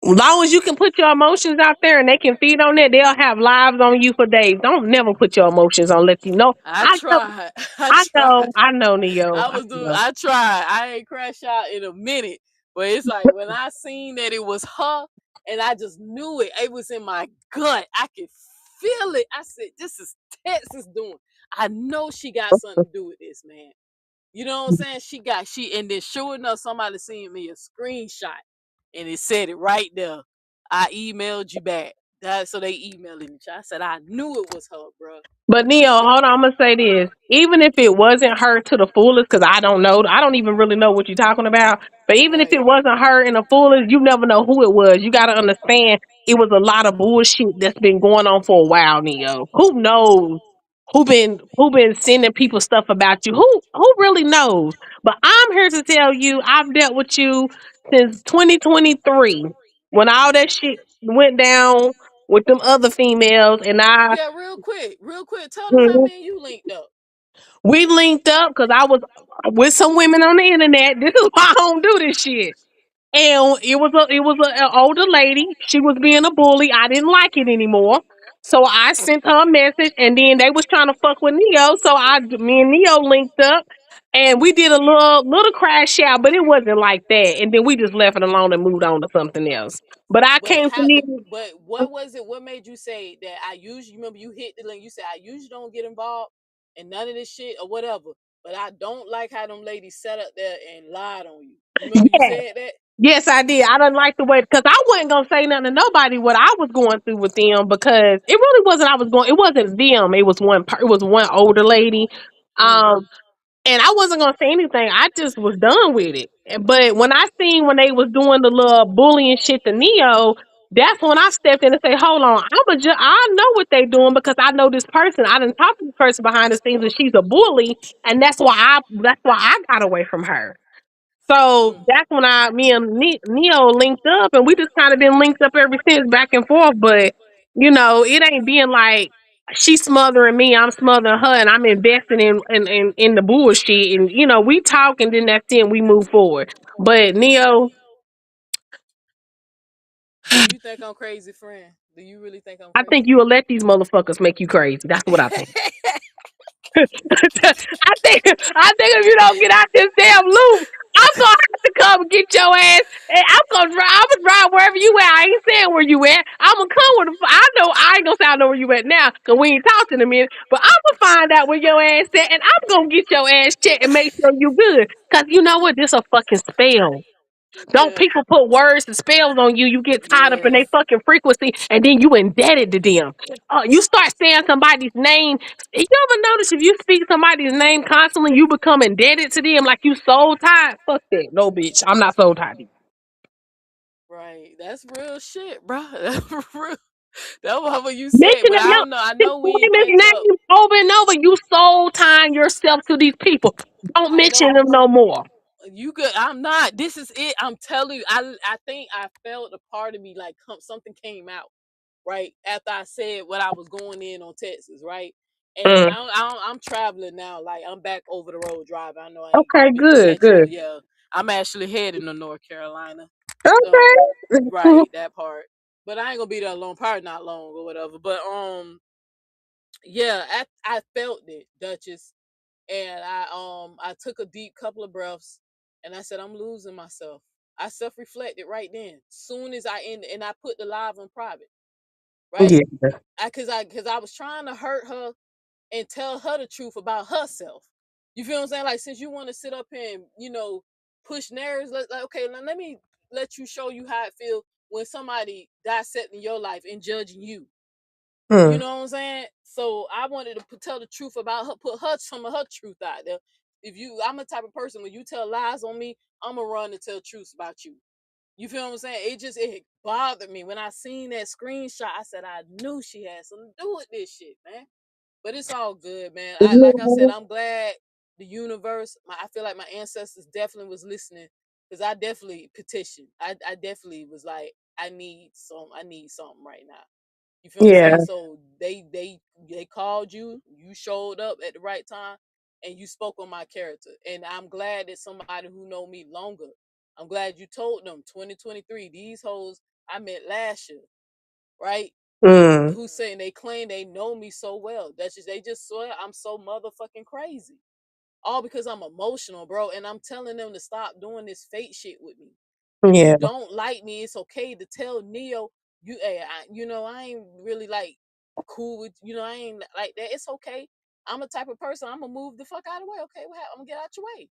As long as you can put your emotions out there and they can feed on that, they'll have lives on you for days. Don't never put your emotions on. Let you know. I I know. tried. I I know. tried. I know, Neo. I know. I tried. I ain't crash out in a minute. But it's like when I seen that it was her and I just knew it. It was in my gut. I could feel it. I said, this is Texas doing. I know she got something to do with this, man. You know what I'm saying? And then sure enough, somebody sent me a screenshot and it said it right there. I emailed you back. So they emailed me. I said, I knew it was her, bro. But Neo, hold on, I'm gonna say this. Even if it wasn't her to the fullest, because I don't know, I don't even really know what you're talking about. But even if Right. it wasn't her in the fullest, you never know who it was. You gotta understand it was a lot of bullshit that's been going on for a while, Neo. Who knows? Who been sending people stuff about you? Who really knows? But I'm here to tell you, I've dealt with you since 2023 when all that shit went down with them other females, and Yeah, real quick. Tell them how Mhm. me and you linked up. We linked up because I was with some women on the internet. This is why I don't do this shit. And an older lady. She was being a bully. I didn't like it anymore. So I sent her a message, and then they was trying to fuck with Neo. So me and Neo linked up, and we did a little crash out, but it wasn't like that. And then we just left it alone and moved on to something else. But I But came to how? Neo. But what was it? What made you say that? I usually remember you hit the link. You said I usually don't get involved in none of this shit or whatever. But I don't like how them ladies sat up there and lied on you. You remember you Yeah. said that? Yes, I did. I didn't like the way because I wasn't gonna say nothing to nobody what I was going through with them because it really wasn't. It wasn't them. It was it was one older lady. Mm-hmm. Um, and I wasn't gonna say anything. I just was done with it. But when I seen when they was doing the little bullying shit to Neo, that's when I stepped in and say, "Hold on, I know what they doing because I know this person. I didn't talk to this person behind the scenes, and she's a bully, and that's why I got away from her." So Mm. that's when me and Neo linked up, and we just kind of been linked up ever since, back and forth. But it ain't being like she's smothering me, I'm smothering her, and I'm investing in the bullshit. And we talk, and then that's it. And we move forward. But Neo, Do you think I'm crazy, friend? Do you really think I'm I think crazy? you will let these motherfuckers make you crazy. That's what I think. I think if you don't get out this damn loop. I'm gonna have to come get your ass, and I'm gonna drive. I'm gonna drive wherever you at. I ain't saying where you at. I'm gonna come with. I know I ain't gonna say I know where you at now, cause we ain't talked in a minute. But I'm gonna find out where your ass at, and I'm gonna get your ass checked and make sure you good. Cause you know what? This a fucking spell. Don't Yeah. people put words and spells on you? You get tied up in their Yes. fucking frequency, and then you indebted to them. You start saying somebody's name. You ever notice if you speak somebody's name constantly, you become indebted to them, like you soul tied? Fuck that, no, bitch. I'm not soul tied. Right. That's real shit, bro. That's real. That's what you said, Mention but them, I no, don't know. I just know we ain't women's catch up. names over and over. You soul tying yourself to these people. Don't I mention know. them no more. You good? I'm not. This is it. I'm telling you. I think I felt a part of me like something came out right after I said what I was going in on Texas, right? And Mm. I'm traveling now. Like I'm back over the road driving. I know I ain't Okay, been good, catch up. good. Yeah, I'm actually heading to North Carolina. So Okay. right, that part. But I ain't gonna be there long. Probably not long or whatever. But yeah, I felt it, Duchess, and I took a deep couple of breaths, and I said I'm losing myself. I self-reflected right then. Soon as I ended, and I put the live on private, right? Yeah. Cause I was trying to hurt her and tell her the truth about herself. You feel what I'm saying? Like since you want to sit up here and push narratives, like okay, let me let you show you how it feels when somebody dissecting your life and judging you. You Mm. know what I'm saying? So I wanted to tell the truth about her, put some of her truth out there. I'm a type of person when you tell lies on me, I'm gonna run and tell truths about you. You feel what I'm saying? It bothered me when I seen that screenshot. I said I knew she had something to do with this shit, man. But it's all good, man. Like I said, I'm glad the universe. I feel like my ancestors definitely was listening because I definitely petitioned. I definitely was like, I need something right now. You feel what I'm Yeah. saying? So they called you. You showed up at the right time, and you spoke on my character. And I'm glad that somebody who know me longer. I'm glad you told them 2023. These hoes I met last year, right? Mm. Who saying they claim they know me so well. They just swear I'm so motherfucking crazy. All because I'm emotional, bro. And I'm telling them to stop doing this fake shit with me. If you Yeah. don't like me, it's okay to tell Neo I ain't really like cool with I ain't like that. It's okay. I'm a type of person. I'm gonna move the fuck out of the way. Okay, I'm gonna get out your way.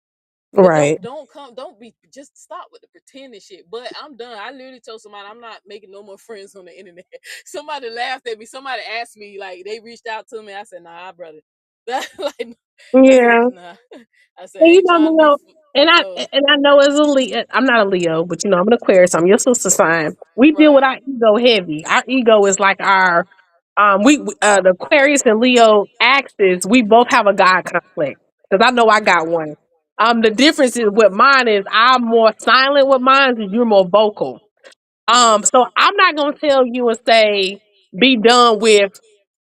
But Right. don't be just stop with the pretending shit. But I'm done. I literally told somebody I'm not making no more friends on the internet. Somebody laughed at me. Somebody asked me, like they reached out to me. I said, nah, brother. That like I said, Yeah. nah. I said, I And you ain't know, trying to be Leo, so and I know as a Leo, I'm not a Leo, but I'm an Aquarius. I'm your sister sign. We deal with right. our ego heavy. Our ego is like our the Aquarius and Leo axis. We both have a God complex because I know I got one. The difference is with mine is I'm more silent with mine, and you're more vocal. Mm-hmm. So I'm not gonna tell you and say be done with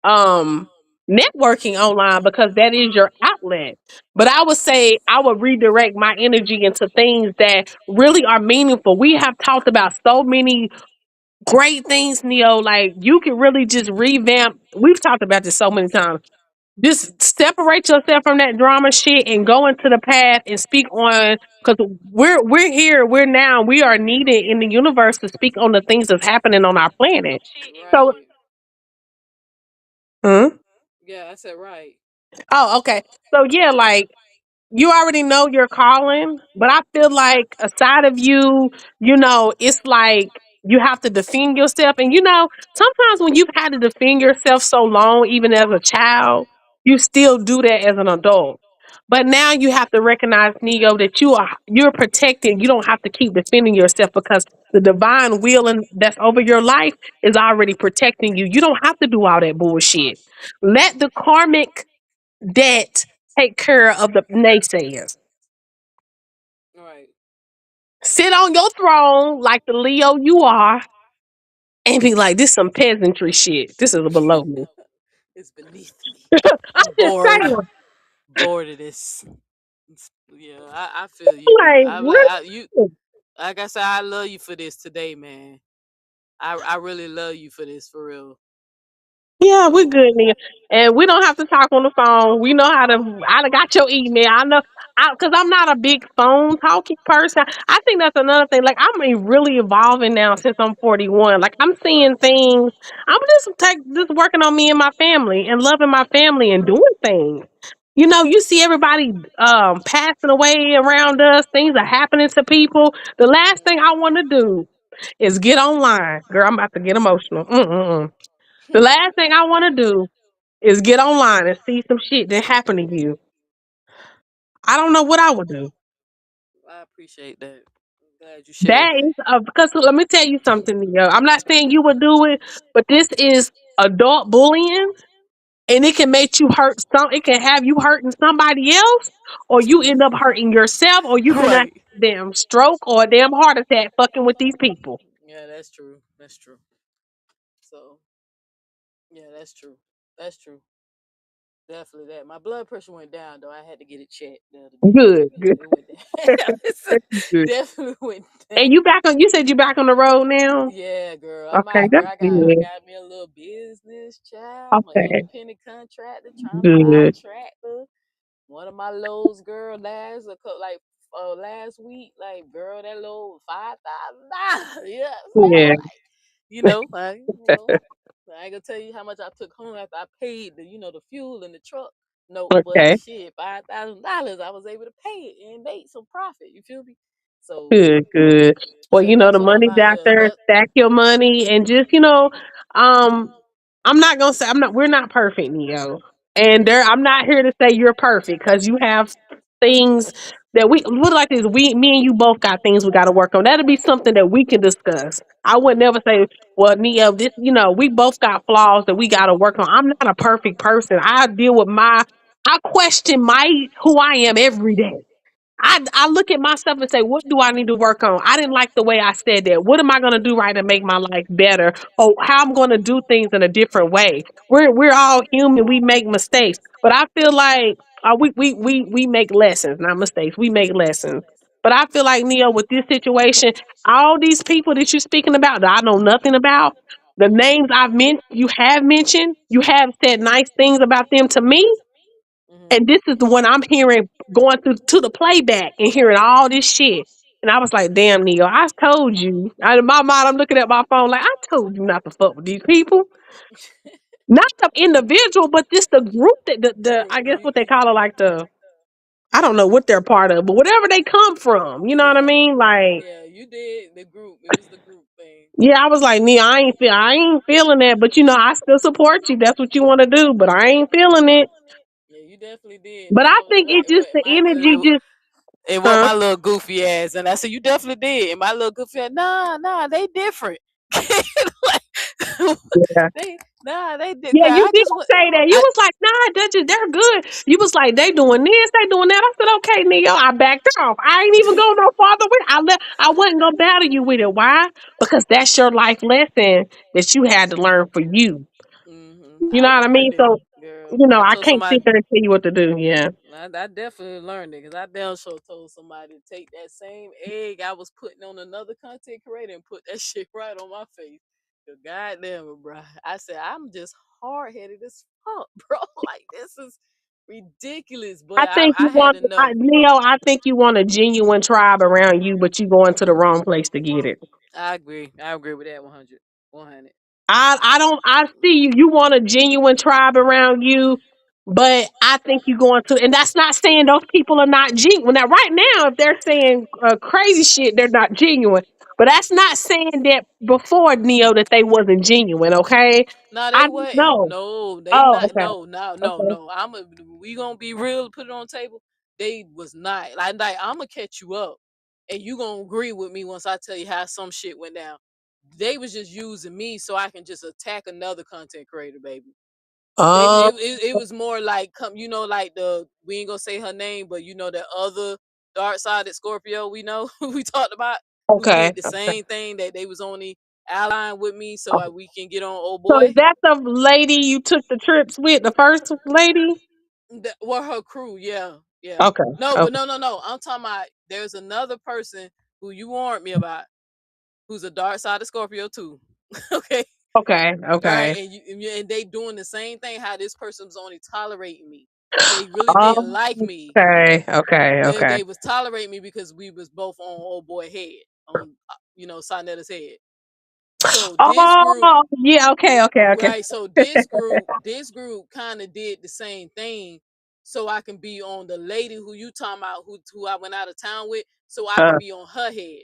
um networking online because that is your outlet. But I would say I would redirect my energy into things that really are meaningful. We have talked about so many great things, Neo. Like you can really just revamp. We've talked about this so many times. Just separate yourself from that drama shit and go into the path and speak on because we're here, we are needed in the universe to speak on the things that's happening on our planet. So Right. hmm? Yeah, I said right. Oh, okay. So yeah, like you already know your calling, but I feel like aside of you, it's like you have to defend yourself. And sometimes when you've had to defend yourself so long, even as a child, you still do that as an adult. But now you have to recognize, Neo, that you're protected. You don't have to keep defending yourself because the divine will that's over your life is already protecting you. You don't have to do all that bullshit. Let the karmic debt take care of the naysayers. Right. Sit on your throne like the Leo you are and be like, this some peasantry shit. This is below me. It's beneath me. I'm I'm just bored. saying. Bored of this. Yeah, I feel you, dude. Like, You really? like I said, I love you for this today, man. I really love you for this, for real. Yeah, we're good, Nia. And we don't have to talk on the phone. We know how to. I done got your email. I know, because I'm not a big phone talking person. I think that's another thing. Like, really evolving now since I'm 41. Like, I'm seeing things. I'm just working on me and my family and loving my family and doing things. You see everybody passing away around us. Things are happening to people. The last thing I want to do is get online. Girl, I'm about to get emotional. Mm-mm-mm. The last thing I want to do is get online and see some shit that happened to you. I don't know what I would do. I appreciate that. I'm glad you shared That that. is because let me tell you something, Neo. I'm not saying you would do it, but this is adult bullying, and it can make you hurt some. It can have you hurting somebody else, or you end up hurting yourself, or you can have Right. a damn stroke or a damn heart attack fucking with these people. Yeah, that's true. That's true. So yeah, that's true. That's true. Definitely that. My blood pressure went down though. I had to get it checked the other day. Good, good, It went down. good. Definitely went down. And you back on? You said you back on the road now. Yeah, girl. I'm Okay, out, girl. that's I good. got me a little business, child. I'm an Okay, independent contractor trying to buy a good. tractor. One of my loads, girl, last week, like girl, that load $5,000. Yeah, Yeah. like I ain't gonna tell you how much I took home after I paid the fuel in the truck. No, but Okay. shit, $5,000, I was able to pay it and make some profit. You feel me? So, Good, good. Well, so the that's what I'm money's out out here. there. That Stack your money and just, um, I'm not gonna say we're not perfect, Neo. And I'm not here to say you're perfect because you have things that we look like this. Me and you both got things we got to work on. That'll be something that we can discuss. I would never say, well, Neo, this, we both got flaws that we got to work on. I'm not a perfect person. I question who I am every day. I look at myself and say, what do I need to work on? I didn't like the way I said that. What am I going to do right to make my life better? Or how I'm going to do things in a different way? We're all human. We make mistakes, but I feel like we make lessons, not mistakes. We make lessons. But I feel like Neo, with this situation, all these people that you're speaking about that I know nothing about, the names you have said nice things about them to me, and this is the one I'm hearing going through to the playback and hearing all this shit. And I was like, damn, Neo, I told you. In my mind, I'm looking at my phone like, I told you not to fuck with these people. Not the individual, but just the group the I guess what they call it, like I don't know what they're part of, but whatever they come from, you know what I yeah, mean? Like, yeah, you did the group. It was the group thing. yeah, I was like, Neo, I ain't feeling that, but I still support you. That's what you want to do, but I ain't feeling it. Yeah, you definitely did. But And I that was think it's just the energy, just it was huh? my little goofy ass. And I said, you definitely did. And my little goofy ass, nah, they different. Like, Yeah. they did. Yeah, Cause you I did just went. say that. You I was like, nah, they're good. You was like, they doing this, they doing that. I said, okay, Neo. I backed off. I ain't even go no farther with it. I wasn't gonna battle you with it. Why? Because that's your life lesson that you had to learn for you. You know I what I mean? learned it, So, girl. I I told can't somebody. sit there and tell you what to do. Yeah. I definitely learned it because I damn sure told somebody to take that same egg I was putting on another content creator and put that shit right on my face. The goddamn it, bro. I said I'm just hard headed as fuck, bro. Like this is ridiculous. But I think I had to know. Neo, I think you want a genuine tribe around you, but you going to the wrong place to get it. I agree. I agree with that 100. 100. I see you. You want a genuine tribe around you, but I think you going to, and that's not saying those people are not genuine. Now, right now, if they're saying crazy shit, they're not genuine. But that's not saying that before Neo that they wasn't genuine. Okay, No, I they don't wasn't. know. No, they Oh, not. okay, No, no, no, okay. no. We gonna be real. Put it on the table. They was not. Like I'm gonna catch you up, and you gonna agree with me once I tell you how some shit went down. They was just using me so I can just attack another content creator, baby. Oh, It was more like like we ain't gonna say her name, but the other dark sided Scorpio we know we talked about who okay. did the same thing that they was only allying with me so we can get on old So is boy. that the lady you took the trips with, the first lady? Well, her crew, yeah, yeah. Okay, No, but okay. no. I'm talking about there's another person who you warned me about who's a dark sided Scorpio too. Okay. Okay, right? okay. And they doing the same thing. How this person's only tolerating me. They really didn't Oh, like me. okay, okay, okay. They was tolerating me because we was both on old boy head, on Sonetta's head. So this group, Oh, yeah, okay, okay, okay. right? So this group kind of did the same thing, so I can be on the lady who you talking about, who I went out of town with, so I can Uh, be on her head.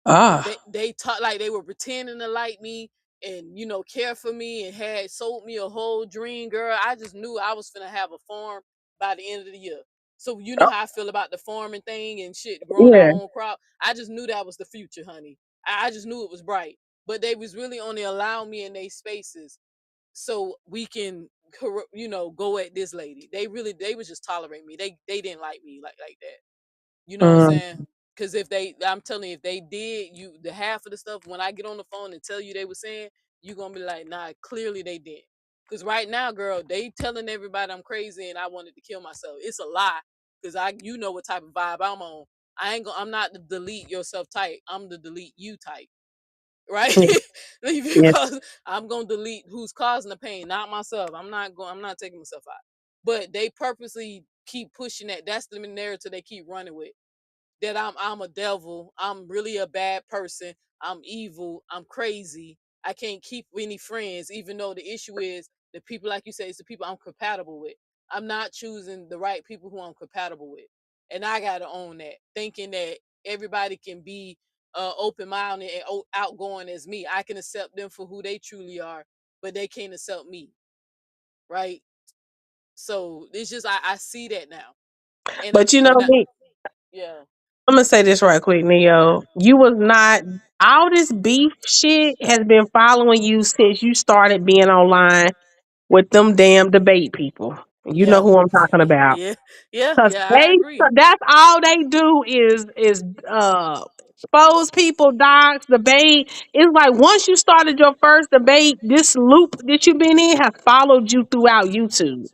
ah, They taught like they were pretending to like me and care for me and had sold me a whole dream, girl. I just knew I was gonna have a farm by the end of the year. So you know oh, how I feel about the farming thing and shit, growing our yeah. own crop. I just knew that was the future, honey. I just knew it was bright. But they was really only allowing me in their spaces so we can go at this lady. They was just tolerating me. They didn't like me like that. You know what I'm Mm, saying? Because I'm telling you, if they did, the half of the stuff when I get on the phone and tell you they were saying, you gonna be like, nah, clearly they didn't. Because right now, girl, they telling everybody I'm crazy and I wanted to kill myself. It's a lie. Because you know what type of vibe I'm on. I'm not the delete yourself type. I'm the delete you type. Right? yeah, yeah. Because I'm gonna delete who's causing the pain, not myself. I'm not taking myself out. But they purposely keep pushing that. That's the narrative they keep running with, that I'm a devil. I'm really a bad person. I'm evil. I'm crazy. I can't keep any friends, even though the issue is the people, like you say, it's the people I'm compatible with. I'm not choosing the right people who I'm compatible with. And I gotta own that. Thinking that everybody can be open minded and outgoing as me. I can accept them for who they truly are, but they can't accept me. Right? So it's just I see that now. And But you know me, yeah. I'm gonna say this right quick, Neo. You was not all this beef shit has been following you since you started being online with them damn debate people. You know Yeah. who I'm talking about. Yeah. Yeah. Cause Yeah, I they agree. that's all they do is expose people, docs, debate. It's like once you started your first debate, this loop that you've been in has followed you throughout YouTube.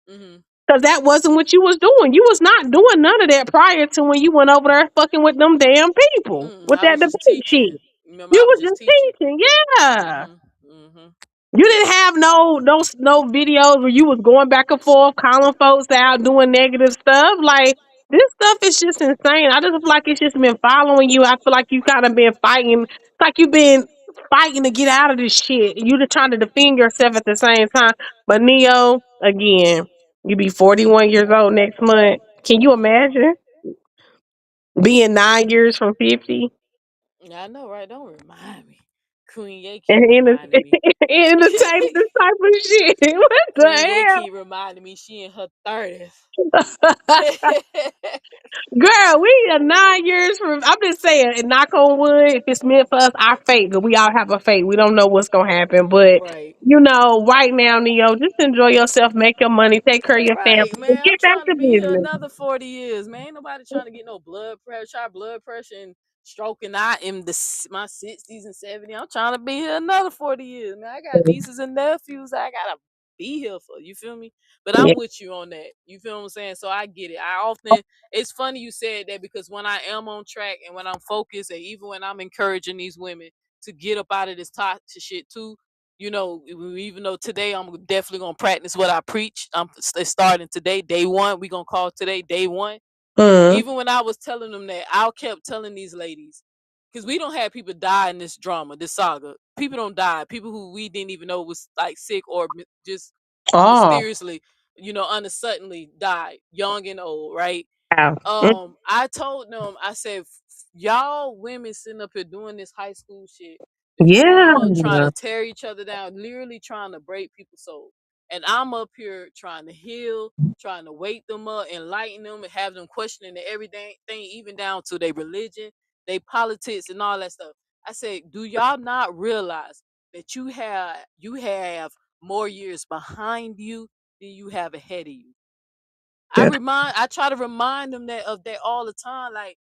Hmm. Cause that wasn't what you was doing. You was not doing none of that prior to when you went over there fucking with them damn people with I that was just debate teaching. shit. Remember, You I was was just just teaching. teaching, yeah. Hmm. Hmm. You didn't have no videos where you was going back and forth, calling folks out, doing negative stuff. Like this stuff is just insane. I just feel like it's just been following you. I feel like you kind of been fighting. It's like you've been fighting to get out of this shit. You just trying to defend yourself at the same time. But Neo, again, you be 41 years old next month. Can you imagine being 9 years from 50? Yeah, I know, right? Don't remind me. Queen Ye keep And reminding me. in the type of shit. What Queen Ye the keep reminding me she in her 30s. hell? Girl, we are 9 years from. I'm just saying, and knock on wood, if it's meant for us, our fate. But we all have a fate. We don't know what's gonna happen. But Right. right now, Neo, just enjoy yourself, make your money, take care of your family, Right, and man. I'm get back trying to to be here business. another 40 years, man. Ain't nobody trying to get no blood pressure and stroke, and I in my 60s and 70s. I'm trying to be here another 40 years, man. I got nieces and nephews I gotta be here for. You feel me? But Yeah. I'm with you on that. You feel what I'm saying? So I get it. It's funny you said that, because when I am on track and when I'm focused, and even when I'm encouraging these women to get up out of this toxic shit too, even though today I'm definitely gonna practice what I preach. It's starting today, day one. We gonna call today day one. Mm. Even when I was telling them that, I kept telling these ladies, because we don't have people die in this drama, this saga. People don't die. People who we didn't even know was like sick or just Oh, mysteriously, unsuddenly died, young and old, right? wow. Mm. I told them, I said, y'all women sitting up here doing this high school shit, this Yeah. drama, trying to tear each other down, literally trying to break people's soul. And I'm up here trying to heal, trying to wake them up, enlighten them, and have them questioning everything, even down to their religion, their politics, and all that stuff. I said, do y'all not realize that you have more years behind you than you have ahead of you? Good. I try to remind them of that all the time. Like,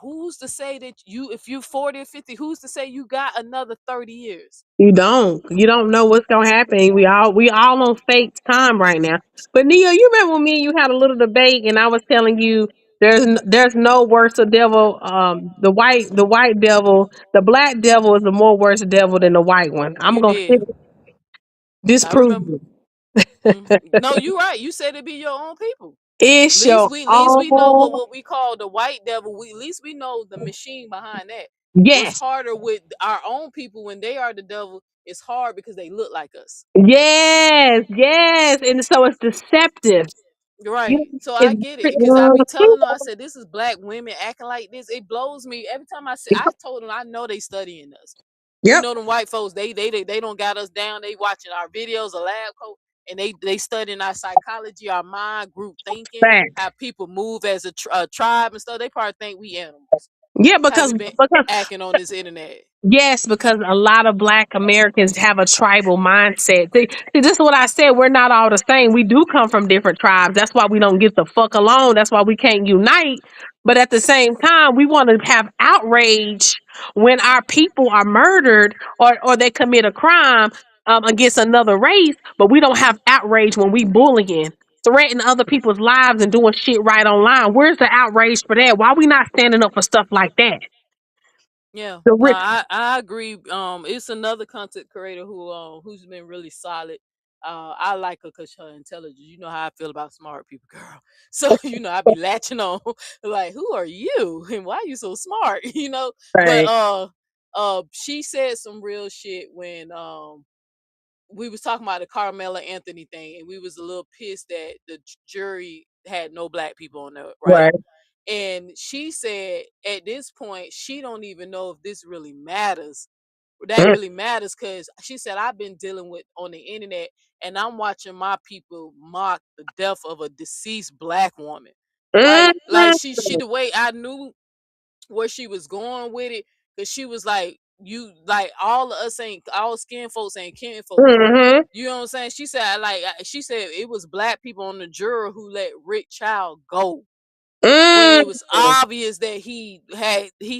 who's to say that if you're 40 or 50, who's to say you got another 30 years? You don't. You don't know what's gonna happen. We all on fake time right now. But Neo, you remember when me and you had a little debate, and I was telling you There's no worse devil. The white devil, the black devil is a more worse devil than the white one. I'm You gonna did. I disprove remember. it. No, you right. You said it be your own people. It's your Least we know own. what we call the white devil. At least we know the machine behind that. What's Yes, harder with our own people when they are the devil? It's hard because they look like us. yes, and so it's deceptive. You Right. So I it's get it because I be telling them, I said, this is black women acting like this. It blows me every time I see. I told them I know they studying us. You Yep. know them white folks. They don't got us down. They watching our videos, a lab coat, and they studying our psychology, our mind, group thinking, Fact. how people move as a tribe and stuff. They probably think we animals. Yeah, How we because been because acting on this internet. yes, because a lot of Black Americans have a tribal mindset. See, this is what I said. We're not all the same. We do come from different tribes. That's why we don't get the fuck along. That's why we can't unite. But at the same time, we want to have outrage when our people are murdered or they commit a crime against another race. But we don't have outrage when we bullying, threatening other people's lives and doing shit right online. Where's the outrage for that? Why we not standing up for stuff like that? Yeah, The no, rich. I agree. It's another content creator who's been really solid. I like her because her intelligence. You know how I feel about smart people, girl. So I be latching on like, who are you and why are you so smart? But Right. she said some real shit when we was talking about the Carmela Anthony thing, and we was a little pissed that the jury had no black people on there, right? Right. And she said at this point she don't even know if this really matters. That Mm, really matters because she said I've been dealing with on the internet and I'm watching my people mock the death of a deceased black woman. mm, Right? Like she the way I knew where she was going with it, because she was like, you like all of us ain't all skin folks ain't kin folks. mhm, You know what I'm saying? She said she said it was black people on the juror who let Rick Child go when mm, it was obvious that he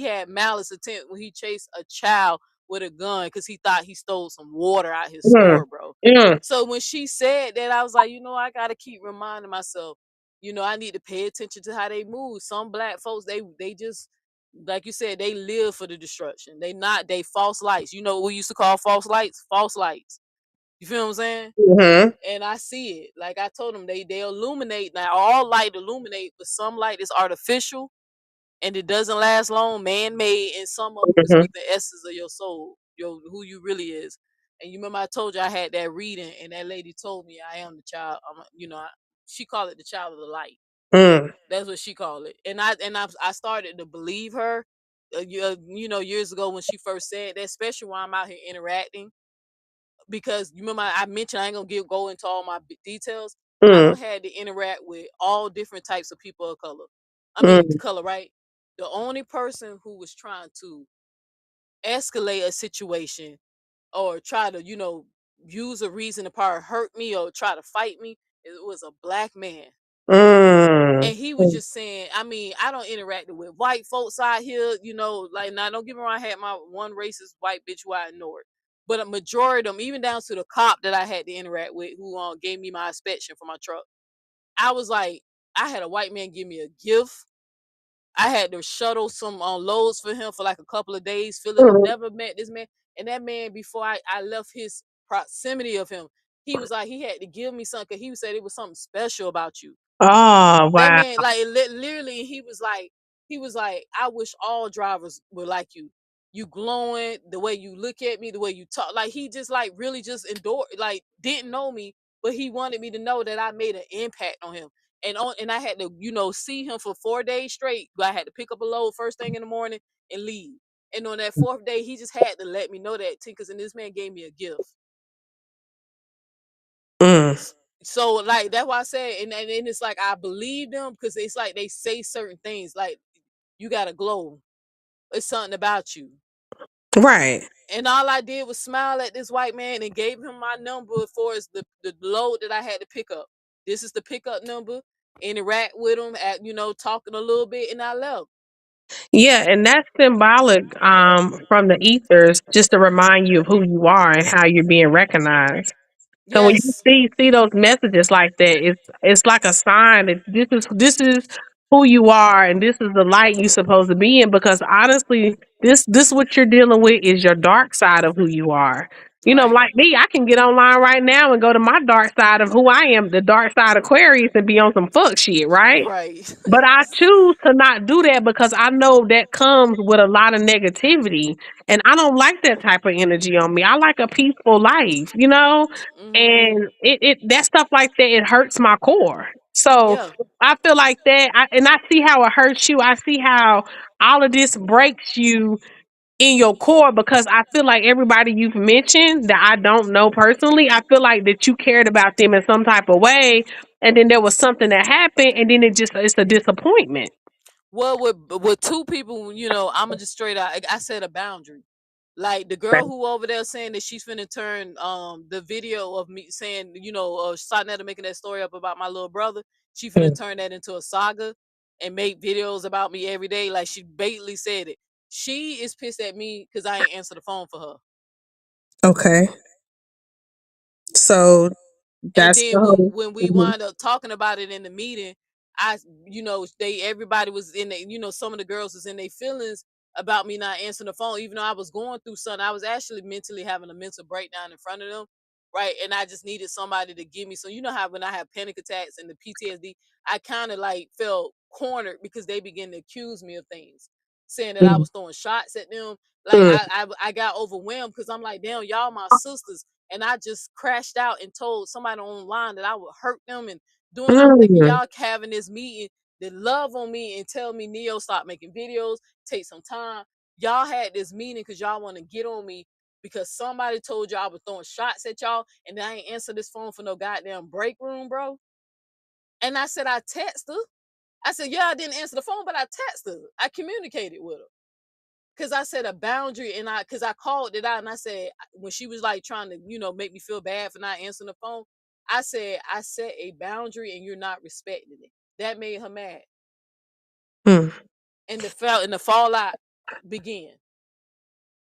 had malice intent when he chased a child with a gun because he thought he stole some water out his mm, store, bro. mm, So when she said that, I was like, I gotta keep reminding myself, I need to pay attention to how they move. Some black folks, they just like you said, they live for the destruction. They false lights. You know what we used to call false lights? False lights. You feel what I'm saying? mhm, And I see it. Like I told them, they illuminate. Now all light illuminate, but some light is artificial and it doesn't last long, man-made, and some of them is mhm, with the essence of your soul, who you really is. And you remember I told you I had that reading, and that lady told me I am the child. She called it the child of the light. mm, That's what she called it. And I started to believe her. Years ago when she first said that, especially when I'm out here interacting, because you remember I mentioned I ain't gonna go into all my details. I mm, don't had to interact with all different types of people of color. I mean, mm, color, right? The only person who was trying to escalate a situation or try to, use a reason to probably hurt me or try to fight me, it was a black man. mm, And he was mm, just saying, I mean, I don't interact with white folks out here, like now don't get me wrong, I had my one racist white bitch who I ignored. But a majority of them, even down to the cop that I had to interact with who gave me my inspection for my truck. I was like, I had a white man give me a gift. I had to shuttle some loads for him for like a couple of days, feeling mm. never met this man. And that man, before I left his proximity of him, he was like, he had to give me something because he said it was something special about you. Oh, That wow. man, like literally, he was like, I wish all drivers were like you. You glowing, the way you look at me, the way you talk. Like he just like really just endorsed, like didn't know me, but he wanted me to know that I made an impact on him. And I had to, see him for 4 days straight. I had to pick up a load first thing in the morning and leave. And on that fourth day, he just had to let me know that, because and this man gave me a gift. Mm, So like that's why I said, and it's like I believe them because it's like they say certain things like you gotta glow. It's something about you. right. And all I did was smile at this white man and gave him my number for the load that I had to pick up. This is the pickup number. Interact with him at talking a little bit, and I left. Yeah, and that's symbolic from the ethers just to remind you of who you are and how you're being recognized. So when you Yes. see those messages like that, it's like a sign that this is who you are, and this is the light you're supposed to be in, because honestly, this what you're dealing with is your dark side of who you are. You know, Right. like me, I can get online right now and go to my dark side of who I am, the dark side Aquarius, and be on some fuck shit, right? Right. But I choose to not do that because I know that comes with a lot of negativity. And I don't like that type of energy on me. I like a peaceful life, you know? Mhm. And it that stuff like that, it hurts my core. So Yeah. I feel like that, and I see how it hurts you. I see how all of this breaks you in your core, because I feel like everybody you've mentioned that I don't know personally, I feel like that you cared about them in some type of way, and then there was something that happened, and then it's a disappointment. Well, with two people, I'ma just straight out. I set a boundary. Like the Right. girl who over there saying that she's finna turn the video of me saying, Sonetta making that story up about my little brother. She finna Mm. turn that into a saga and make videos about me every day. Like she basically said it. She is pissed at me because I ain't answer the phone for her. Okay, so And that's the then when whole. when we Mhm. wind up talking about it in the meeting, I they everybody was in the, some of the girls was in their feelings about me not answering the phone, even though I was going through something. I was actually mentally having a mental breakdown in front of them, right? And I just needed somebody to give me, so you know how when I have panic attacks and the PTSD, I kind of like felt cornered because they began to accuse me of things, saying that I Mm. was throwing shots at them. Like Mm. I got overwhelmed because I'm like, damn, y'all my sisters, and I just crashed out and told somebody online that I would hurt them and doing. I'm thinking Mm. y'all having this meeting that love on me and tell me, Neo, stop making videos, take some time. Y'all had this meeting because y'all want to get on me because somebody told y'all I was throwing shots at y'all, and I ain't answer this phone for no goddamn break room, bro. And I said I text her. I said, yeah, I didn't answer the phone, but I texted her. I communicated with her. Cause I set a boundary, and cause I called it out, and I said, when she was like trying to, make me feel bad for not answering the phone, I said I set a boundary and you're not respecting it. That made her mad, Mm. and the fallout began.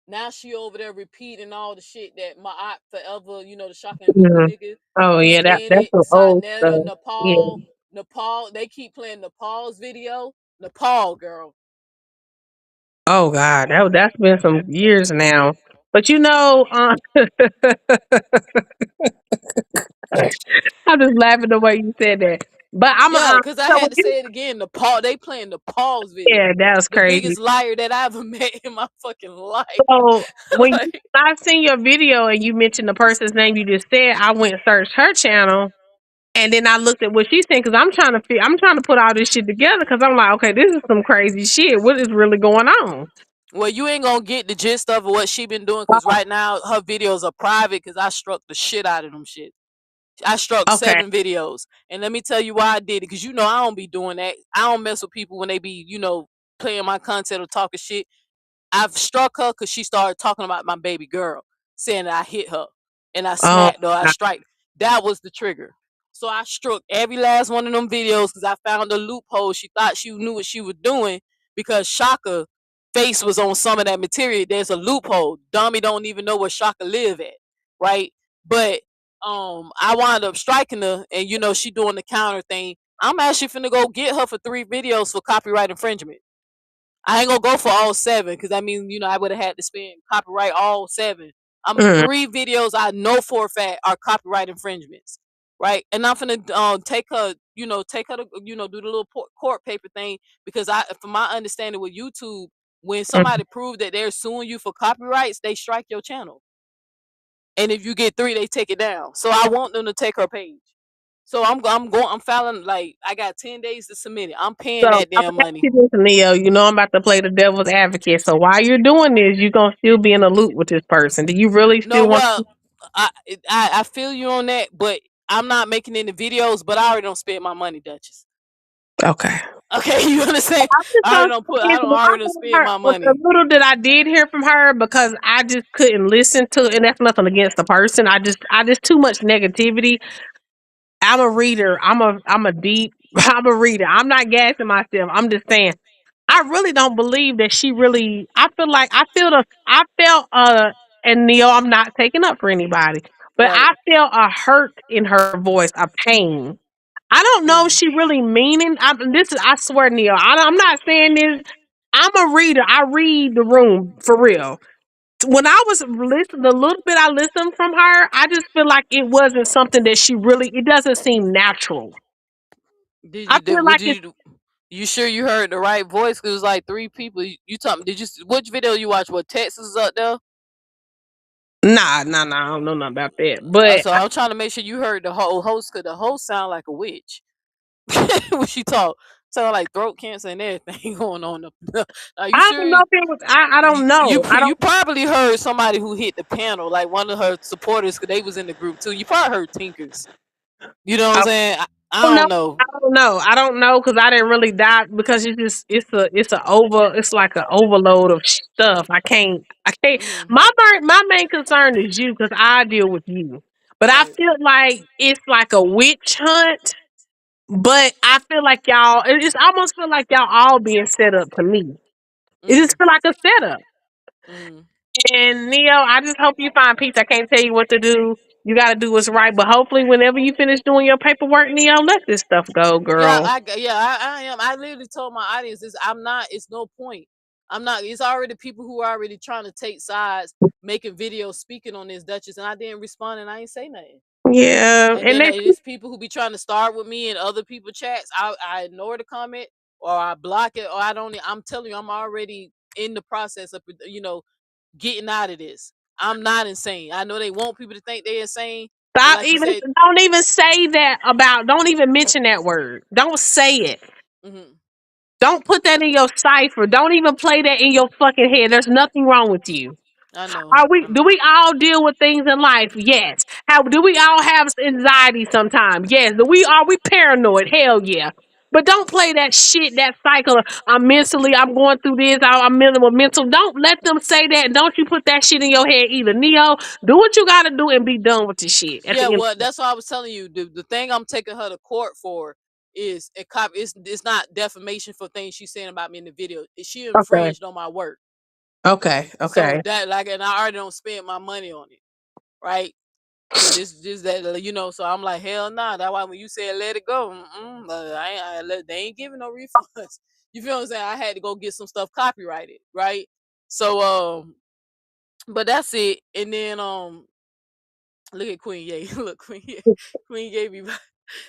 Now she over there repeating all the shit that my aunt forever, the Shaka and Luca Mm. nigga, Oh yeah, that's Janet, some old Sonetta, stuff. Yeah. Nepal. They keep playing Nepal's video. Nepal girl. Oh God, that's been some years now. But I'm just laughing the way you said that. But I'm Yeah, because I so had when to you, say it again. Nepal, they playing Nepal's yeah, video. that was The crazy. biggest liar that I ever met in my fucking life. So Like, I seen your video and you mentioned the person's name you just said, I went and searched her channel, and then I looked at what she's saying, because I'm trying to put all this shit together, because I'm like, okay, this is some crazy shit. What is really going on? well, you ain't gonna get the gist of what she been doing because right now her videos are private because I struck the shit out of them shit. I struck Okay. 7 videos, and let me tell you why I did it. Because I don't be doing that. I don't mess with people when they be playing my content or talking shit. I've struck her because she started talking about my baby girl, saying that I hit her and I Oh, smacked her. I strike. That was the trigger. So I struck every last one of them videos because I found a loophole. She thought she knew what she was doing because Shaka face was on some of that material. There's a loophole. Dummy don't even know where Shaka live at, right? But I wound up striking her, and she doing the counter thing. I'm actually finna go get her for 3 videos for copyright infringement. I ain't gonna go for all 7 because I mean, I would have had to spend copyright all 7. I'm mm, 3 videos I know for a fact are copyright infringements, right? And I'm gonna take her, take her to do the little court paper thing because from my understanding with YouTube, when mm. somebody proves that they're suing you for copyrights, they strike your channel, and if you get 3, they take it down. So I want them to take her page. So I'm filing, like I got 10 days to submit it. I'm So paying that I'm damn gonna ask money. you this, Leo. You know I'm about to play the devil's advocate. So while you're doing this, you're gonna still be in a loop with this person. Do you really No, still want? well, I feel you on that, but I'm not making any videos. But I already don't spend my money, Duchess. Okay. Okay, you understand? I'm just I gonna already don't say put. this. I don't When I already don't heard spend her, my with the money. little that I did hear from her, because I just couldn't listen to it, and that's nothing against the person. I just too much negativity. I'm a reader. I'm a deep. I'm a reader. I'm not gassing myself. I'm just saying. I really don't believe that she really. I feel like I felt and Neil, I'm not taking up for anybody, but Right. I felt a hurt in her voice, a pain. I don't know if she really meaning. I swear, Neil. I'm not saying this. I'm a reader. I read the room for real. When I was listening, the little bit I listened from her, I just feel like it wasn't something that she really. It doesn't seem natural. Did I you feel did like would it's you sure you heard the right voice? Cause it was like three people. You talking? Did you which video you watch? What Texas is up there? nah. I don't know nothing about that. But So I'm trying to make sure you heard the whole host. Cause the host sound like a witch when she talk. Sound like throat cancer and everything going on. Are you I don't sure? know if it was. I don't know. I You don't. probably heard somebody who hit the panel, like one of her supporters, because they was in the group too. You probably heard Tinkers. You know what I'm saying? I don't know. don't know. I don't know because I didn't really dive because it's like an overload of stuff. I can't. Hmm. My main concern is you because I deal with you, but I Right. feel like it's like a witch hunt. But I feel like y'all. It just almost feel like y'all all being set up to me. It just Mm. feel like a setup. Mm. And Neo, I just hope you find peace. I can't tell you what to do. You got to do what's right. But hopefully, whenever you finish doing your paperwork, Neo, let this stuff go, Yeah, girl. I am. I literally told my audience this. I'm not. It's no point. I'm not. It's already people who are already trying to take sides, making videos, speaking on this Duchess, and I didn't respond, and I ain't say nothing. Yeah, And and then they it's people who be trying to start with me and other people chats. I ignore the comment or I block it or I don't. I'm telling you, I'm already in the process of getting out of this. I'm not insane. I know they want people to think they're insane, but stop. like you Even said, don't even say that about. Don't even mention that word. Don't say it. mhm, Don't put that in your cipher. Don't even play that in your fucking head. There's nothing wrong with you. I know, I Do know. we all deal with things in life? Yes. How do we all have anxiety sometimes? Yes. Do we are we paranoid? Hell yeah. But don't play that shit, that cycle of I'm going through this, I'm mental. Don't let them say that. And don't you put that shit in your head either. Neo, do what you gotta do and be done with this shit at Yeah, the end. well, that's what I was telling you. The thing I'm taking her to court for is a copy. It's not defamation for things she's saying about me in the video. She Okay. infringed on my work. Okay. So Okay. that and I already don't spend my money on it, right? So this just that so I'm like hell nah. That's why when you said let it go, they ain't giving no refunds. You feel what I'm saying? I had to go get some stuff copyrighted, right? So but that's it. And then look at Queen Ye. Look, Queen Ye be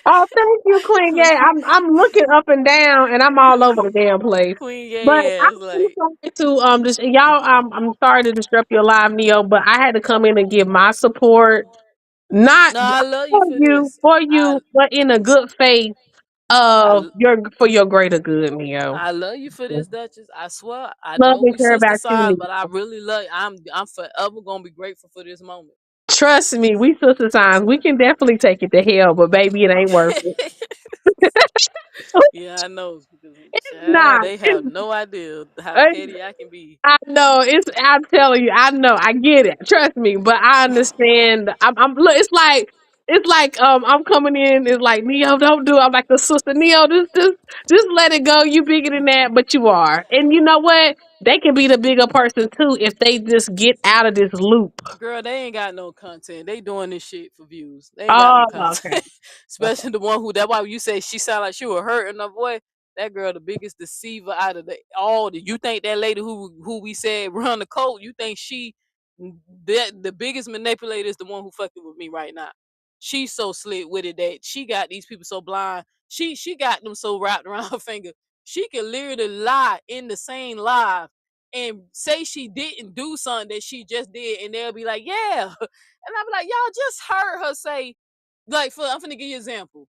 Oh, thank you, Queen Gay. I'm looking up and down and I'm all over the damn place. Queen But Ye I'm ass like sorry to just y'all. I'm sorry to disrupt your live, Neo, but I had to come in and give my support, not no, I love you for this. for you, but in a good faith of I your greater good, Neo. I love you for this, Duchess. I swear. I Love know and we care sister about you, signs, but I Neo. really love you. I'm forever gonna be grateful for this moment. Trust me, we sister signs. We can definitely take it to hell, but baby, it ain't worth it. Yeah, I know because It's child, not. they have no idea how It's petty I can be. I know it's. I'm telling you, I know. I get it. Trust me, but I understand. Look. It's like I'm coming in. It's like Neo, don't do. I'm like the sister Neo. Just let it go. You bigger than that, but you are. And you know what? They can be the bigger person too if they just get out of this loop. Girl, they ain't got no content. They doing this shit for views. They ain't got no Oh, okay, content. okay. Especially the one who. That's why you say she sound like she was hurting her voice. That girl, the biggest deceiver out of you think that lady who we said run the code? You think she the biggest manipulator is the one who fucking with me right now? She's so slick with it that she got these people so blind. She got them so wrapped around her finger. She can literally lie in the same live and say she didn't do something that she just did, and they'll be like, yeah. And I'll be like, y'all just heard her say, like, I'm finna give you an example.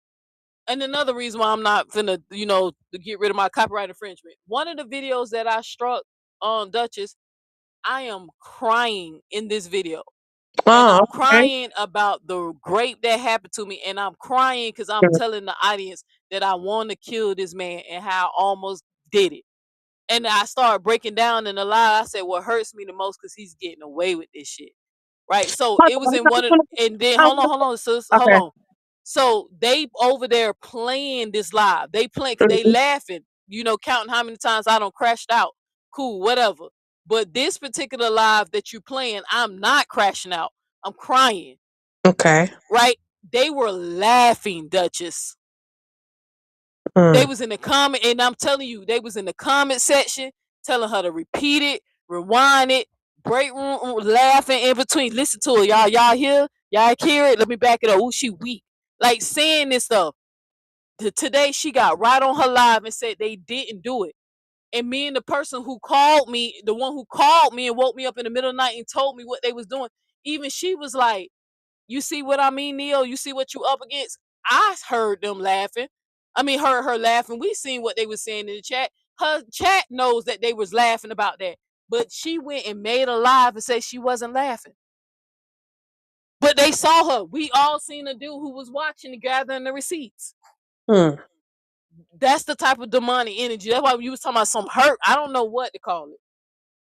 And another reason why I'm not finna, to get rid of my copyright infringement. One of the videos that I struck on Duchess, I am crying in this video. And Oh, I'm okay. crying about the grape that happened to me. And I'm crying because I'm telling the audience that I want to kill this man and how I almost did it. And I started breaking down in the lie. I said, what hurts me the most because he's getting away with this shit. Right. So it was in one of, and then hold on, sis, hold Okay. on. So they over there playing this live. They playing because they Mhm. laughing, counting how many times I don't crashed out. Cool, whatever. But this particular live that you playing, I'm not crashing out. I'm crying. Okay. Right. They were laughing, Duchess. They Mm. was in the comment, and I'm telling you, they was in the comment section telling her to repeat it, rewind it, break room, laughing in between. Listen to it, y'all. Y'all hear? Y'all hear it? Let me back it up. Ooh, she weak. Like saying this stuff. Today she got right on her live and said they didn't do it. And me and the person who called me, the one who called me and woke me up in the middle of the night and told me what they was doing, even she was like, you see what I mean, Neil? You see what you up against? I heard them laughing. I mean, heard her laughing. We seen what they was saying in the chat. Her chat knows that they was laughing about that. But she went and made a live and said she wasn't laughing. But they saw her. We all seen a dude who was watching and gathering the receipts. Mm. That's the type of demonic energy. That's why you was talking about some hurt. I don't know what to call it.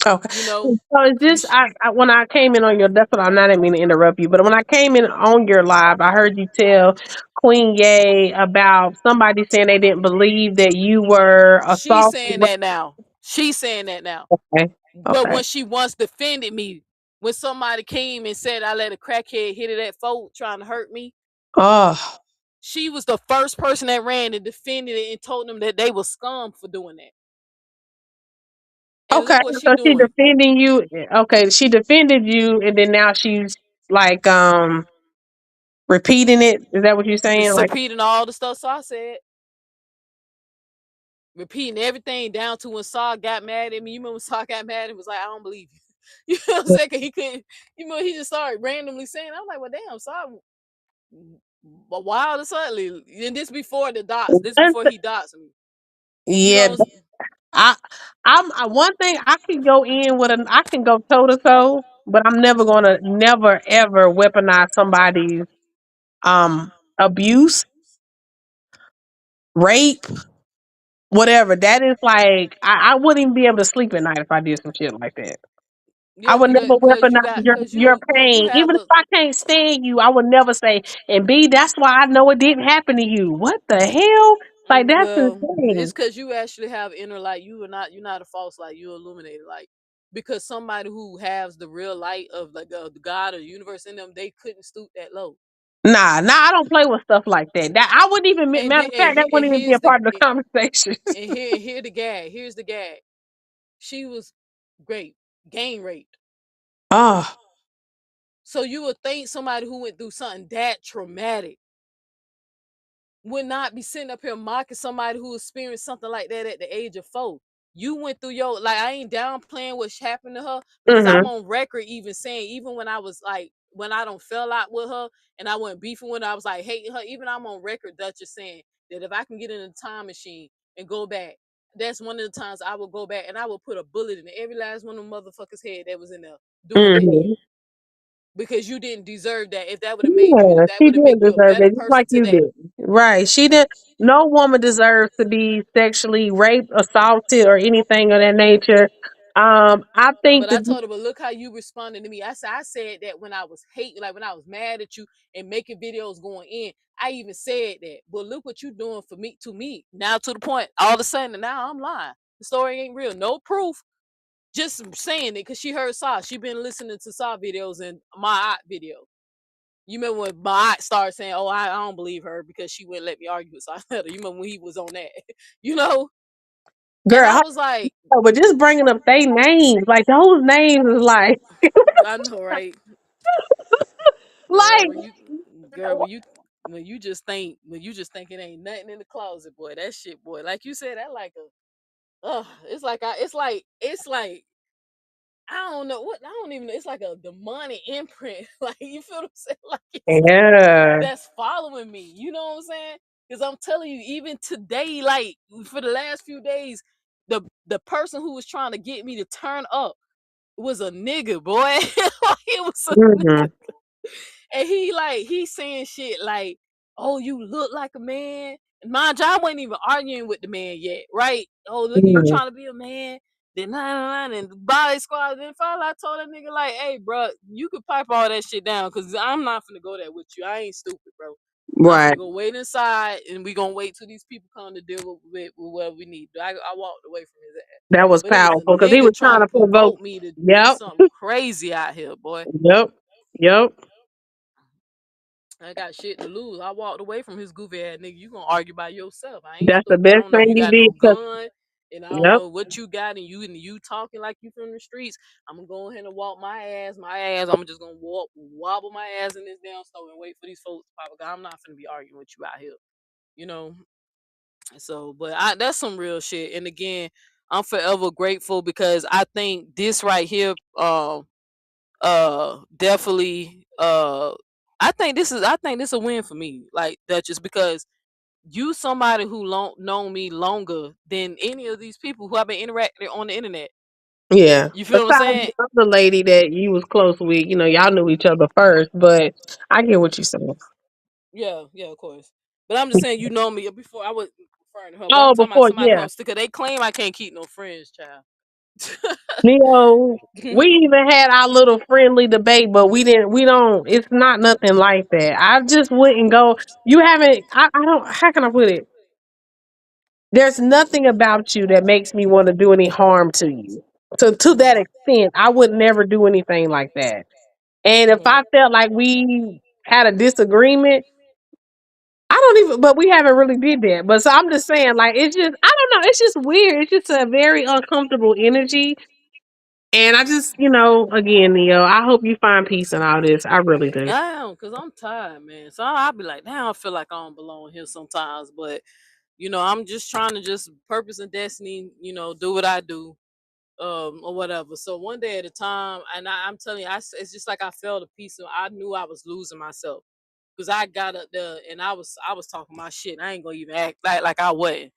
Okay. You know, So is this when I came in on your that's what I'm not I mean to interrupt you, but when I came in on your live, I heard you tell Queen Ye about somebody saying they didn't believe that you were she's assaulted. saying that now. She's saying that now. Okay. But Okay. when she once defended me, when somebody came and said I let a crackhead hit it at folk trying to hurt me, Oh. she was the first person that ran and defended it and told them that they were scum for doing that. And Okay. look what she So she doing. defending you. Okay, she defended you and then now she's like repeating it. Is that what you're saying? Like Repeating all the stuff Saw said. Repeating everything down to when Saw got mad at me. You remember when Saw got mad and was like, I don't believe you. You know what I'm saying? 'Cause he couldn't, you know, he just started randomly saying, I'm like, well, damn, Saw, but wild and suddenly. And this before the dots. This before he dots me. You yeah, know what I'm saying? one thing I can go in with I can go toe to toe, but I'm never gonna never ever weaponize somebody's abuse, rape, whatever. That is like I wouldn't even be able to sleep at night if I did some shit like that. I Yeah, would never weaponize your you pain. have Even if a I can't stand you, I would never say, and B, that's why I know it didn't happen to you. What the hell? Like that's well, it's insane. because you actually have inner light. You're not a false light. You illuminated light. Because somebody who has the real light of like the God or the universe in them, they couldn't stoop that low. Nah, I don't play with stuff like that. That I wouldn't even matter of fact, that And wouldn't even be a here's the part of the conversation. here the gag. Here's the gag. She was great, gang raped. Oh. So you would think somebody who went through something that traumatic would not be sitting up here mocking somebody who experienced something like that at the age of 4. You went through your like I ain't downplaying what happened to her because I'm Mm-hmm. on record even saying even when I was like when I don't fell out with her and I went beefing with her, I was like hating her. Even I'm on record Duchess saying that if I can get in a time machine and go back, that's one of the times I will go back and I will put a bullet in every last one of them motherfuckers' head that was in there doing that to Mm-hmm. you because you didn't deserve that. If that would have made you, Yeah, that she would have did made you a deserve better it, just person like you today. did. Right. She did. No woman deserves to be sexually raped, assaulted, or anything of that nature. I think But I that told her, but look how you responded to me. I said that when I was hating, like when I was mad at you and making videos going in. I even said that. But look what you doing for me to me. Now to the point, all of a sudden now I'm lying. The story ain't real. No proof. Just saying it because she heard Saw. She been listening to Saw videos and my aunt video. You remember when my aunt started saying, oh, I don't believe her because she wouldn't let me argue with Saw. You remember when he was on that? you know? And girl, I was like, but just bringing up they names, like those names is like, I know, right? Girl, like, when you girl, when you just think it ain't nothing in the closet, boy, that shit, boy. Like you said, that like it's like I don't know what I don't even know. It's like a demonic imprint. Like you feel what I'm saying? Like it's yeah, that's following me. You know what I'm saying? Because I'm telling you, even today, like for the last few days, the person who was trying to get me to turn up was a nigga, boy. Like, it was a mm-hmm, and he's saying shit like, "Oh, you look like a man." And mind you, I wasn't even arguing with the man yet, right? Oh, look at you mm-hmm. trying to be a man. Then and the body squad. Then finally, I told that nigga like, "Hey, bro, you could pipe all that shit down, cause I'm not finna go there with you. I ain't stupid, bro. I'm Right. finna go wait inside, and we gonna wait till these people come to deal with what we need." I walked away from his ass, That was but it was a powerful because he nigga was trying trying to to provoke. provoke me to do Yep, something crazy out here, boy. yep, yep. I got shit to lose. I walked away from his goofy ass nigga. You gonna argue by yourself. I ain't That's the stupid. I best don't know if thing you you got did. no 'Cause gun, and I don't yep, know what you got, and you talking like you from the streets. I'm gonna go ahead and walk my ass. I'm just gonna wobble my ass in this damn store and wait for these folks to pop up. I'm not gonna be arguing with you out here, you know. So, but that's some real shit. And again, I'm forever grateful because I think this right here, definitely, I think this a win for me, like Duchess, because you somebody who known me longer than any of these people who I've been interacting on the internet. yeah. You feel what I'm Besides saying? the other lady that you was close with, y'all knew each other first. But I get what you're saying. Yeah, yeah, of course. But I'm just saying, you know me before I was referring to her, but I'm Oh, talking about before, somebody who yeah. I'm sticker. They claim I can't keep no friends, child. We even had our little friendly debate, but we don't, it's not nothing like that. I just wouldn't go, you haven't, I don't, how can I put it? There's nothing about you that makes me want to do any harm to you. So to that extent, I would never do anything like that. And if I felt like we had a disagreement, I don't even, but we haven't really did that. But so I'm just saying, like, it's just, I don't know, it's just weird. It's just a very uncomfortable energy. And I just, again, Neo, I hope you find peace in all this. I really do. I am, cause I'm tired, man. So I'll be like, damn, I feel like I don't belong here sometimes. But I'm just trying to just purpose and destiny, do what I do, or whatever. So one day at a time, and I'm telling you, it's just like I felt a piece of. I knew I was losing myself, cause I got up there and I was talking my shit. I ain't gonna even act like I wasn't.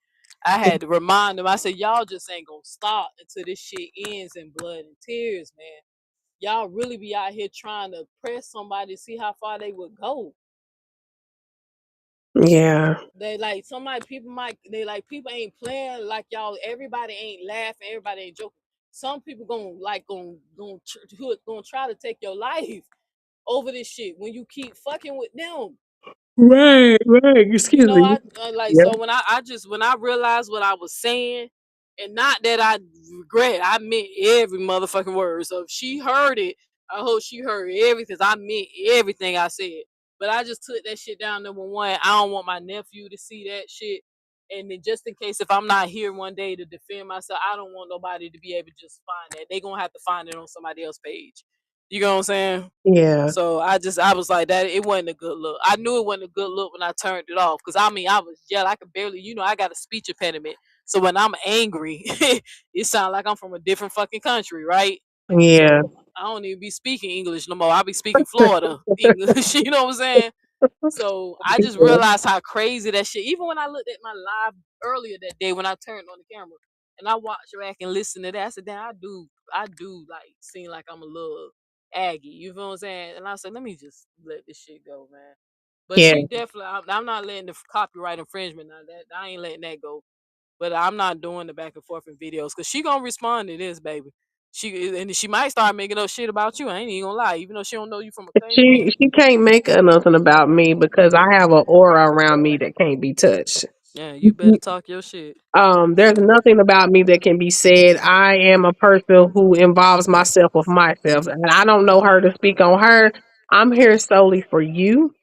I had to remind them. I said, y'all just ain't gonna stop until this shit ends in blood and tears, man. Y'all really be out here trying to press somebody to see how far they would go. Yeah. They like somebody people ain't playing like y'all. Everybody ain't laughing. Everybody ain't joking. Some people gonna try to take your life over this shit when you keep fucking with them. Right, right. Excuse me. I like Yep. so when I realized what I was saying, and not that I regret, I meant every motherfucking word. So if she heard it, I hope she heard everything. I meant everything I said. But I just took that shit down. Number one, I don't want my nephew to see that shit. And then just in case if I'm not here one day to defend myself, I don't want nobody to be able to just find that. They gonna have to find it on somebody else's page. You know what I'm saying? Yeah. So I was like that. It wasn't a good look. I knew it wasn't a good look when I turned it off. Cause I mean, I was yelling. I could barely, I got a speech impediment. So when I'm angry, it sounds like I'm from a different fucking country, right? Yeah. So I don't even be speaking English no more. I be speaking Florida English. You know what I'm saying? So I just Yeah. realized how crazy that shit. Even when I looked at my live earlier that day when I turned on the camera and I watched back and listened to that, I said, "Damn, I do like seem like I'm a little aggy." You feel what I'm saying? And I said, "Let me just let this shit go, man." But Yeah. she definitely, I'm not letting the copyright infringement now. That I ain't letting that go. But I'm not doing the back and forth in videos because she gonna respond to this, baby. She might start making up shit about you. I ain't even gonna lie, even though she don't know you from a thing of She can't make nothing about me because I have an aura around me that can't be touched. yeah, you better talk your shit. There's nothing about me that can be said. I am a person who involves myself with myself, and I don't know her to speak on her. I'm here solely for you.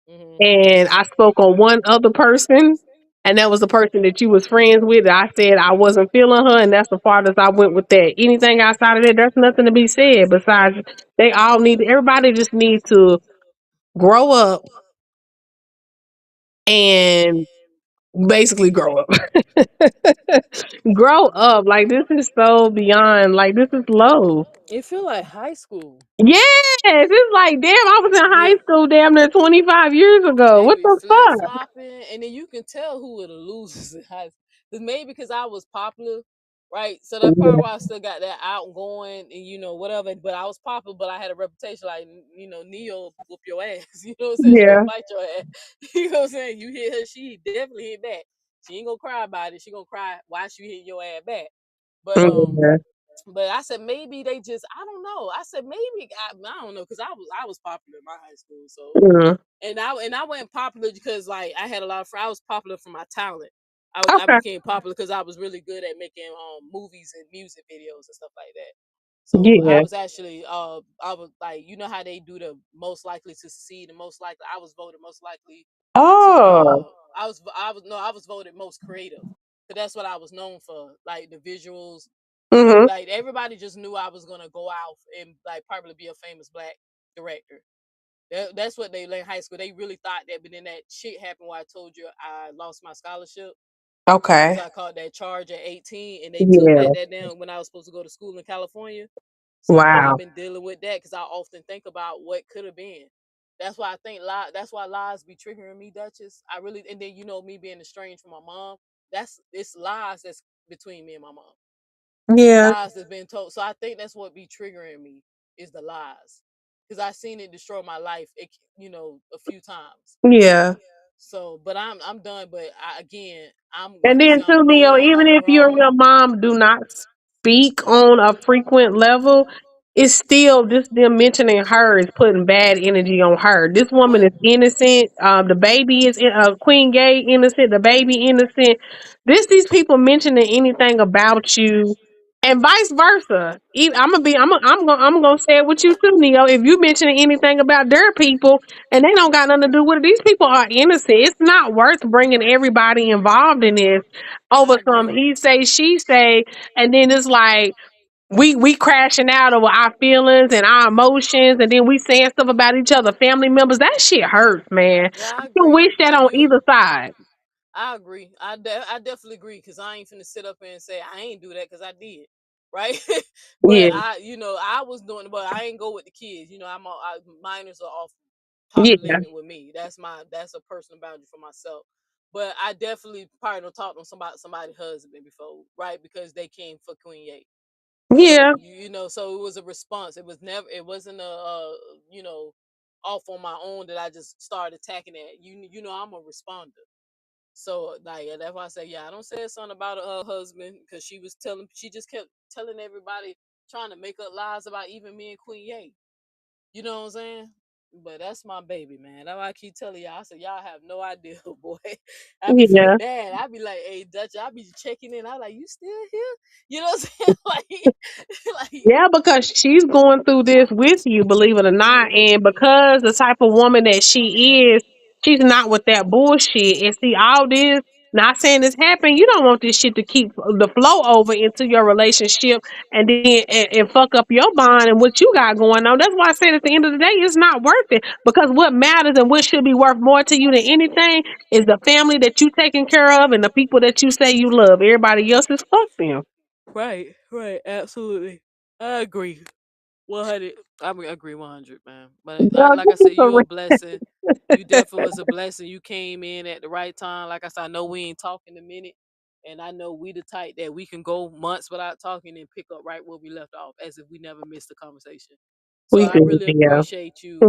Hmm. And I spoke on one other person, and that was the person that you was friends with. I said I wasn't feeling her, and that's the farthest I went with that. Anything outside of that, there's nothing to be said. Besides, everybody just needs to grow up and basically grow up. Grow up. Like, this is so beyond, like, this is low. It feel like high school. Yes, it's like, damn, I was in Yeah, high school damn near 25 years ago. they What be the flip fuck? flopping, and then you can tell who are the losers in high school. Cause maybe because I was popular, right? So that part why I still got that outgoing and whatever. But I was popular, but I had a reputation like Neo whoop your ass. You know what I'm saying? She gonna Yeah. fight your ass. You know what I'm saying? You hit her, she definitely hit back. She ain't gonna cry about it. She gonna cry why she hit your ass back. But Yeah. but I said maybe they just I don't know. I said maybe I don't know because I was popular in my high school. So Mhm. and I went popular because like I had a lot of friends. I was popular for my talent. I Okay. became popular because I was really good at making movies and music videos and stuff like that. So I Yeah. was actually I was like, you know how they do the most likely to succeed and most likely, I was voted most likely to Oh. I was voted most creative. So that's what I was known for, like the visuals. Mm-hmm. Like everybody just knew I was gonna go out and like probably be a famous black director. That's what they learned in high school. They really thought that, but then that shit happened where I told you I lost my scholarship because Okay. I caught that charge at 18, and they took Yeah. that down when I was supposed to go to school in California. So you know I've Wow. been dealing with that because I often think about what could have been. That's why I think that's why lies be triggering me, Duchess. I really, and then you know me being estranged from my mom. It's lies that's between me and my mom. Yeah. Lies that's been told. So I think that's what be triggering me is the lies, because I seen it destroy my life. A few times. Yeah. So, but I'm done. But again, I'm And like you then said, I'm too, Neo, old. even I'm if you and grown. your mom do not speak on a frequent level, it's still just them mentioning her is putting bad energy on her. This woman What? is innocent. The baby is Queen Gay innocent. The baby innocent. These people mentioning anything about you, and vice versa. I'm gonna say it with you too, Neo. If you mentioning anything about their people, and they don't got nothing to do with it. These people are innocent. It's not worth bringing everybody involved in this over I some agree. he say, she say, and then it's like we crashing out over our feelings and our emotions, and then we saying stuff about each other, family members. That shit hurts, man. Yeah, I I can agree. wish that Like on you, either side. I agree. I definitely agree because I ain't finna sit up here and say I ain't do that because I did, right? But Yeah, I was doing it, but I ain't go with the kids. Minors are off top yeah, limit with me. That's a personal boundary for myself. But I definitely probably don't talk to somebody's husband before, right? Because they came for Queen Ye. So yeah, so it was a response. It wasn't off on my own that I just started attacking that. I'm a responder. So like that's why I say, yeah, I don't say something about her husband because she just kept telling everybody, trying to make up lies about even me and Queen Ye. You know what I'm saying? But that's my baby, man. That's why I keep telling y'all. I said, y'all have no idea, boy. I be feeling yeah. bad. I be like, hey, Dutch, I be checking in. I like, you still here? You know what I'm saying? like, Yeah, because she's going through this with you, believe it or not. And because the type of woman that she is, she's not with that bullshit. And see, all this, not saying this happened, you don't want this shit to keep the flow over into your relationship and then and fuck up your bond and what you got going on. That's why I said at the end of the day, it's not worth it. Because what matters and what should be worth more to you than anything is the family that you taking care of and the people that you say you love. Everybody else is fuck them. right, absolutely. I agree. 100. Agree 100, man. But Girl, like I this is said, a you a blessing. You definitely was a blessing. You came in at the right time. Like I said, I know we ain't talking a minute, and I know we the type that we can go months without talking and pick up right where we left off, as if we never missed a conversation. So We I good, really yeah. appreciate you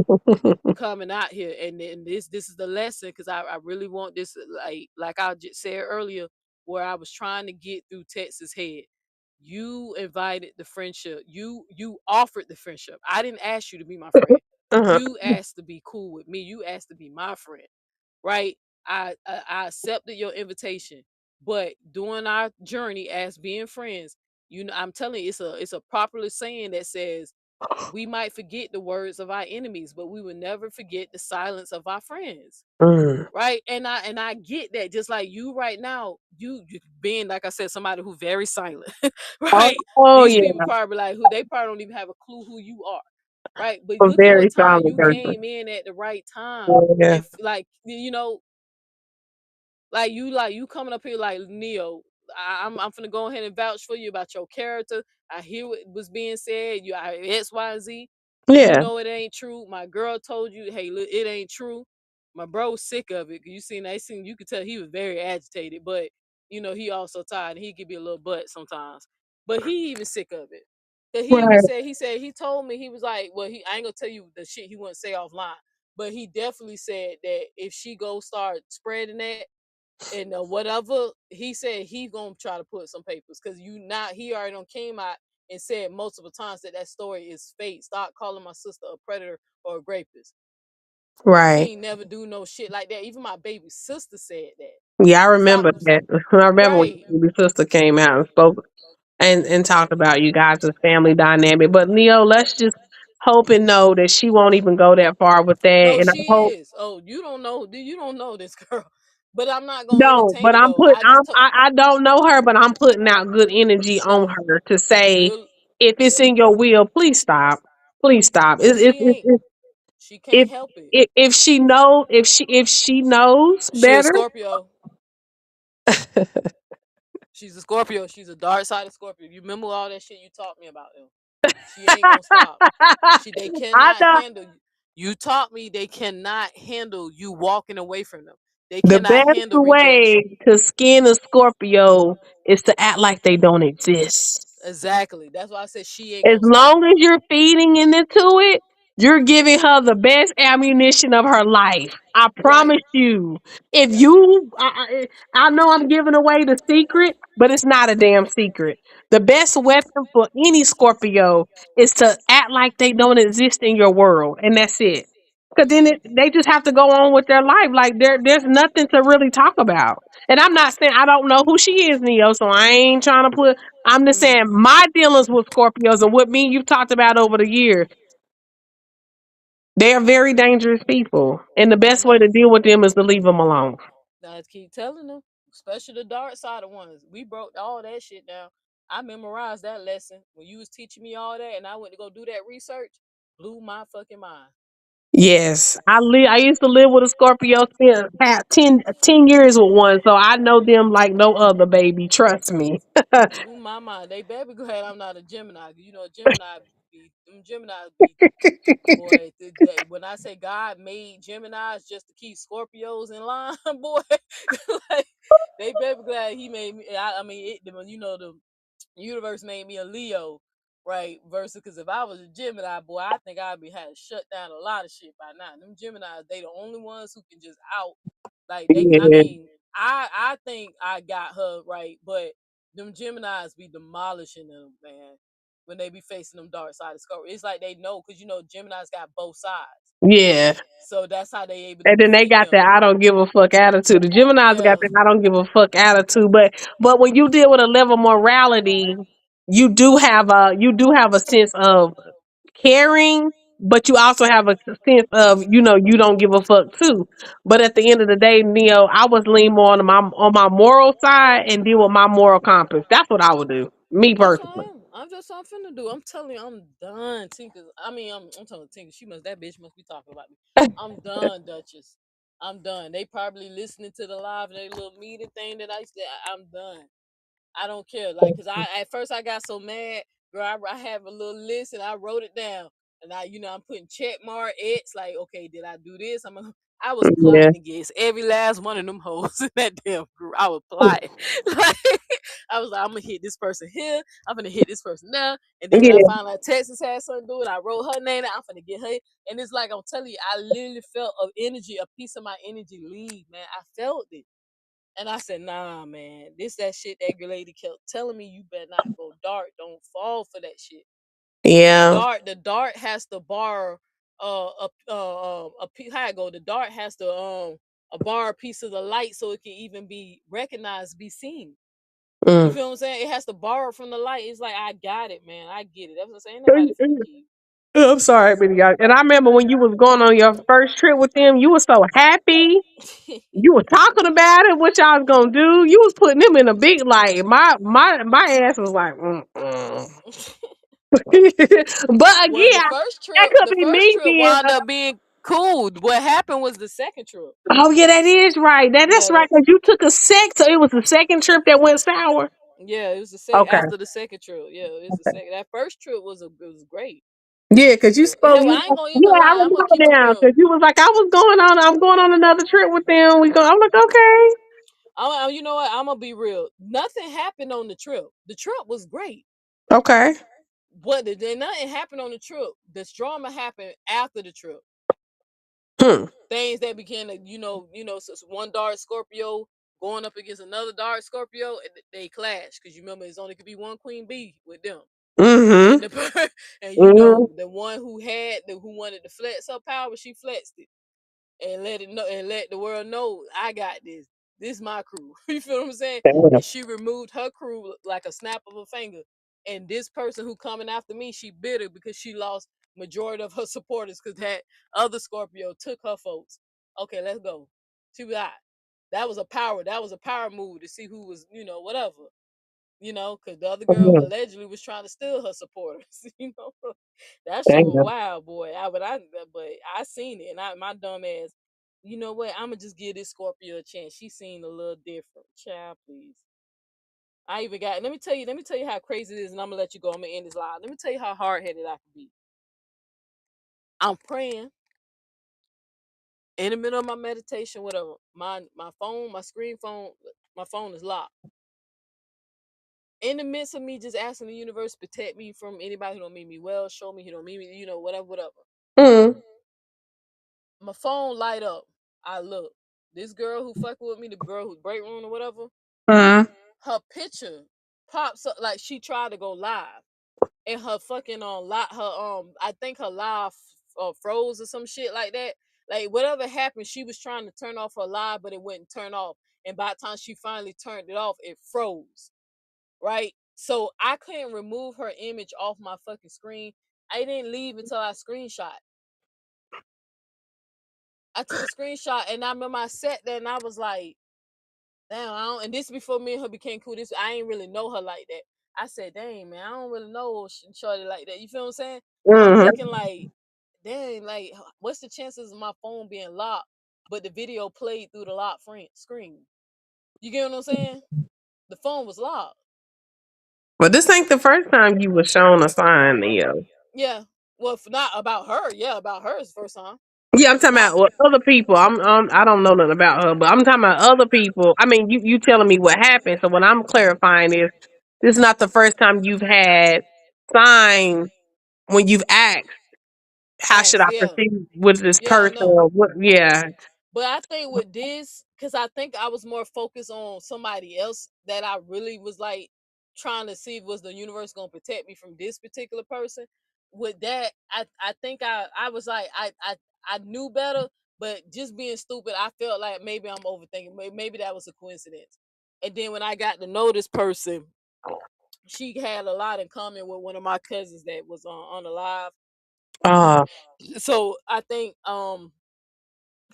coming out here, and this is the lesson because I really want this, like I just said earlier, where I was trying to get through Texas head. You invited the friendship. You offered the friendship. I didn't ask you to be my friend. Uh-huh. You asked to be cool with me. You asked to be my friend, right? I accepted your invitation, but during our journey as being friends, I'm telling you, it's a popular saying that says we might forget the words of our enemies, but we will never forget the silence of our friends. Mm. Right. And I get that. Just like you right now, you being, like I said, somebody who very silent. Oh, Right. oh These yeah, people probably like who they probably don't even have a clue who you are. Right. But a look at very what time solid you person. came in at the right time. Yeah, And like, like you coming up here like Neo. I'm finna go ahead and vouch for you about your character. I hear what was being said. You are XYZ. You yeah, know it ain't true. My girl told you, hey, look, it ain't true. My bro's sick of it. You could tell he was very agitated, but he also tired and he could be a little butt sometimes. But he even sick of it. Cause he even right, said he told me, he was like, well, I ain't gonna tell you the shit he wouldn't say offline, but he definitely said that if she go start spreading that and whatever, he said he gonna try to put some papers because he already done came out and said multiple times that story is fake. Stop calling my sister a predator or a rapist. She right. ain't never do no shit like that. Even my baby sister said that. Yeah, I So I remember was that. I remember when right. your sister came out and spoke. and talked about you guys' family dynamic. But Neo, let's just hope and know that she won't even go that far with that. No, And I she hope is. Oh, you don't know. You don't know this girl. But I'm not gonna no, entertain but it though. I don't know her, but I'm putting out good energy on No, her to say you'll. if it's in your will, please stop. Please stop. But she ain't. She If can't help it. if she know if she knows She a better, Scorpio. She's a Scorpio. She's a dark side of Scorpio. You remember all that shit you taught me about them? She ain't gonna stop. They I cannot know handle you. You taught me they cannot handle you walking away from them. They the cannot best handle rejection. way to skin a Scorpio is to act like they don't exist. Exactly. That's why I said she ain't As gonna stop. long as you're feeding into it, you're giving her the best ammunition of her life. I Right. promise you. If Right. you, I know I'm giving away the secret, but it's not a damn secret. The best weapon for any Scorpio is to act like they don't exist in your world, and that's it. Because then they just have to go on with their life. Like there's nothing to really talk about. And I'm not saying I don't know who she is, Neo. So I ain't trying to put. I'm just saying my dealings with Scorpios and what me and you've talked about over the years. They are very dangerous people, and the I best way know. to deal with them is to leave them alone. I keep telling them, especially the dark side of ones. We broke all that shit down. I memorized that lesson when you was teaching me all that, and I went to go do that research. Blew my fucking mind. Yes, I used to live with a Scorpio. Spent had 10 years with one, so I know them like no other. Baby, trust me. Blew my mind. They baby glad I'm not a Gemini. You know, Gemini be them Gemini be boy. When I say God made Geminis just to keep Scorpios in line, boy, like they baby glad He made me. I mean, you know, the universe made me a Leo, right? Versus because if I was a Gemini, boy, I think I'd be had to shut down a lot of shit by now. Them Geminis, they the only ones who can just out. Like they, I Yeah, mean, I think I got her right, but them Geminis be demolishing them, man. When they be facing them dark side of Scorpio, it's like they know because you know Gemini's got both sides, yeah. so that's how they able to And then they defeat got them. that I don't give a fuck attitude. The Gemini's got Yeah, that I don't give a fuck attitude. But when you deal with a level of morality, you do have a sense of caring, but you also have a sense of you don't give a fuck too. But at the end of the day, Neo, I was lean more on my moral side and deal with my moral compass. That's what I would do. Me that's what I personally. am. I'm finna do. I'm telling you, I'm done. Tinker. I mean, I'm telling Tinker. That bitch must be talking about me. I'm done, Duchess. I'm done. They probably listening to the live and they little meeting thing that I said. I'm done. I don't care. Like, cause I at first I got so mad, girl. I have a little list and I wrote it down, and I'm putting check mark X. Like, okay, did I do this? I was Yeah. plotting against every last one of them hoes in that damn group. I was plotting. Like, I was like, I'm gonna hit this person here. I'm gonna hit this person there. And then when I Yeah. found out Texas had something to do it, I wrote her name. I'm gonna get her. And it's like I'm telling you, I literally felt a piece of my energy leave, man. I felt it. And I said, nah, man, this that shit that lady kept telling me you better not go dark. Don't fall for that shit. Yeah. The dart has to bar how it go? The dart has to a bar a piece of the light so it can even be recognized, be seen. You Mm. feel what I'm saying? It has to borrow from the light. It's like I got it, man. I get it. That's what I'm saying. Ain't nobody finna keep. I'm sorry, but y'all. And I remember when you was going on your first trip with them, you were so happy. You were talking about it, what y'all was gonna do. You was putting them in a big light. My ass was like, mm-mm. But Well, again, that could the be first me trip being. wound up being cool. What happened was the second trip. Oh yeah, that is right. That's Yeah, right. Cause you took a so it was the second trip that went sour. yeah, it was the Okay. after the second trip. Yeah, it was the second. That first trip it was great. Yeah, cause you But spoke. hell, I ain't gonna Yeah, even I lie. I'm gonna keep it remember now. real. Cause you was like, I'm going on another trip with them. I'm like, okay. You know what? I'm gonna be real. Nothing happened on the trip. The trip was great, Okay. but nothing happened on the trip. The drama happened after the trip. Hmm. Things that began to, so one dark Scorpio going up against another dark Scorpio, and they clash because you remember it's only could be one queen bee with them. Mm-hmm. And the and Mm-hmm. the one who wanted to flex her power, she flexed it and let it know and let the world know I got this. This my crew. You feel what I'm saying? Damn. And she removed her crew like a snap of a finger. And this person who coming after me, she bitter because she lost majority of her supporters because that other Scorpio took her folks. Okay, let's go. She was hot. That was a power move to see who was, whatever. Because the other girl Mhm. allegedly was trying to steal her supporters. That shit was Damn. wild, boy. But I seen it, and my dumb ass. You know what? I'ma just give this Scorpio a chance. She seemed a little different. Child, please. I even got. Let me tell you how crazy it is, and I'm gonna let you go. I'm gonna end this live. Let me tell you how hard headed I can be. I'm praying in the middle of my meditation, whatever. My phone, my phone is locked. In the midst of me just asking the universe to protect me from anybody who don't mean me well, show me who don't mean me, whatever. Mm. My phone light up. I look. This girl who fucking with me, the girl who break room or whatever, her picture pops up like she tried to go live. And her fucking I think her live froze or some shit like that. Like whatever happened, she was trying to turn off her live, but it wouldn't turn off. And by the time she finally turned it off, it froze. Right? So I couldn't remove her image off my fucking screen. I didn't leave until I screenshot. I took a screenshot and I remember I sat there and I was like, damn, and this before me and her became cool. I ain't really know her like that. I said, dang, man, I don't really know shorty like that. You feel what I'm saying? I'm Mm-hmm. thinking like, dang, like, what's the chances of my phone being locked, but the video played through the locked screen? You get what I'm saying? The phone was locked. But this ain't the first time you were shown a sign, Neo. Yeah. Well, not about her. Yeah, about her is the first time. Yeah, I'm talking Not. about other people. I don't know nothing about her, but I'm talking about other people. I mean, you telling me what happened. So what I'm clarifying is, this is not the first time you've had sign when you've asked, how should Ask. I Yeah. proceed with this Yeah, I person? know. Or what? Yeah. But I think with this, because I think I was more focused on somebody else that I really was like trying to see was the universe gonna protect me from this particular person. With that, I think I was like I knew better, but just being stupid, I felt like maybe I'm overthinking. Maybe that was a coincidence. And then when I got to know this person, she had a lot in common with one of my cousins that was on the live. Uh, So I think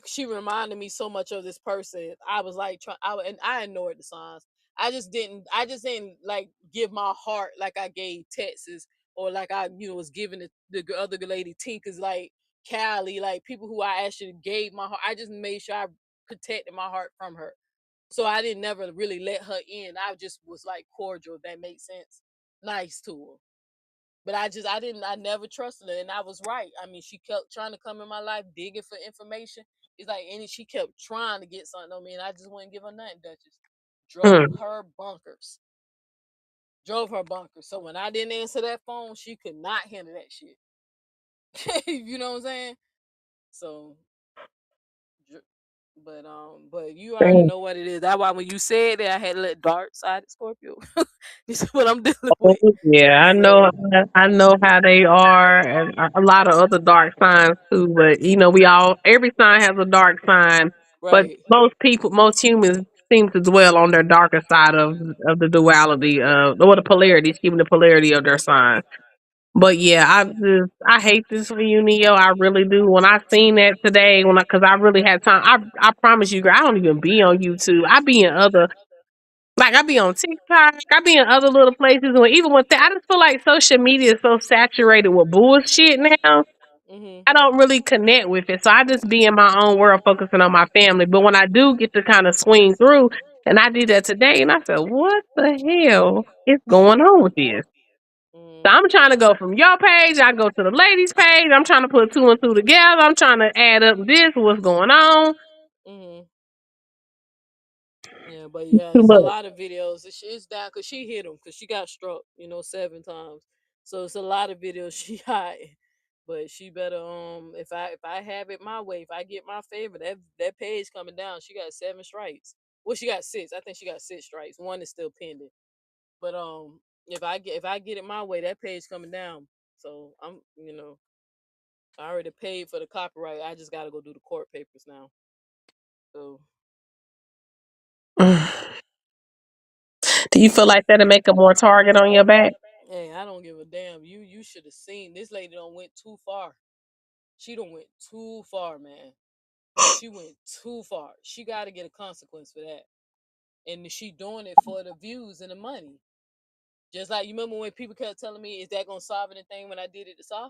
she reminded me so much of this person. I was like, and I ignored the signs. I just didn't like give my heart like I gave Texas or like I, was giving the other lady Tinker's like Callie, like people who I actually gave my heart. I just made sure I protected my heart from her. So I didn't never really let her in. I just was like cordial, if that makes sense. Nice to her. But I never trusted her, and I was right. I mean, she kept trying to come in my life, digging for information. It's like, and she kept trying to get something on me, and I just wouldn't give her nothing, Duchess. Drove hmm. her bunkers. Drove her bunkers. So when I didn't answer that phone, she could not handle that shit. You know what I'm saying? So, but you already Damn. know what it is. That's why when you said that, I had to let dark side Scorpio. This is what I'm dealing Oh, with. yeah, I know. So, I know how they are, and a lot of other dark signs too. But every sign has a dark sign. But right. most humans seem to dwell on their darker side of the duality or the polarity, even the polarity of their sign. But yeah, I hate this for you, Neo. I really do. When I seen that today, because I really had time, I promise you, girl, I don't even be on YouTube. I be in other, like I be on TikTok, I be in other little places. And even with that, I just feel like social media is so saturated with bullshit now. Mhm. I don't really connect with it, so I just be in my own world, focusing on my family. But when I do get to kind of swing through, and I did that today, and I said, "What the hell is going on with this?" So Mhm. I'm trying to go from your page, I go to the ladies' page. I'm trying to put two and two together. I'm trying to add up this, what's going on. Mhm. Yeah, but yeah, Too it's a much. lot of videos. It's down because she hit him because she got struck, 7 times. So it's a lot of videos she hiding. But she better if I have it my way, if I get my favor, that page coming down, she got 7 strikes. Well, she got 6. I think she got 6 strikes. One is still pending. But if I get it my way, that page coming down. So I already paid for the copyright. I just gotta go do the court papers now. So Do you feel like that'll make a more target on your back? Hey, I don't give a damn. You should have seen this lady don't went too far. She don't went too far, man. She went too far. She got to get a consequence for that. And she doing it for the views and the money. Just like you remember when people kept telling me, "Is that gonna solve anything?" When I did it to Saw.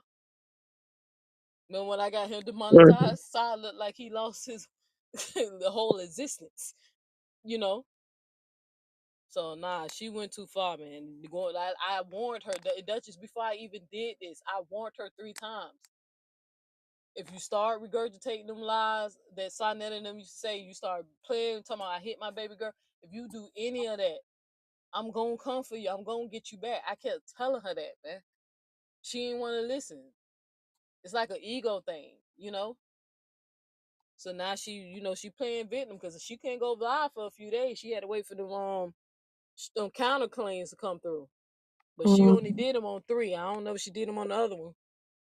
Remember when I got him Mhm. demonetized? Saw looked like he lost his the whole existence. You know. So nah, she went too far, man. I warned her, the Duchess, before I even did this. I warned her 3 times. If you start regurgitating them lies that Sonnet and them used to say, you start playing, talking about I hit my baby girl. If you do any of that, I'm gonna come for you. I'm gonna get you back. I kept telling her that, man. She didn't want to listen. It's like an ego thing, you know. So now she playing victim because she can't go live for a few days. She had to wait for them counterclaims to come through. But she only Mhm. did them on 3. I don't know if she did them on the other one.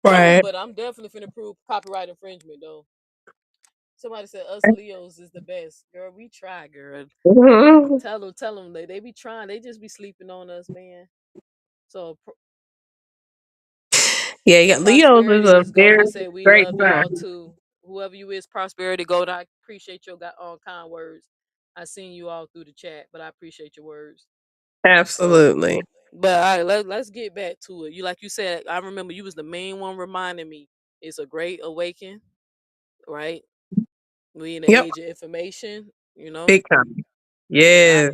Right. But I'm definitely finna prove copyright infringement though. Somebody said us Leos is the best. Girl, we try, girl. Mhm. Tell them they be trying. They just be sleeping on us, man. So Yeah, yeah. Leo's is Prosperity a is very golden. Say we great love sign. y'all too. Whoever you is, Prosperity Golden. I appreciate your kind words. I seen you all through the chat, but I appreciate your words. Absolutely. But all right, let's get back to it. You said, I remember you was the main one reminding me. It's a great awakening, right? We in the Yep. age of information, Big time. and I Yeah.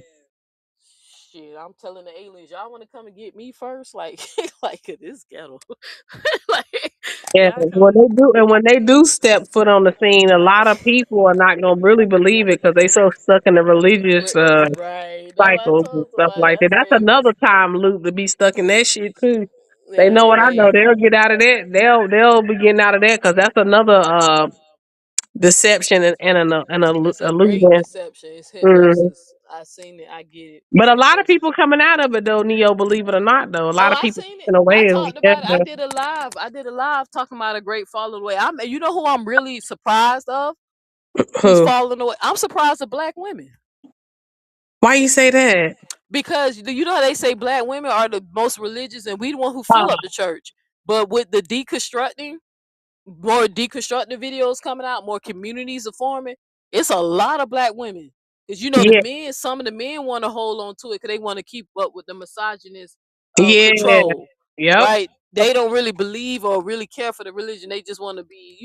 shit, I'm telling the aliens, y'all want to come and get me first, like like this ghetto, like Yeah, y'all come. when they do step foot on the scene, a lot of people are not gonna really believe it because they so stuck in the religious Right. That's what I cycles and told stuff somebody. like I that. That's said, another time loop to be stuck in that shit too. They yeah, know what I know. man. They'll get out of that. They'll be getting out of that because that's another deception and an It's a great illusion. deception. It's Mhm. hypnosis. I seen it. I get it. But It's a lot of hypnosis. people coming out of it though, Neo. Believe it or not, though, a lot Oh, of I people seen it. taking I away. talked Yeah. about it. I did a live. Talking about a great fall away. You know who I'm really surprised of? Who's Who? falling away? I'm surprised of black women. Why you say that? Because you know how they say black women are the most religious and we the one who Uh, fill up the church. But with the more deconstructive videos coming out, more communities are forming, it's a lot of black women. Because yeah. some of the men want to hold on to it because they want to keep up with the misogynist Yeah. control, Yep. right? They don't really believe or really care for the religion. They just want to be,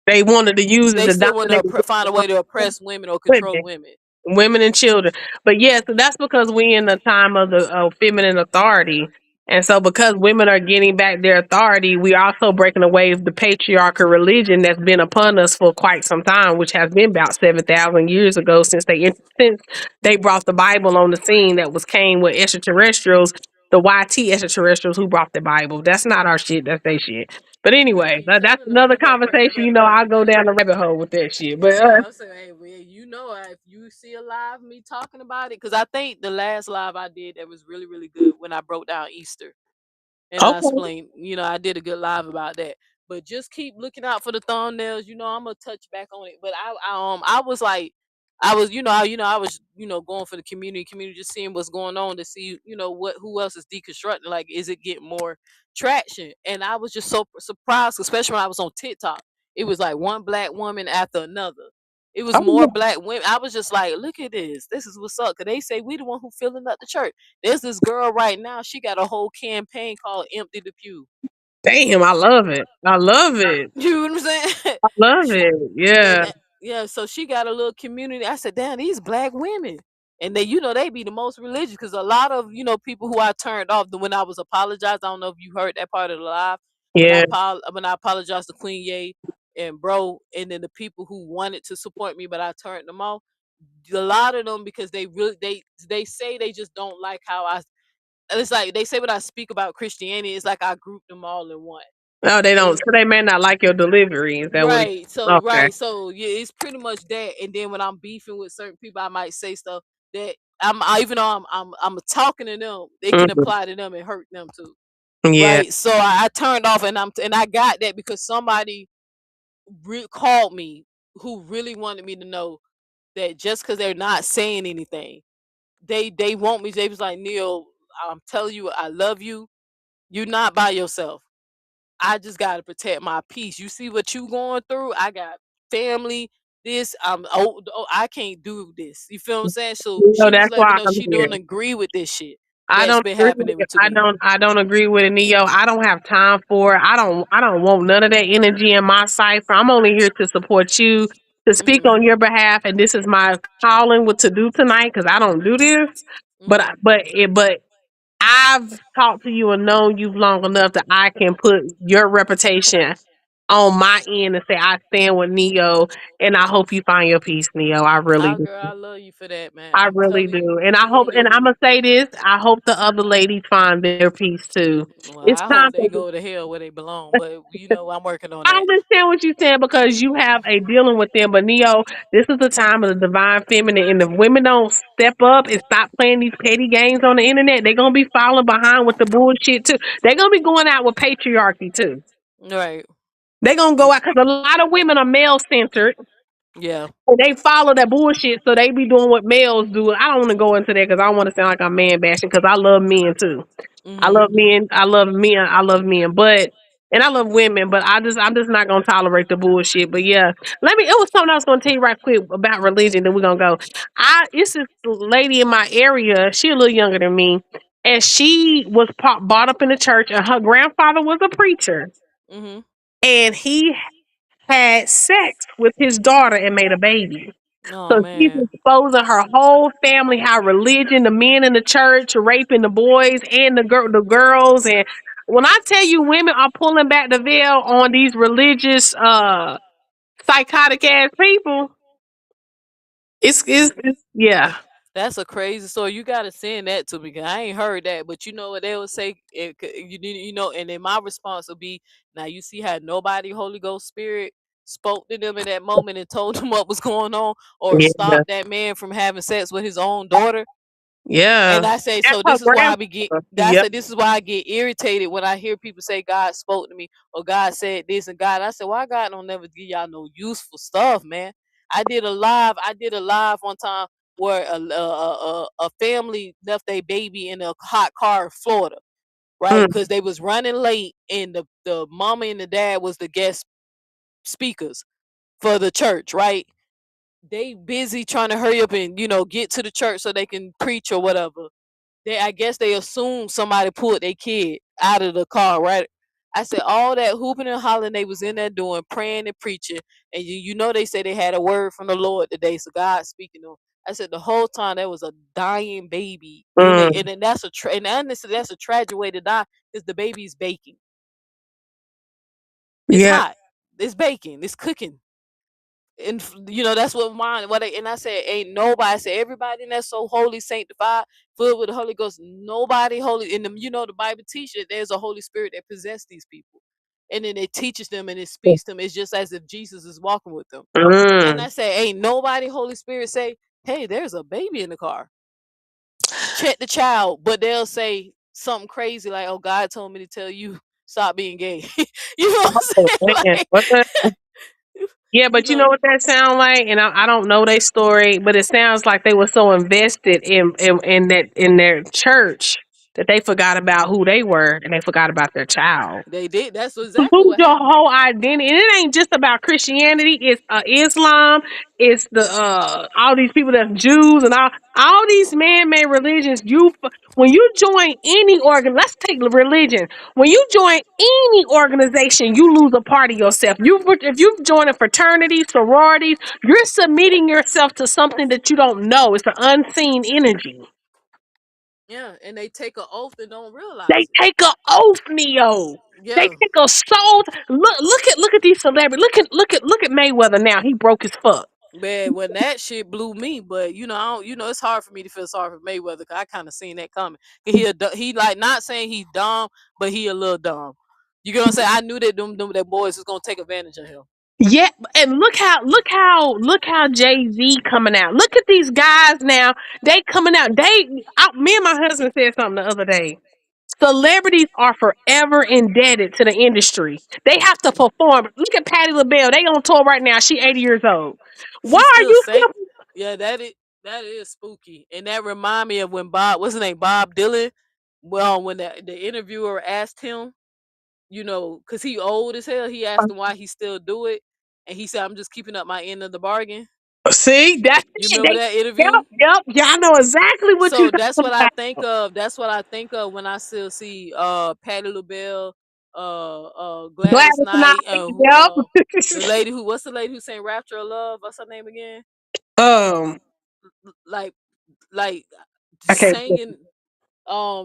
They wanted to use it they to still want to dominate find a way to oppress women or control women. women. Women and children. But yes, so that's because we in the time of the feminine authority. And so because women are getting back their authority, we also breaking away the patriarchal religion that's been upon us for quite some time, which has been about 7,000 years ago since they brought the Bible on the scene that was came with extraterrestrials, the YT extraterrestrials who brought the Bible. That's not our shit, that's their shit. But I anyway, keep that's telling them, another conversation. You know, I'll go down the rabbit hole with that shit. But yeah, I'm saying, hey, well, if you see a live of me talking about it, because I think the last live I did that was really, really good when I broke down Easter. And I okay. explained, I did a good live about that. But just keep looking out for the thumbnails. I'm gonna touch back on it. But I was like, I was, I was, going for the community, just seeing what's going on to see, who else is deconstructing. Like, is it getting more traction? And I was just so surprised, especially when I was on TikTok. It was like one black woman after another. It was more Oh, black women. I was just like, look at this. This is what's up. Cause they say we the one who filling up the church. There's this girl right now. She got a whole campaign called "Empty the Pew." damn, I love it. I love it. You know what I'm saying? I love it. And Yeah. yeah, so she got a little community. I said, damn, these black women, and they be the most religious because a lot of people who I turned off when I was apologized. I don't know if you heard that part of the live Yeah. when I apologized to Queen Ye and Bro, and then the people who wanted to support me, but I turned them off. A lot of them because they say they just don't like how I. It's like they say when I speak about Christianity, it's like I group them all in one. No, they don't. And So they may not like your delivery. Is that what it okay. right, so yeah, it's pretty much that. And then when I'm beefing with certain people, I might say stuff that even though I'm talking to them, it can Mhm. apply to them and hurt them too, Yeah. right? So I turned off, and I got that because somebody called me who really wanted me to know that just because they're not saying anything, they want me. They was like, Neil, I'm telling you, I love you. You're not by yourself. I just gotta protect my peace. You see what you going through? I got family. This I'm oh, I can't do this. You feel what I'm saying? So You know, she was that's letting me why know I'm she here. don't agree with this shit I that's don't been agree with happening it. to me. I don't agree with it, Neo. I don't have time for it. I don't want none of that energy in my cipher. I'm only here to support you, to speak Mhm. on your behalf, and this is my calling what to do tonight because I don't do this. Mhm. But I've talked to you and known you long enough that I can put your reputation on my end and say I stand with Neo, and I hope you find your peace, Neo. I really Ah, do. girl, I love you for that, man. I I'm really telling you, do. And I you hope, gonna and live I'm in. going to say this, I hope the other ladies find their peace too. Well, It's I time hope they for, go to hell where they belong, but I'm working on I that. understand what you're saying because you have a dealing with them, but Neo, this is the time of the divine feminine. And if women don't step up and stop playing these petty games on the internet, they're going to be falling behind with the bullshit too. They're going to be going out with patriarchy too. Right. They're going to go out because a lot of women are male centered. Yeah. And they follow that bullshit, so they be doing what males do. I don't want to go into that because I don't want to sound like I'm man bashing because I love men too. I Mhm. love men. I love men. I love men, but and I love women. But I'm just not gonna tolerate the bullshit. But yeah, let me. It was something I was gonna tell you right quick about religion. Then we're gonna go. It's this lady in my area. She a little younger than me, and she was brought up in the church, and her grandfather was a preacher, Mhm. and he had sex with his daughter and made a baby. Oh So she's man. exposing her whole family, how religion, the men in the church are raping the boys and the girls. And when I tell you women are pulling back the veil on these religious psychotic ass people, it's yeah. That's a crazy story. You gotta send that to me, 'cause I ain't heard that. But you know what they would say? And then my response would be, now you see how nobody Holy Ghost Spirit spoke to them in that moment and told them what was going on, or Yeah. stopped that man from having sex with his own daughter. And Yeah. I say, That's so her this is why I be get. grandfather. I Yep. said, this is why I get irritated when I hear people say God spoke to me or God said this and God. I said, why God don't never give y'all no useful stuff, man. I did a live one time where a family left their baby in a hot car in Florida, right? Mm, Because they was running late, and the mama and the dad was the guest speakers for the church, right? They busy trying to hurry up and get to the church so they can preach or whatever. I guess they assumed somebody pulled their kid out of the car, right? I said all that hooping and hollering they was in there doing, praying and preaching, and they say they had a word from the Lord today, so God speaking to them. I said the whole time there was a dying baby in it, mm, and then and honestly, that's a tragic way to die because the baby's baking. It's yeah. hot. It's baking. It's cooking. And that's what mine and I said ain't nobody. I said everybody that's so holy, sanctified, filled with the Holy Ghost, nobody holy in them. The Bible teaches that there's a Holy Spirit that possesses these people, and then it teaches them and it speaks to them. It's just as if Jesus is walking with them. And Mm. I say ain't nobody Holy Spirit say, hey, there's a baby in the car, check the child. But they'll say something crazy like, oh, God told me to tell you stop being gay. You know what Oh, I'm saying? man. What the? Like, Yeah, you but you know know what that sound like, and I don't know their story, but it sounds like they were so invested in their church that they forgot about who they were and they forgot about their child. they did. That's You exactly lose what your happened. whole identity, and it ain't just about Christianity. It's Islam. It's the all these people that's Jews and all these man-made religions. When you join any organ, let's take the religion. When you join any organization, you lose a part of yourself. If you join a fraternity, sororities, you're submitting yourself to something that you don't know. It's an unseen energy. Yeah, and they take an oath and don't They realize it. take a oath, Neo. They Yeah, take a soul. Look at these celebrities. Look at Mayweather now. He broke his fuck. man. When that shit blew me, but I don't. It's hard for me to feel sorry for Mayweather because I kind of seen that coming. He like not saying he's dumb, but he a little dumb. You get what I'm saying? I knew that them that boys was gonna take advantage of him. Yeah, and look how Jay Z coming out. Look at these guys now. They coming out. Me and my husband said something the other day. Celebrities are forever indebted to the industry. They have to perform. Look at Patti LaBelle. They on tour right now. She 80 years old. Why She are still you sang. still? Yeah, that is spooky, and that remind me of when Bob, what's his name, Bob Dylan. Well, when the interviewer asked him, cause he old as hell, he asked him why he still do it, and he said, "I'm just keeping up my end of the bargain." See, that's You it. remember that Yep, interview? yep. Y'all know exactly what you So talking that's what I about. think of. That's what I think of when I still see Patti LaBelle, Gladys Gladys Knight. Knight, Yep. the lady what's the lady who sang "Rapture of Love"? What's her name again? um, Like like I can't. singing,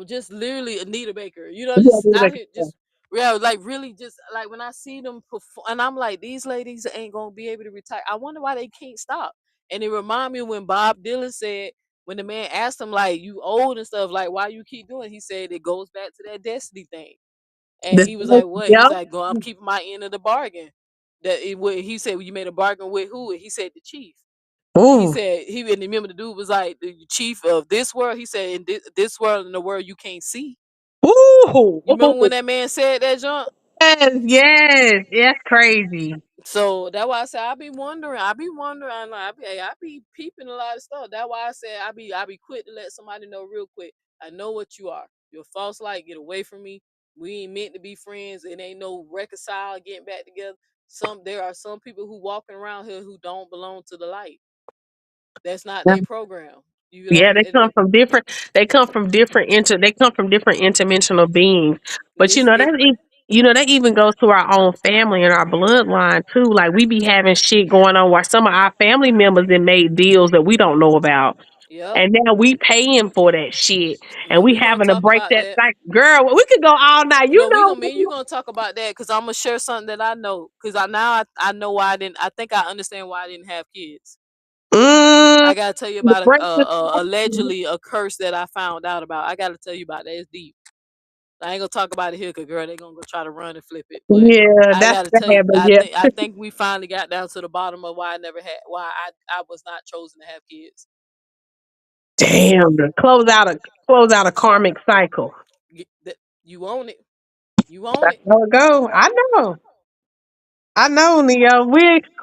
just literally Anita Baker, Yeah, just out here, just, yeah, like really, just like when I see them perform, and I'm like, these ladies ain't gonna be able to retire. I wonder why they can't stop. And it remind me when Bob Dylan said, when the man asked him like, you old and stuff, like why you keep doing it? He said it goes back to that destiny thing. And he was like, what? He's Yep. like, go, I'm keeping my end of the bargain. He said, well, you made a bargain with who? And he said, the chief. And he Ooh. said, and remember the dude was like, the chief of this world. He said, in this world, in the world you can't see. Ooh. You remember when that man said that, John? Yes, yes. That's crazy. So that's why I said I be wondering. Like, I be peeping a lot of stuff. That's why I said I be quick to let somebody know real quick. I know what you are. You're a false light. Get away from me. We ain't meant to be friends. It ain't no reconcile getting back together. There are some people who walking around here who don't belong to the light. That's not their program. You Yeah, don't. they come from different. They come from different interdimensional beings. But It's it. that even goes to our own family and our bloodline too. Like we be having shit going on where some of our family members that made deals that we don't know about, Yep. and now we paying for that shit, and Yeah, we we gonna having to talk break about that that. cycle. Girl, we could go all night. You No, we know. gonna me and you gonna talk about that because I'm gonna share something that I know. Because I know why I didn't. I think I understand why I didn't have kids. Mm, I gotta tell you about break the cycle. allegedly a curse that I found out about. I gotta tell you about that. It's deep. I ain't gonna talk about it here, cause girl, they gonna go try to run and flip it. But Yeah, I that's gotta tell you, sad, but yeah. I think we finally got down to the bottom of why I was not chosen to have kids. Damn, to close out a karmic cycle. You own it. You own That's it. how it go. I know. I know, Neo.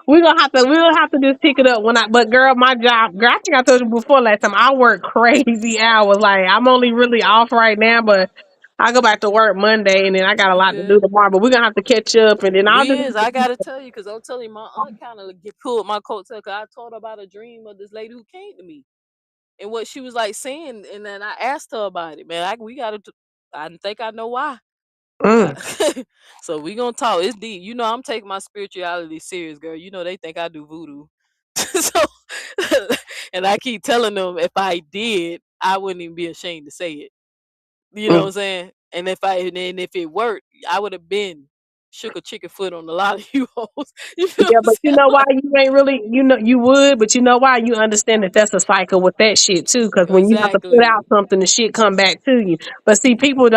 We'll have to just pick it up when but girl, my job, girl, I think I told you before last time, I work crazy hours. Like I'm only really off right now, but I go back to work Monday and then I got a You lot to do good? tomorrow. But we're gonna have to catch up and then I'll We just is. I gotta tell you, cause I'm telling you, my aunt kind of get pulled my coattail. Cause I told her about a dream of this lady who came to me and what she was like saying, and then I asked her about it. Man, we gotta. I think I know why. mm. So we gonna talk. It's deep. I'm taking my spirituality serious, girl. They think I do voodoo. So, and I keep telling them if I did, I wouldn't even be ashamed to say it. You know what Mm. I'm saying? And if it worked, I would have been shook a chicken foot on a lot of you hoes. You feel what Yeah, I'm but you saying? know why you ain't really, you would, but you know why you understand that that's a cycle with that shit too. Because when you have to put Exactly. out something, the shit come back to you. But see, people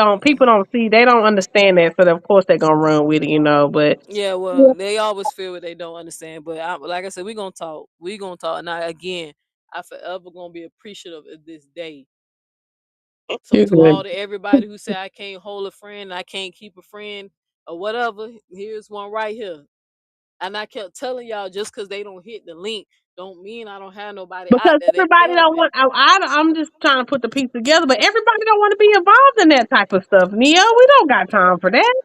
don't see, they don't understand that, so of course they're gonna run with it. But Yeah, yeah, well, they always feel what they don't understand. But like I said, we gonna talk. We gonna talk. Now again, I forever gonna be appreciative of this day. So you're to good. everybody who say I can't hold a friend, I can't keep a friend, or whatever, here's one right here. And I kept telling y'all, just because they don't hit the link, don't mean I don't have nobody out Because there that everybody care, don't man. want. I'm just trying to put the piece together, but everybody don't want to be involved in that type of stuff. Neo, we don't got time for that.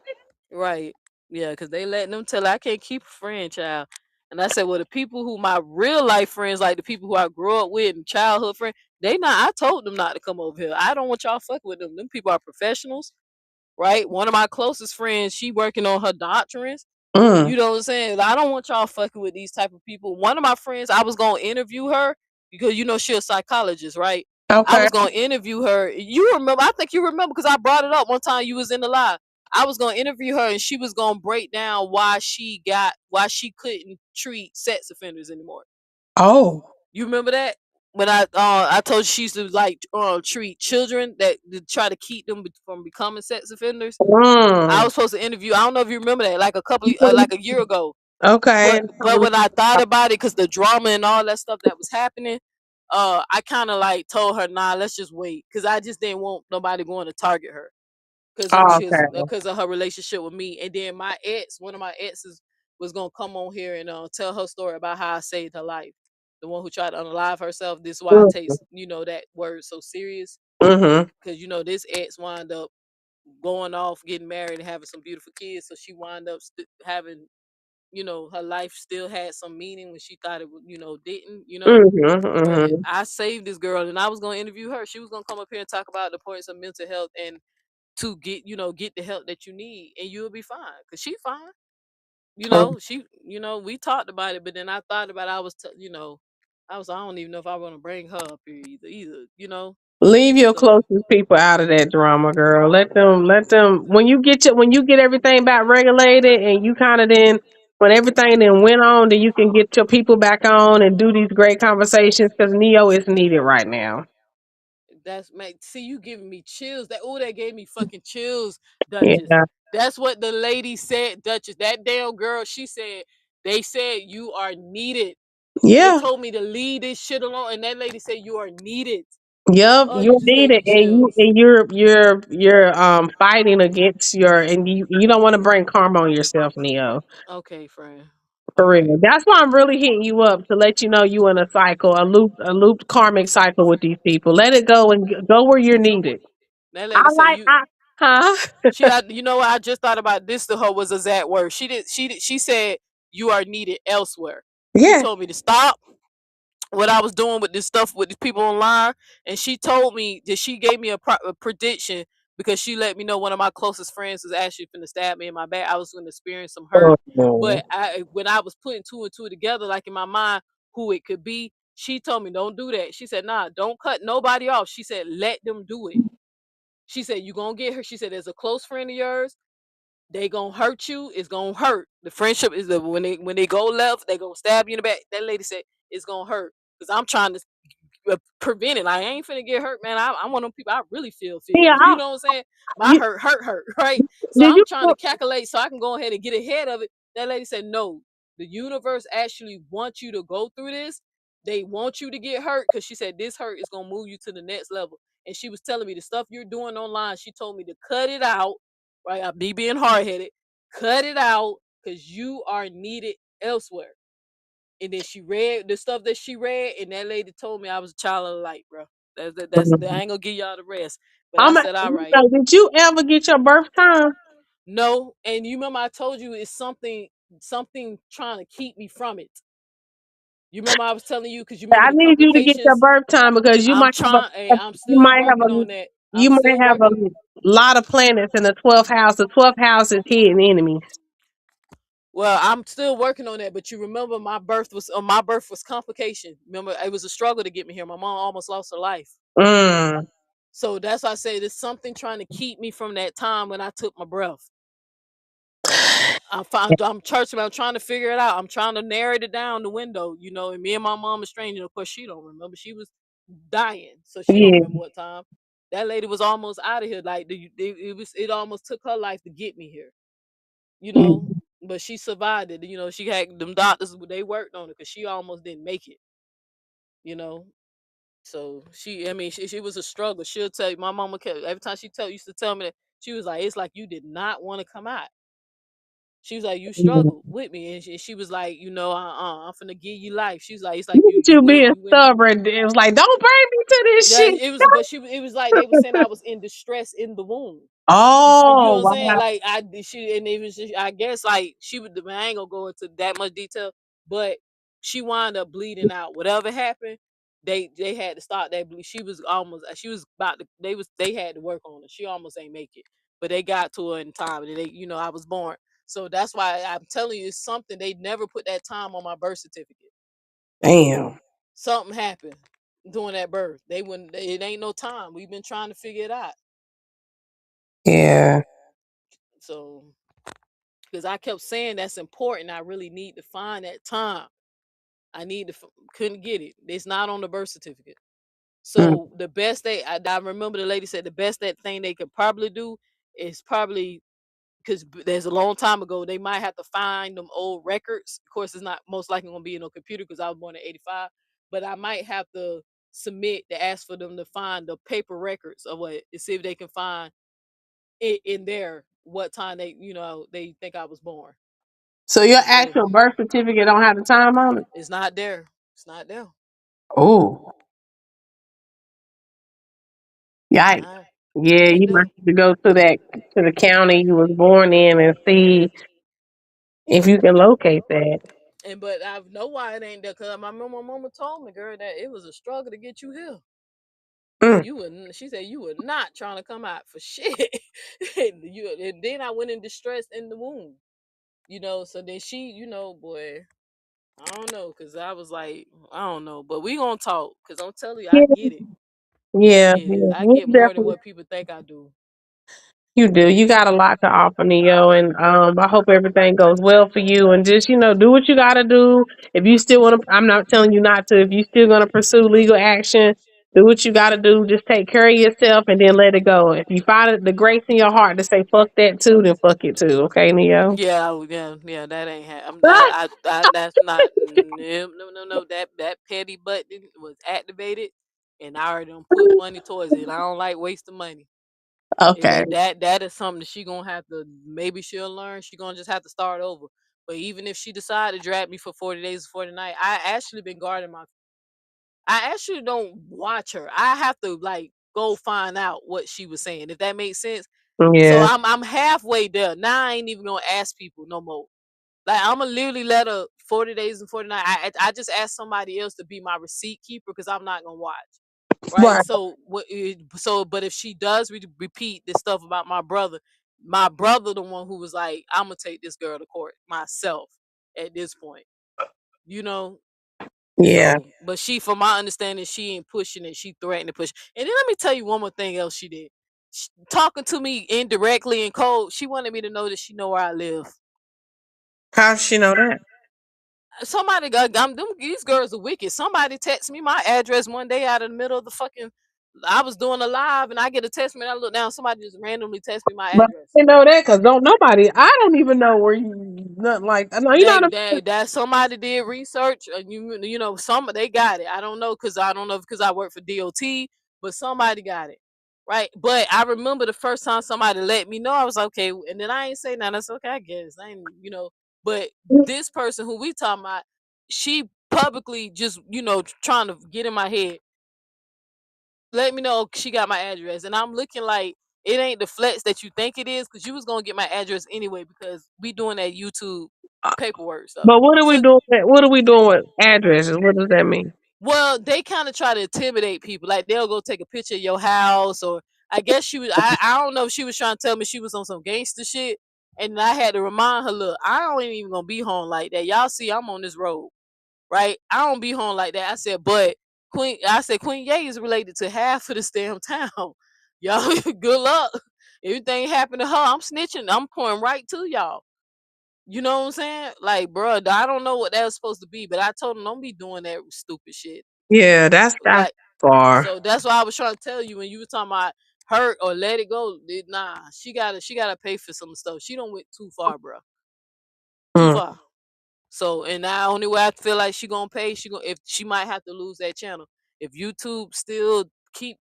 Right. Yeah, because they letting them tell I can't keep a friend, child. And I said, well, the people who my real life friends, like the people who I grew up with and childhood friends, they not. I told them not to come over here. I don't want y'all fucking with them. Them people are professionals, right? One of my closest friends, she working on her doctorates. Mm, You know what I'm saying? I don't want y'all fucking with these type of people. One of my friends, I was gonna interview her because she's a psychologist, right? I okay. was gonna interview her. You remember? I think you remember because I brought it up one time. You was in the live. I was gonna interview her, and she was gonna break down why why she couldn't treat sex offenders anymore. Oh. You remember that? When I told you she used to like treat children that to try to keep them from becoming sex offenders. I Mm. was supposed to interview. I don't know if you remember that, like like a year ago. Okay. But when I thought about it, because the drama and all that stuff that was happening, I kind of like told her, nah, let's just wait, because I just didn't want nobody going to target her because who she is, Okay. because of her relationship with me. And then one of my exes, was gonna come on here and tell her story about how I saved her life. the one who tried to unalive herself. This is why I take Mhm. that word so serious, Mhm. because this ex wound up going off, getting married, and having some beautiful kids. So she wound up having, her life still had some meaning when she thought it didn't. Mhm. But Mhm. I saved this girl, and I was gonna interview her. She was gonna come up here and talk about the importance of mental health and to get the help that you need, and you'll be fine. Cause she fine. We talked about it, but then I thought about it. I don't even know if I want to bring her up here either. Leave your So closest people out of that drama, girl. Let them. When you get everything back regulated, and you kind of then when everything then went on, then you can get your people back on and do these great conversations because Neo is needed right now. see, you giving me chills. That gave me fucking chills, Duchess. Yeah, That's what the lady said, Duchess. That damn girl, she said, they said you are needed. They yeah, told me to leave this shit alone, and that lady said you are needed. yep. Oh, you You're just gave needed, me and chills. you're fighting against and you don't want to bring karma on yourself, Neo. Okay, friend. For All right. real. That's why I'm really hitting you up to let you know you in a cycle, a looped karmic cycle with these people. Let it go and go where you're needed. That I lady said like, you. huh? What I just thought about this to her was a exact word. She said you are needed elsewhere. She Yeah. told me to stop what I was doing with this stuff with these people online, and she told me that she gave me a prediction because she let me know one of my closest friends was actually going to stab me in my back. I was going to experience some hurt, Oh, but when I was putting two and two together, like in my mind, who it could be, she told me don't do that. She said, nah, don't cut nobody off. She said, let them do it. She said, you gonna get her. She said, there's a close friend of yours, they gonna hurt you. It's gonna hurt. The friendship is when they go left, they gonna stab you in the back. That lady said it's gonna hurt because I'm trying to prevent it. Like, I ain't finna get hurt, man. I'm one of them people. I really feel. yeah. You know what I'm saying? My You, hurt, right? So did I'm you? trying to calculate so I can go ahead and get ahead of it. That lady said, no, the universe actually wants you to go through this. They want you to get hurt because she said this hurt is gonna move you to the next level. And she was telling me the stuff you're doing online. She told me to cut it out. Right? I be being hard headed. Cut it out because you are needed elsewhere. And then she read the stuff that she read, and that lady told me I was a child of the light, bro. I ain't gonna give y'all the rest. But I said, all right, Did you ever get your birth time? no. And you remember I told you it's something trying to keep me from it. You remember I was telling you because you remember I the need you to get your complications. birth time because I'm trying. Hey, I'm you still might have working on that. you I'm might still have a working. lot of planets in the 12th house. The 12th house is hidden enemies. Well, I'm still working on that. But you remember my birth was complication. Remember, it was a struggle to get me here. My mom almost lost her life. Mm. So that's why I say there's something trying to keep me from that time when I took my breath. I'm churching. I'm trying to figure it out. I'm trying to narrow it down the window, and me and my mom are strange. And of course, she don't remember. She was dying, so she don't Yeah. remember what time. That lady was almost out of here. Like it almost took her life to get me here, you know. Mm. But she survived it. She had them doctors. They worked on it because she almost didn't make it. You know. So she was a struggle. She'll tell you. My mama kept every time used to tell me that she was like, it's like you did not want to come out. She was like, you Mm. struggled with me, and she was like, I'm finna give you life. She was like, it's like Look at you being you went. stubborn. It was like, don't bring me to this Yeah, shit. it was like they were saying I was in distress in the womb. You know Oh what I'm saying? wow. Like she and it was just, I guess like she would. I ain't gonna go into that much detail, but she wound up bleeding out. Whatever happened, they had to stop that bleed. She was about to. They had to work on her. She almost ain't make it, but they got to her in time. And I was born. So that's why I'm telling you, it's something they never put that time on my birth certificate. Damn. Something happened during that birth. They wouldn't. It ain't no time. We've been trying to figure it out. Yeah. So because I kept saying that's important. I really need to find that time. I need to couldn't get it. It's not on the birth certificate. Mm. So the best I remember the lady said the best that thing they could probably do is probably because there's a long time ago they might have to find them old records. Of course, it's not most likely gonna be in a computer because I was born in '85. But I might have to submit to ask for them to find the paper records of what to see if they can find it in there what time they think I was born. So your So actual birth certificate don't have the time on it? it's not there. It's not there. Oh, yikes. Nah, Yeah, ain't you might there. have to go to the county you was born in and see if you can locate that. And but I know why it ain't there. Cause my mama told me, girl, that it was a struggle to get you here. Mm, You were, she said, you were not trying to come out for shit. And then I went in distress in the womb. So then she, boy, I don't know, cause I was like, I don't know, but we gonna talk, cause I'm telling you, I yeah, get it. I yeah, get it. yeah. I You get more than definitely what people think I do. you do. You got a lot to offer, Neo, and I hope everything goes well for you. And just do what you got to do. If you still want to, I'm not telling you not to. If you still gonna pursue legal action, do what you got to do. Just take care of yourself and then let it go. If you find the grace in your heart to say fuck that too, then fuck it too. Okay, Neo. Yeah. That ain't. That's not. No. That petty button was activated, and I already done put money towards it. I don't like wasting money. And Okay. that is something that she gonna have to, maybe she'll learn. She gonna just have to start over. But even if she decide to drag me for 40 days before the night, I actually don't watch her. I have to like go find out what she was saying, if that makes sense. So Yeah. I'm halfway there. Now I ain't even gonna ask people no more. Like I'm gonna literally let her 40 days and 49. I just asked somebody else to be my receipt keeper because I'm not gonna watch. Right. Right. So but if she does repeat this stuff about my brother the one who was like, I'm gonna take this girl to court myself at this point. You know, Yeah. so but she, from my understanding, she ain't pushing it. She threatened to push. And then let me tell you one more thing else she did. Talking to me indirectly and cold, she wanted me to know that she know where I live. How does she know that? Somebody got these girls are wicked. Somebody text me my address one day out of the middle of the fucking. I was doing a live and I get a text me and I look down. Somebody just randomly text me my But address. I know that because don't nobody. I don't even know where you. Nothing like. No, you know what I mean? That somebody did research. Some they got it. I don't know because I work for DOT, but somebody got it, right? But I remember the first time somebody let me know, I was like, okay, and then I ain't say nothing. That's okay, I guess. I ain't. But this person who we talking about, she publicly just trying to get in my head. Let me know she got my address, and I'm looking like it ain't the flex that you think it is, because you was gonna get my address anyway because we doing that YouTube paperwork stuff. But what are we So, doing? What are we doing with addresses? What does that mean? well, they kind of try to intimidate people. Like they'll go take a picture of your house, or I guess she was. I don't know if she was trying to tell me she was on some gangster shit, and I had to remind her, look, I don't ain't even gonna be home like that. Y'all see, I'm on this road, right? I don't be home like that. I said, but Queen Ye is related to half of this damn town. Y'all, good luck. Everything happened to her, I'm snitching. I'm pouring right to y'all. You know what I'm saying? Like, bro, I don't know what that was supposed to be, but I told him don't be doing that stupid shit. Yeah, that's Like, far. so that's why I was trying to tell you when you were talking about hurt or let it go. Nah, she gotta pay for some stuff. She don't went too far, bro. Too Mm, far. So, and now only way I feel like she gonna pay, if she might have to lose that channel. If YouTube still keep,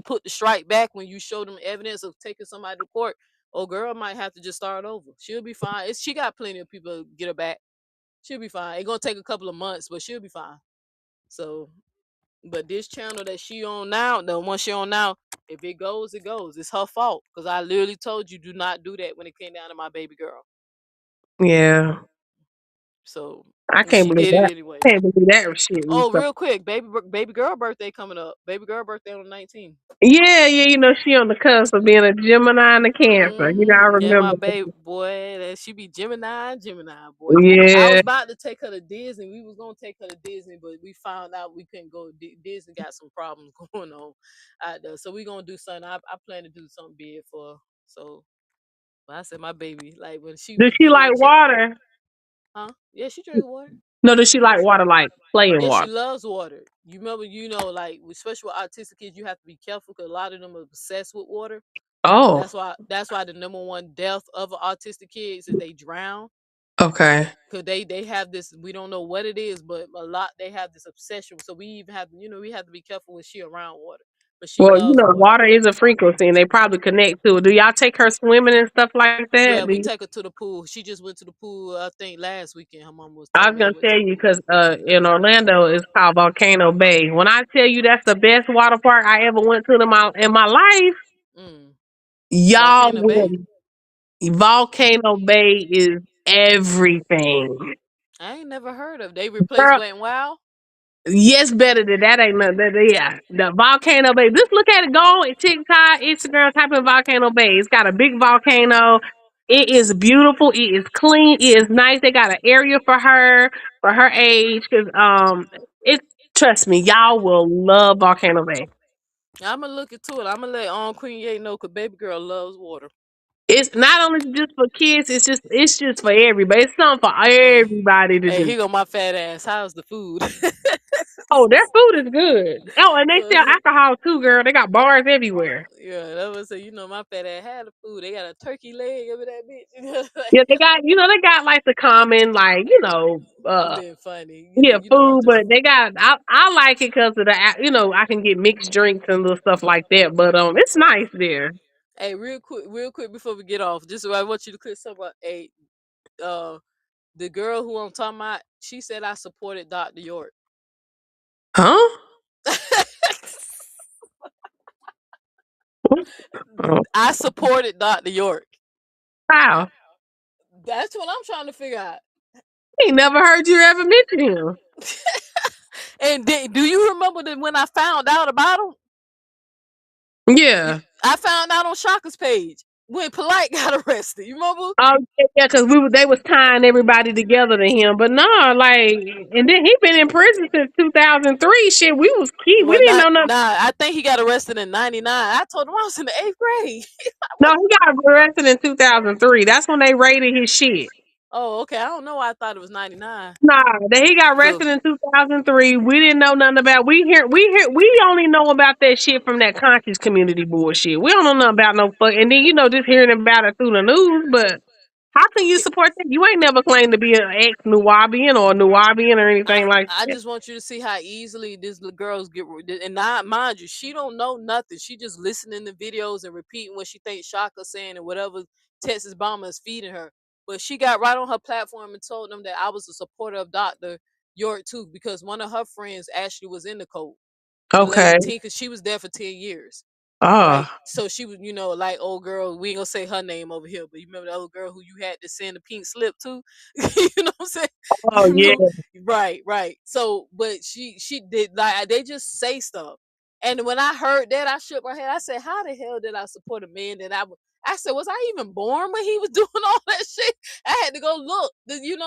put the strike back when you show them evidence of taking somebody to court, oh girl might have to just start over. She'll be fine. She got plenty of people to get her back. She'll be fine. It's gonna take a couple of months, but she'll be fine. So, but this channel that she on now, the one she on now, if it goes, it goes. It's her fault. Cause I literally told you do not do that when it came down to my baby girl. yeah, So, I and can't she believe did it that. anyway. I can't believe that shit. Was Oh, so, real quick, baby girl birthday coming up. Baby girl birthday on the 19th. yeah, yeah. You know she on the cusp of being a Gemini and a Cancer. You know I Yeah, my remember. baby boy, that she be Gemini boy. I was Yeah, about to take her to Disney. We was gonna take her to Disney, but we found out we couldn't go. Disney got some problems going on out there, so we gonna do something. I plan to do something big for her. So, but I said my baby, like when she does we she get her like a check, water? huh? Yeah, she drink water. No, She does drink she water. like water like plain Yeah, she water? loves water. You remember, like especially with autistic kids, you have to be careful because a lot of them are obsessed with water. Oh, That's why the number one death of autistic kids is they drown. okay. Cause they have this, we don't know what it is, but a lot they have this obsession. So we even have we have to be careful when she around water. but she Well, you loves know, water. water is a frequency, and they probably connect to it. Do y'all take her swimming and stuff like Yeah, that? we take her to the pool. She just went to the pool, I think, last weekend. Her mom was I telling was me they gonna went to tell the you pool. because in Orlando it's called Volcano Bay. When I tell you that's the best water park I ever went to in my life, Mm. y'all Volcano Bay? would. Volcano Bay is everything. I ain't never heard of. They replaced Girl, Wet and Wild. yes, better than that. Ain't nothing. Yeah, the Volcano Bay. Just look at it. Go on TikTok, Instagram, type in Volcano Bay. It's got a big volcano. It is beautiful. It is clean. It is nice. They got an area for her age. Cause it. Trust me, y'all will love Volcano Bay. I'm gonna look into it. I'm gonna let Queen Ye know, cause baby girl loves water. It's not only just for kids. It's just for everybody. It's something for Oh, everybody to hey, do. here go my fat ass. How's the food? Oh, their food is good. Oh, and they sell Uh, alcohol too, girl. They got bars everywhere. yeah, that was say, my fat ass had the food. They got a turkey leg over that bitch. Yeah, they got they got like the common I'm being funny. yeah I'm food, just but they got I like it because of I can get mixed drinks and little stuff like that. But it's nice there. hey, real quick before we get off, just I want you to click something about uh the girl who I'm talking about, she said I supported Dr. York. Huh? Oh, I supported Dr. York. wow. That's what I'm trying to figure out. I ain't never heard you ever mention him. And do you remember that when I found out about him? Yeah. I found out on Shaka's page when Polite got arrested. You remember? Oh yeah, because they was tying everybody together to him, but no, and then he been in prison since 2003. Shit, we was kids, we Well, didn't know nothing. I think he got arrested in '99. I told him I was in the 8th grade. No, he got arrested in 2003. That's when they raided his shit. Oh, okay. I don't know why I thought it was '99. Nah, that he got But arrested in 2003. We didn't know nothing about. We only know about that shit from that conscious community bullshit. We don't know nothing about no fuck. And then just hearing about it through the news. But how can you support that? You ain't never claimed to be an ex Nuwabian or Nuwabian or anything like I that. just want you to see how easily these little girls get, and not mind you, she don't know nothing. She just listening to videos and repeating what she thinks Shaka's saying and whatever Texas Bomber is feeding her. But she got right on her platform and told them that I was a supporter of Dr. York too, because one of her friends actually was in the code. The lady Okay. Tinka, she was there for 10 years. Right. Oh. So she was, like old girl, we ain't gonna say her name over here, but you remember the old girl who you had to send a pink slip to? You know what I'm saying? Oh You yeah. know, right. So, but she did, like, they just say stuff. And when I heard that, I shook my head. I said, how the hell did I support a man that I said, was I even born when he was doing all that shit? I had to go look,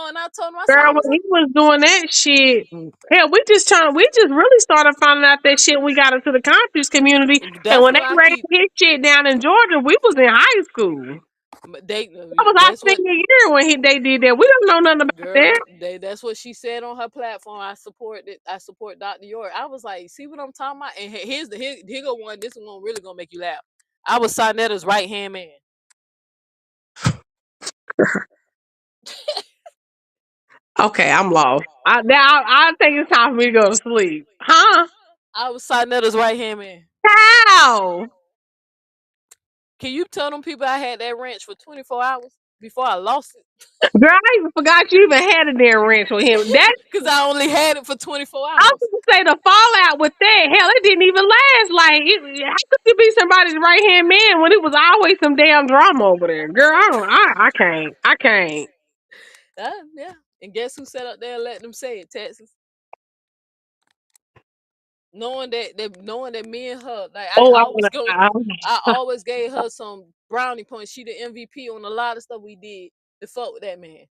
and I told him, I said, Girl, when he was doing that shit, hell, we just really started finding out that shit when we got into the conscious community. And that's when they what I raised keep, his shit down in Georgia, we was in high school. but That was our that's what, senior year when they did that. We don't know nothing about girl, that. that's what she said on her platform. I support it. I support Dr. York. I was like, see what I'm talking about? And here go one. This one really gonna make you laugh. I was Sonetta's right hand man. Okay, I'm lost. I think it's time for me to go to sleep. Huh? I was Sonetta's right hand man. How? Can you tell them people I had that ranch for 24 hours before I lost it? Girl, I even forgot you even had a damn ranch with him. That Because I only had it for 24 I was hours. gonna say the fallout with that. Hell, it didn't even last. How could you be somebody's right hand man when it was always some damn drama over there? Girl, I can't. Yeah. And guess who sat up there and let them say it, Texas? Knowing that me and her, like, Oh, I always gave her some brownie points. She the MVP on a lot of stuff we did to fuck with that man.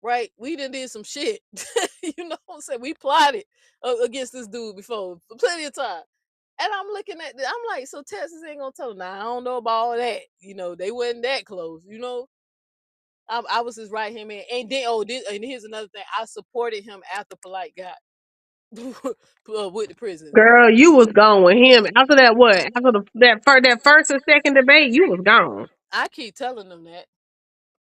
Right? We did some shit. You know what I'm saying? We plotted against this dude before for plenty of time. And I'm looking at I'm like, so Texas ain't gonna tell him. Nah, I don't know about all that. They wasn't that close. I was his right hand man. And then and here's another thing. I supported him after Polite got with the prison. girl, you was gone with him. After that, what? After that first or second debate, you was gone. I keep telling them that.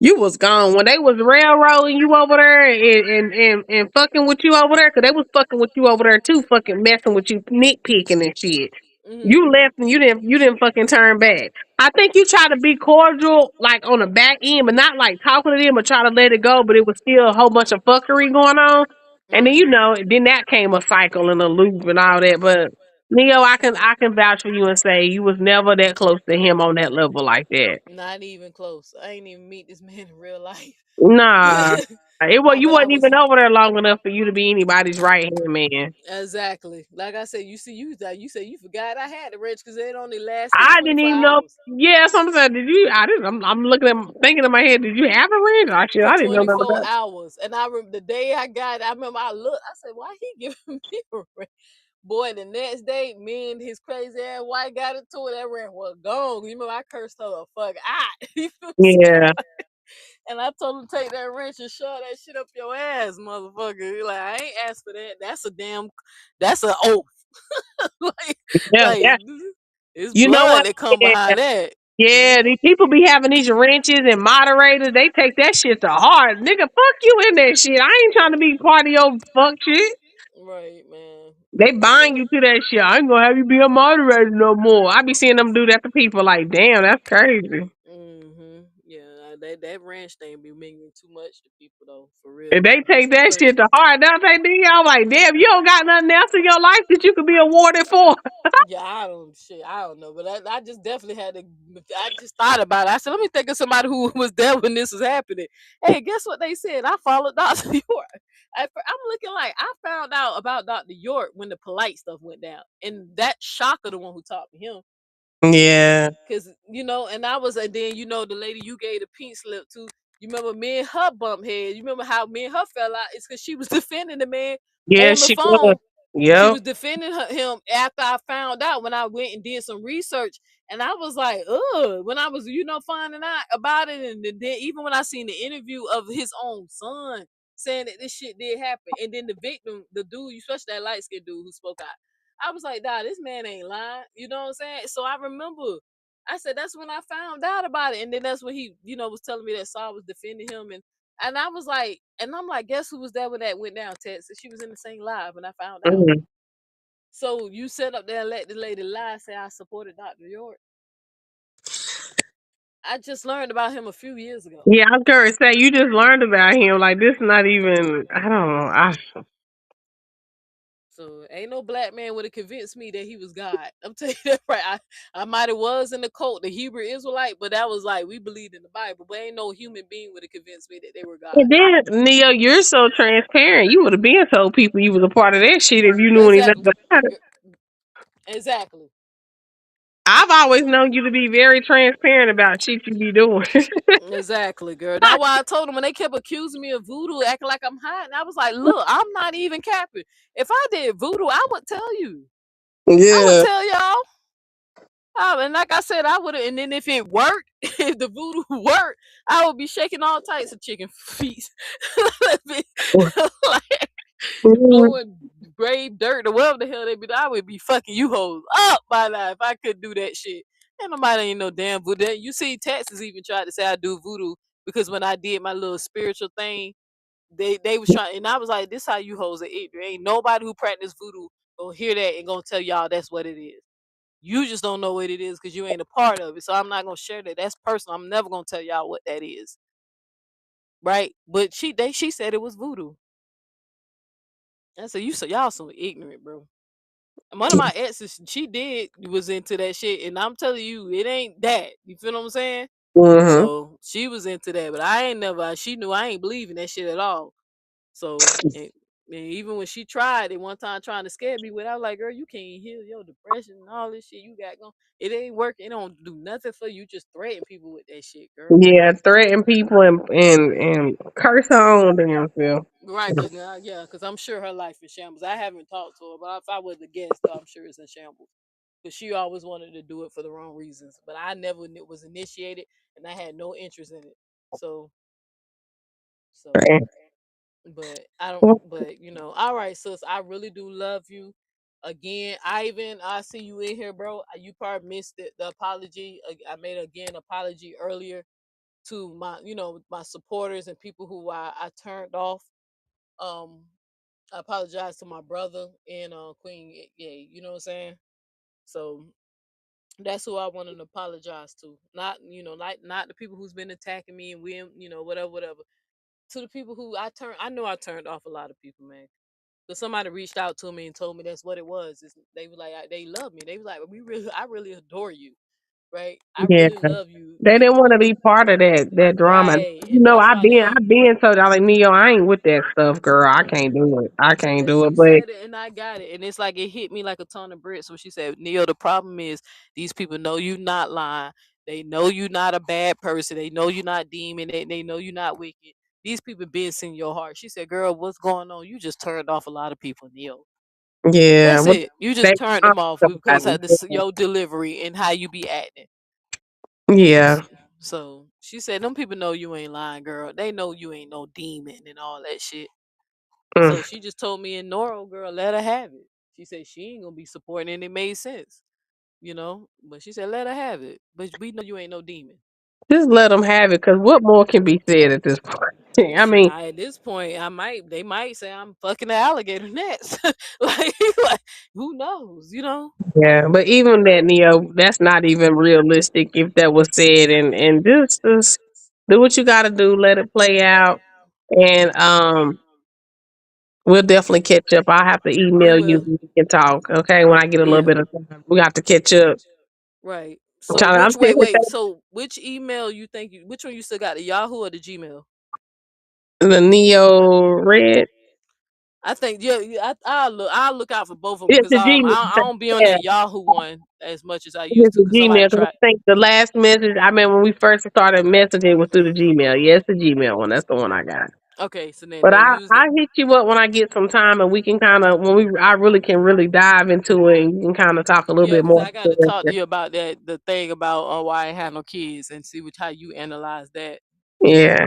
You was gone when they was railroading you over there and fucking with you over there, cause they was fucking with you over there too, fucking messing with you, nitpicking and shit. You left and you didn't fucking turn back. I think you try to be cordial, like on the back end, but not like talking to them, but try to let it go. But it was still a whole bunch of fuckery going on, and then then that came a cycle and a loop and all that. But Neo, I can vouch for you and say you was never that close to him on that level like that. Not even close. I ain't even meet this man in real life. Nah, it was you But I wasn't was even over there long enough for you to be anybody's right hand man. exactly like I said. You see, you said you forgot I had the wrench because it only lasted I didn't 24 even know. hours. Yeah, so I'm saying, did you? I didn't. I'm looking at, thinking in my head. Did you have a ring? I shit, For I didn't know nothing 24 about. hours. And I remember the day I got it, I remember I looked, I said, why he giving me a ring? Boy, the next day, me and his crazy ass white got into it. That ring was gone. You remember I cursed her the fuck out. You feel me? Yeah, And I told him take that wrench and shove that shit up your ass, motherfucker. Like, I ain't asked for that. That's an oath. like, yeah, like yeah. it's You know blood what? that come Yeah, behind that. yeah. These people be having these wrenches and moderators. They take that shit to heart, nigga. Fuck you in that shit. I ain't trying to be part of your fuck shit. Right, man. They But bind you to that shit. I ain't gonna have you be a moderator no more. I be seeing them do that to people. Like, damn, that's crazy. yeah, that ranch thing be meaning too much to people though, for If real. they take that But shit to heart, don't they? Then y'all like, damn, you don't got nothing else in your life that you could be awarded for. yeah, I don't know, but I just definitely had to. I just thought about it. I said, let me think of somebody who was there when this was happening. Hey, guess what they said? I followed Dr. York. I'm looking like I found out about Dr. York when the polite stuff went down, and that Shocker the one who talked to him. Yeah. Cause and I was, and then the lady you gave the pink slip to. You remember me and her bump heads. You remember how me and her fell out? It's because she was defending the man Yeah, on the she was. phone. She Yep. was defending him after I found out when I went and did some research, and I was like, ugh. When I was finding out about it, and then even when I seen the interview of his own son saying that this shit did happen, and then the victim, the dude, especially that light skinned dude who spoke out, I was like, "Dawg, this man ain't lying." You know what I'm saying? So I remember, I said that's when I found out about it, and then that's when he, was telling me that Saul was defending him, and I was like, and I'm like, guess who was there when that went down, Texas? She was in the same live, and I found out. Mhm. So you sit up there and let the lady lie, say I supported Dr. York. I just learned about him a few years ago. Yeah, I was gonna say you just learned about him. Like this, not even. I don't know. So ain't no black man would have convinced me that he was God. I'm telling you that right. I might have was in the cult, the Hebrew Israelite, but that was like we believed in the Bible. But ain't no human being would have convinced me that they were God. And then Neo, you're so transparent. You would have been told people you was a part of that shit if you knew anything Exactly. about it. Exactly. I've always known you to be very transparent about shit you be doing. Exactly, girl. That's why I told them when they kept accusing me of voodoo, acting like I'm hiding. I was like, look, I'm not even capping. If I did voodoo, I would tell you. I would Yeah. tell y'all. And like I said, I would have. And then if it worked, if the voodoo worked, I would be shaking all types of chicken feet, like blowing grave dirt or whatever the hell they be. I would be fucking you hoes up by now if I could do that shit. And nobody ain't no damn voodoo. You see, Texas even tried to say I do voodoo because when I did my little spiritual thing, they was trying, and I was like, this how you hoes are ignorant. Ain't nobody who practice voodoo gonna hear that and gonna tell y'all that's what it is. You just don't know what it is because you ain't a part of it. So I'm not gonna share that. That's personal. I'm never gonna tell y'all what that is. Right? But she said it was voodoo. I said, y'all so ignorant, bro. And one of my exes, she was into that shit, and I'm telling you, it ain't that. You feel what I'm saying? Mm-hmm. So she was into that, but I ain't never. She knew I ain't believing that shit at all. So and even when she tried it one time trying to scare me with, I was like, girl, you can't heal your depression and all this shit you got going. It ain't working. It don't do nothing for you. Just threaten people with that shit, girl. Yeah, threaten people and curse her own damn self. Right, cause cause I'm sure her life is shambles. I haven't talked to her, but if I was to guess, though, I'm sure it's in shambles. Cause she always wanted to do it for the wrong reasons, but I never was initiated, and I had no interest in it. So, so Right. but I don't. Well, But all right, sis. I really do love you. Again, Ivan, I see you in here, bro. You probably missed the apology. I made again apology earlier to my supporters and people who I turned off. Um, I apologize to my brother and Queen. Yeah, you know what I'm saying. So that's who I want to apologize to. Not, like not the people who's been attacking me and we, whatever, whatever. To the people who I know I turned off a lot of people, man. Because somebody reached out to me and told me that's what it was. They were like, they love me. They was like, I really adore you, right? I Yeah. really love you, They didn't want to be part of that drama. right? And that's I've why been Lil, I've been told y'all like Neo, I ain't with that stuff, girl. I can't do it. I can't and do it. she But said it, and I got it, and it's like it hit me like a ton of bricks. So she said, Neil, the problem is these people know you not lying. They know you not a bad person. They know you not demon. They know you not wicked. These people been seeing your heart. She said, girl, what's going on? You just turned off a lot of people, Neil. yeah, That's what it. You they just turned talk them off about because of this your delivery and how you be acting. yeah. So she said, them people know you ain't lying, girl. They know you ain't no demon and all that shit. Mm. So she just told me in Noro, girl, let her have it. She said she ain't gonna be supporting it, and it made sense, But she said, let her have it. But we know you ain't no demon. Just let them have it, because what more can be said at this point? I Shit, mean, at this point, they might say I'm fucking the alligator next. like, like, who knows? yeah. But even that, Neo, that's not even realistic if that was said. And just do what you got to do. Let it play out, and we'll definitely catch up. I'll have to We email you. will. We can talk. Okay, when I get a little Yeah. bit of time, we have to catch up. Right. I'm So trying. I'm which sitting wait. here So which email you think which one you still got, the Yahoo or the Gmail? the Neo Red. I think I'll look out for both of them It's because the Gmail. I don't be on Yeah, that Yahoo one as much as I used it's to the because somebody Gmail. Because tried. I think the last message. I mean, when we first started messaging, it was through the Gmail. Yes, the Gmail one. That's the one I got. Okay, so then But don't use that. I hit you up when I get some time, and we can kind of I really can really dive into it, and you can kind of talk a little Yeah, bit because more. I got to talk to you about the thing about why I have no kids and see how you analyze that. Yeah.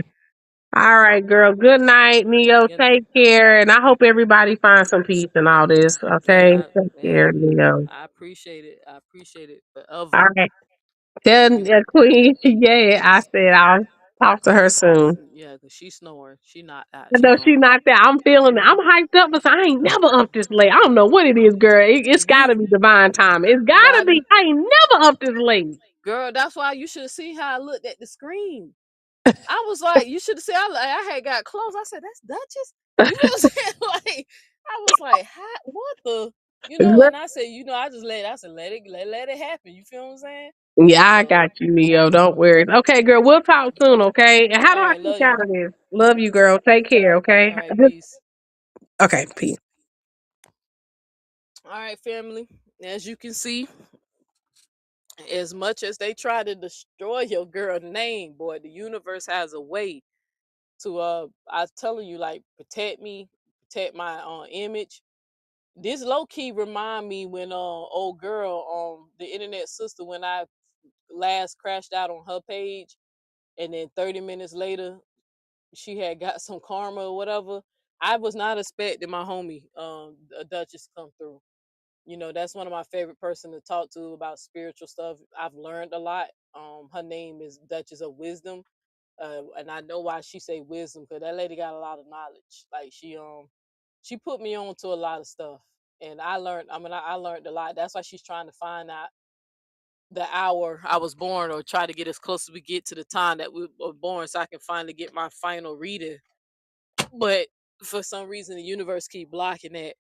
All right, girl. Good night, Neo. Yeah, Take care, and I hope everybody finds some peace in all this. Okay. yeah, Take care, hey, Neo. I appreciate it. I appreciate it All forever. right. Tell You, Queen, yeah, I said I'll talk to her soon. yeah, because she's snoring. She not out. I She know know. she not there. I'm feeling it. I'm hyped up, but I ain't never up this late. I don't know what it is, girl. It's got You to be divine time. It's got to got be. it, I ain't never up this late. girl. That's why you should have seen how I looked at the screen. I was like, you should have seen. I had got close. I said, "That's Duchess." You feel what I'm saying? Like, I was like, "How? What the?" Girl, And I said, I just let. I said, let it happen. You feel what I'm saying? yeah, I So, got you, Neo. Don't worry. Okay, girl, we'll talk soon, okay? And how do all I right, get love you. out of this? Love you, girl. Take care, okay? All right, peace. Okay, peace. All right, family. As you can see, as much as they try to destroy your girl name, boy, the universe has a way to I was telling you, like, protect me, protect my image. This low key remind me when old girl the internet sister, when I last crashed out on her page, and then 30 minutes later she had got some karma or whatever. I was not expecting my homie a Duchess come through. That's one of my favorite person to talk to about spiritual stuff. I've learned a lot. Her name is Duchess of Wisdom, and I know why she say wisdom, because that lady got a lot of knowledge. Like, she put me on to a lot of stuff, and I learned. I mean, I learned a lot. That's why she's trying to find out the hour I was born, or try to get as close as we get to the time that we were born, so I can finally get my final reading. But for some reason, the universe keep blocking that.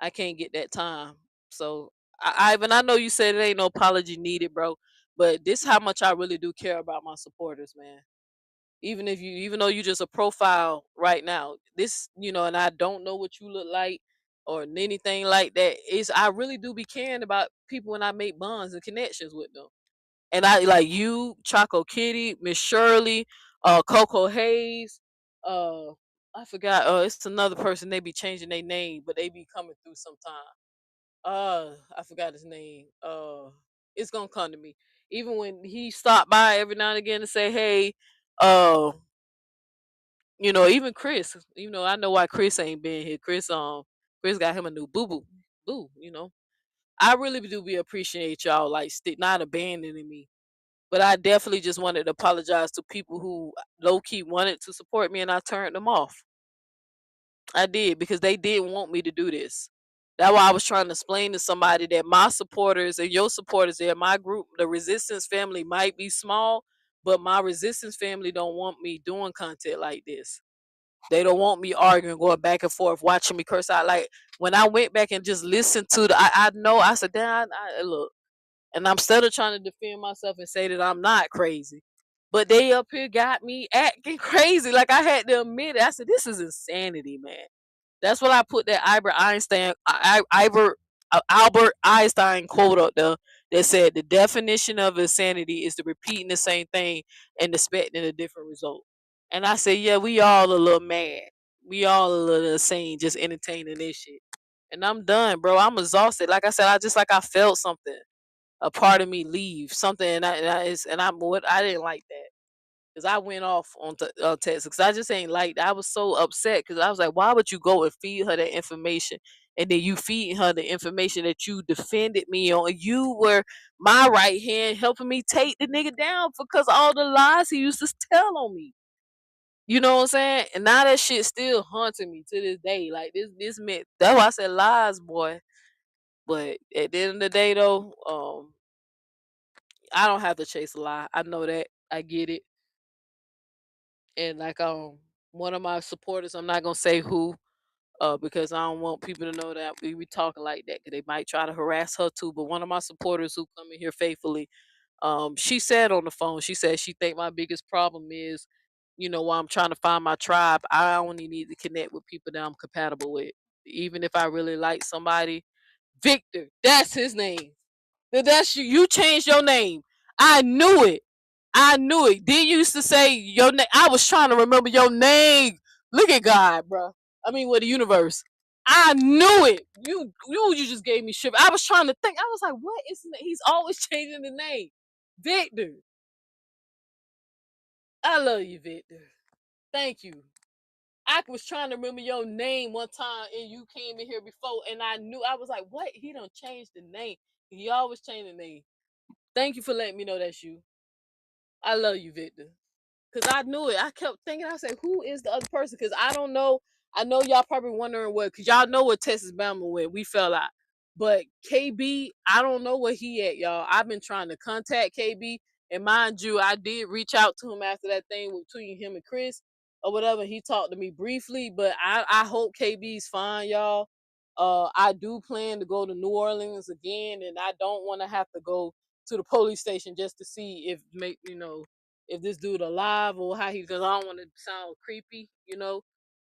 I can't get that time. So, Ivan, I know you said it ain't no apology needed, bro. But this how much I really do care about my supporters, man. Even though you just a profile right now, this, and I don't know what you look like or anything like that. Is I really do be caring about people when I make bonds and connections with them. And I like you, Choco Kitty, Miss Shirley, Coco Hayes, uh, I forgot. It's another person. They be changing their name, but they be coming through sometime. I forgot his name. It's gonna come to me. Even when he stopped by every now and again to say, "Hey," uh, even Chris. I know why Chris ain't been here. Chris got him a new boo boo. Boo. I really do be appreciate y'all, like, not abandoning me. But I definitely just wanted to apologize to people who low key wanted to support me, and I turned them off. I did, because they didn't want me to do this. That's why I was trying to explain to somebody that my supporters and your supporters in my group, the resistance family might be small, but my resistance family don't want me doing content like this. They don't want me arguing, going back and forth, watching me curse out. Like when I went back and just listened to I know I said, damn, look, and I'm still trying to defend myself and say that I'm not crazy. But they up here got me acting crazy. Like I had to admit it. I said, this is insanity, man. That's what I put that Albert Einstein quote up there that said the definition of insanity is the repeating the same thing and expecting a different result. And I said, yeah, we all a little mad. We all a little insane just entertaining this shit. And I'm done, bro. I'm exhausted. Like I said, I felt something. A part of me leave something, I didn't like that because I went off on text because I just ain't like that. I was so upset because I was like, why would you go and feed her that information and then you feeding her the information that you defended me on? You were my right hand helping me take the nigga down because all the lies he used to tell on me. You know what I'm saying? And now that shit still haunting me to this day. Like this meant that's why I said lies, boy. But at the end of the day, though, I don't have to chase a lie. I know that. I get it. And like one of my supporters, I'm not gonna say who, because I don't want people to know that we be talking like that, because they might try to harass her too. But one of my supporters who come in here faithfully, she said on the phone, she said she think my biggest problem is, while I'm trying to find my tribe, I only need to connect with people that I'm compatible with. Even if I really like somebody, Victor, that's his name. That's you. You changed your name. I knew it. I knew it. Then you used to say your name. I was trying to remember your name. Look at God, bro. I mean, with the universe. I knew it. You just gave me shit. I was trying to think. I was like, what is his name? He's always changing the name. Victor. I love you, Victor. Thank you. I was trying to remember your name one time and you came in here before and I knew. I was like, what? He done changed the name. He always changed the name. Thank you for letting me know that's you. I love you, Victor. Cause I knew it. I kept thinking, I said, who is the other person? Cause I don't know. I know y'all probably wondering what, cause y'all know what Texas Bama went. We fell out. But KB, I don't know where he at, y'all. I've been trying to contact KB. And mind you, I did reach out to him after that thing between him and Chris or whatever. He talked to me briefly, but I hope KB's fine, y'all. I do plan to go to New Orleans again, and I don't want to have to go to the police station just to see if this dude alive or how he, because I don't want to sound creepy.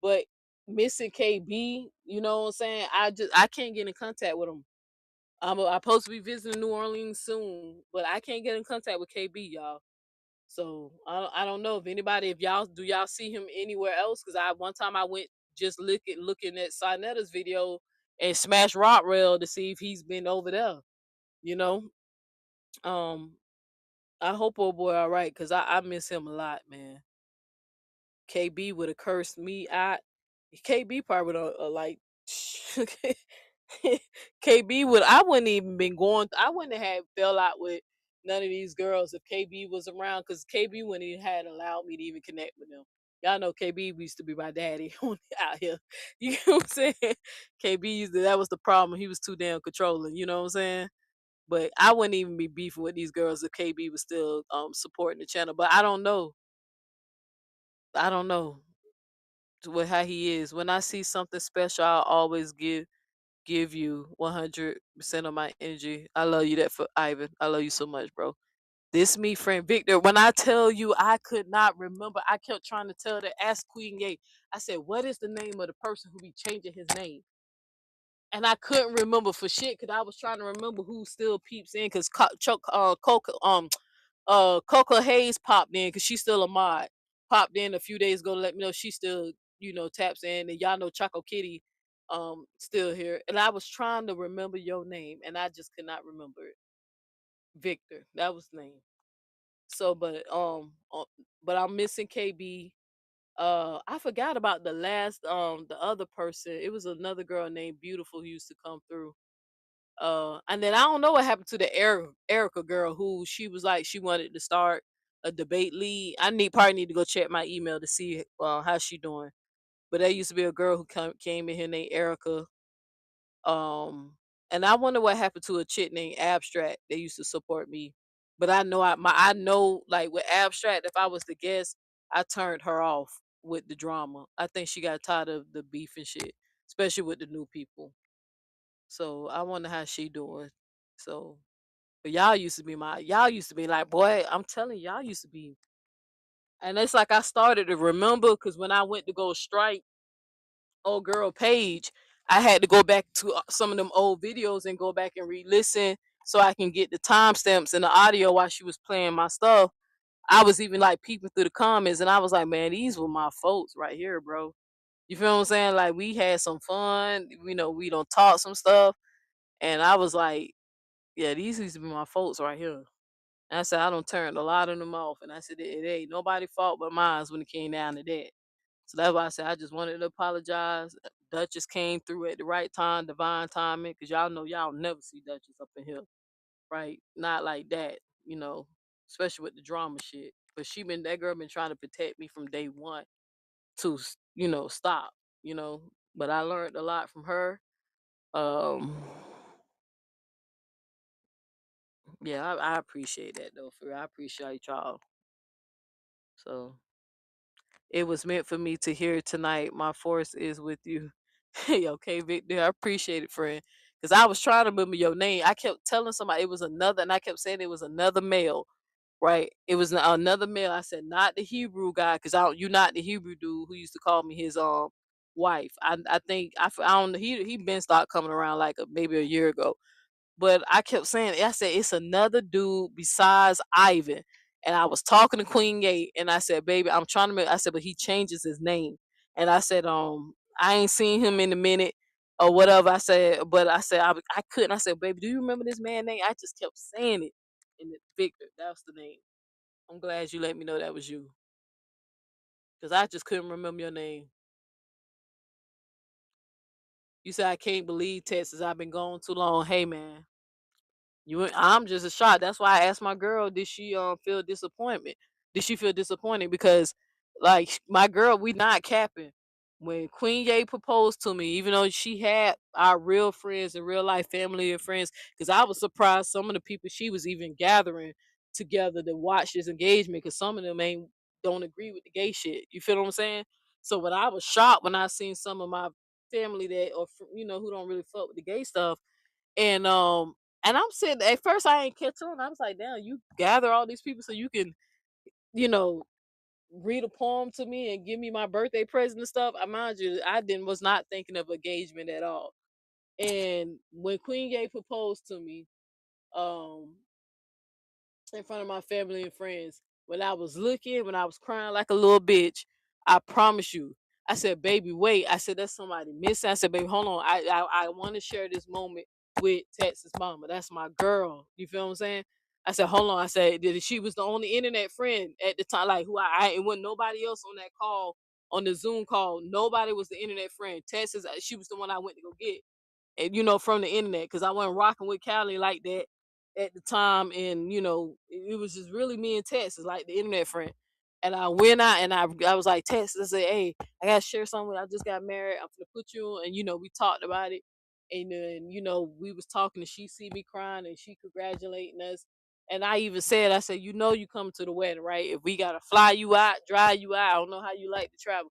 But missing KB, you know what I'm saying? I can't get in contact with him. I'm supposed to be visiting New Orleans soon, but I can't get in contact with KB, y'all. So I don't know if y'all see him anywhere else? Because one time I went just looking at Sinetta's video and smashed Rock Rail to see if he's been over there. You know, um, I hope old boy all right because I miss him a lot, man. KB would have cursed me out. KB probably would have like KB would I wouldn't even been going. I wouldn't have had fell out with none of these girls if KB was around because KB wouldn't even had allowed me to even connect with them. Y'all know KB used to be my daddy out here. You know what I'm saying? KB that was the problem. He was too damn controlling. You know what I'm saying? But I wouldn't even be beefing with these girls if KB was still supporting the channel. But I don't know. I don't know with how he is. When I see something special, I'll always give you 100% of my energy. I love you that for Ivan. I love you so much, bro. This me, friend Victor. When I tell you I could not remember, I kept trying to tell the ask Queen Gay. I said, what is the name of the person who be changing his name? And I couldn't remember for shit because I was trying to remember who still peeps in because Coco Hayes popped in because she's still a mod. Popped in a few days ago to let me know she still, taps in. And y'all know Choco Kitty still here. And I was trying to remember your name and I just could not remember it. Victor. That was the name. So but I'm missing KB. I forgot about the other person. It was another girl named Beautiful who used to come through. And then I don't know what happened to the Erica girl who she was like she wanted to start a debate league. Probably need to go check my email to see how she doing. But there used to be a girl who came in here named Erica. And I wonder what happened to a chick named Abstract. They used to support me, but I know like with Abstract, if I was the guest, I turned her off with the drama. I think she got tired of the beef and shit, especially with the new people. So I wonder how she doing. So, but y'all used to be like, boy, I'm telling y'all used to be, and it's like I started to remember because when I went to go strike old girl page, I had to go back to some of them old videos and go back and re-listen so I can get the timestamps and the audio while she was playing my stuff. I was even like peeping through the comments and I was like, man, these were my folks right here, bro. You feel what I'm saying? Like we had some fun, we don't talk some stuff. And I was like, yeah, these used to be my folks right here. And I said, I don't turn a lot of them off. And I said, it ain't nobody fault but mine when it came down to that. So that's why I said I just wanted to apologize. Duchess came through at the right time, divine timing, because y'all know y'all never see Duchess up in here, right? Not like that, you know, especially with the drama shit. But that girl been trying to protect me from day one to, stop, you know. But I learned a lot from her. Um, yeah, I appreciate that though. For real. I appreciate y'all. So it was meant for me to hear tonight. My force is with you. Hey, okay, Victor. I appreciate it, friend. Because I was trying to remember your name. I kept telling somebody it was another, and I kept saying it was another male, right? It was another male. I said not the Hebrew guy, because you not the Hebrew dude who used to call me his wife. I think I don't know. He been stopped coming around like maybe a year ago. But I kept saying, I said, it's another dude besides Ivan. And I was talking to Queen Gate, and I said, baby, I'm trying to make, I said, but he changes his name. And I said, I ain't seen him in a minute or whatever. I said, but I said, I couldn't. I said, baby, do you remember this man name? I just kept saying it. And Victor, that's the name. I'm glad you let me know that was you. Because I just couldn't remember your name. You said, I can't believe Texas. I've been gone too long. Hey, man. I'm just a shock. That's why I asked my girl, did she feel disappointment? Did she feel disappointed? Because like my girl, we not capping. When Queen Ye proposed to me, even though she had our real friends and real life family and friends, because I was surprised some of the people she was even gathering together to watch this engagement, because some of them don't agree with the gay shit. You feel what I'm saying? So when I was shocked when I seen some of my family that who don't really fuck with the gay stuff, and I'm sitting at first I ain't catch on. I was like, damn, you gather all these people so you can, you know, read a poem to me and give me my birthday present and stuff. I mind you, was not thinking of engagement at all. And when Queen Gay proposed to me, um, in front of my family and friends, when I was looking, when I was crying like a little bitch, I promise you, I said, baby, wait. I said, that's somebody missing. I said, baby, hold on. I want to share this moment with Texas Mama. That's my girl. You feel what I'm saying? I said, hold on. I said, she was the only internet friend at the time, like who it wasn't nobody else on that call, on the Zoom call. Nobody was the internet friend. Texas, she was the one I went to go get, and from the internet, because I wasn't rocking with Cali like that at the time, and it was just really me and Texas, like the internet friend. And I went out and I was like, Texas, I said, hey, I gotta share something. I just got married. I'm gonna put you on, and we talked about it, and then we was talking, and she see me crying, and she congratulating us. And I even said, I said, you come to the wedding, right? If we gotta fly you out, drive you out, I don't know how you like to travel.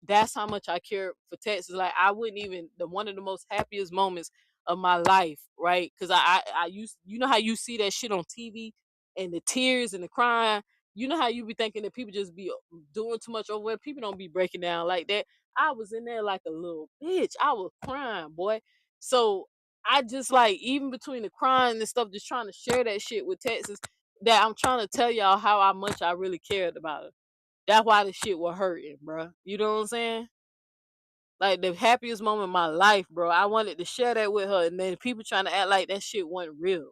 That's how much I care for Texas. Like I wouldn't even one of the most happiest moments of my life, right? Because I used, how you see that shit on TV and the tears and the crying. You know how you be thinking that people just be doing too much over it. People don't be breaking down like that. I was in there like a little bitch. I was crying, boy. So I just like, even between the crying and stuff, just trying to share that shit with Texas, that I'm trying to tell y'all how much I really cared about her. That's why the shit was hurting, bro. You know what I'm saying? Like the happiest moment of my life, bro. I wanted to share that with her, and then people trying to act like that shit wasn't real.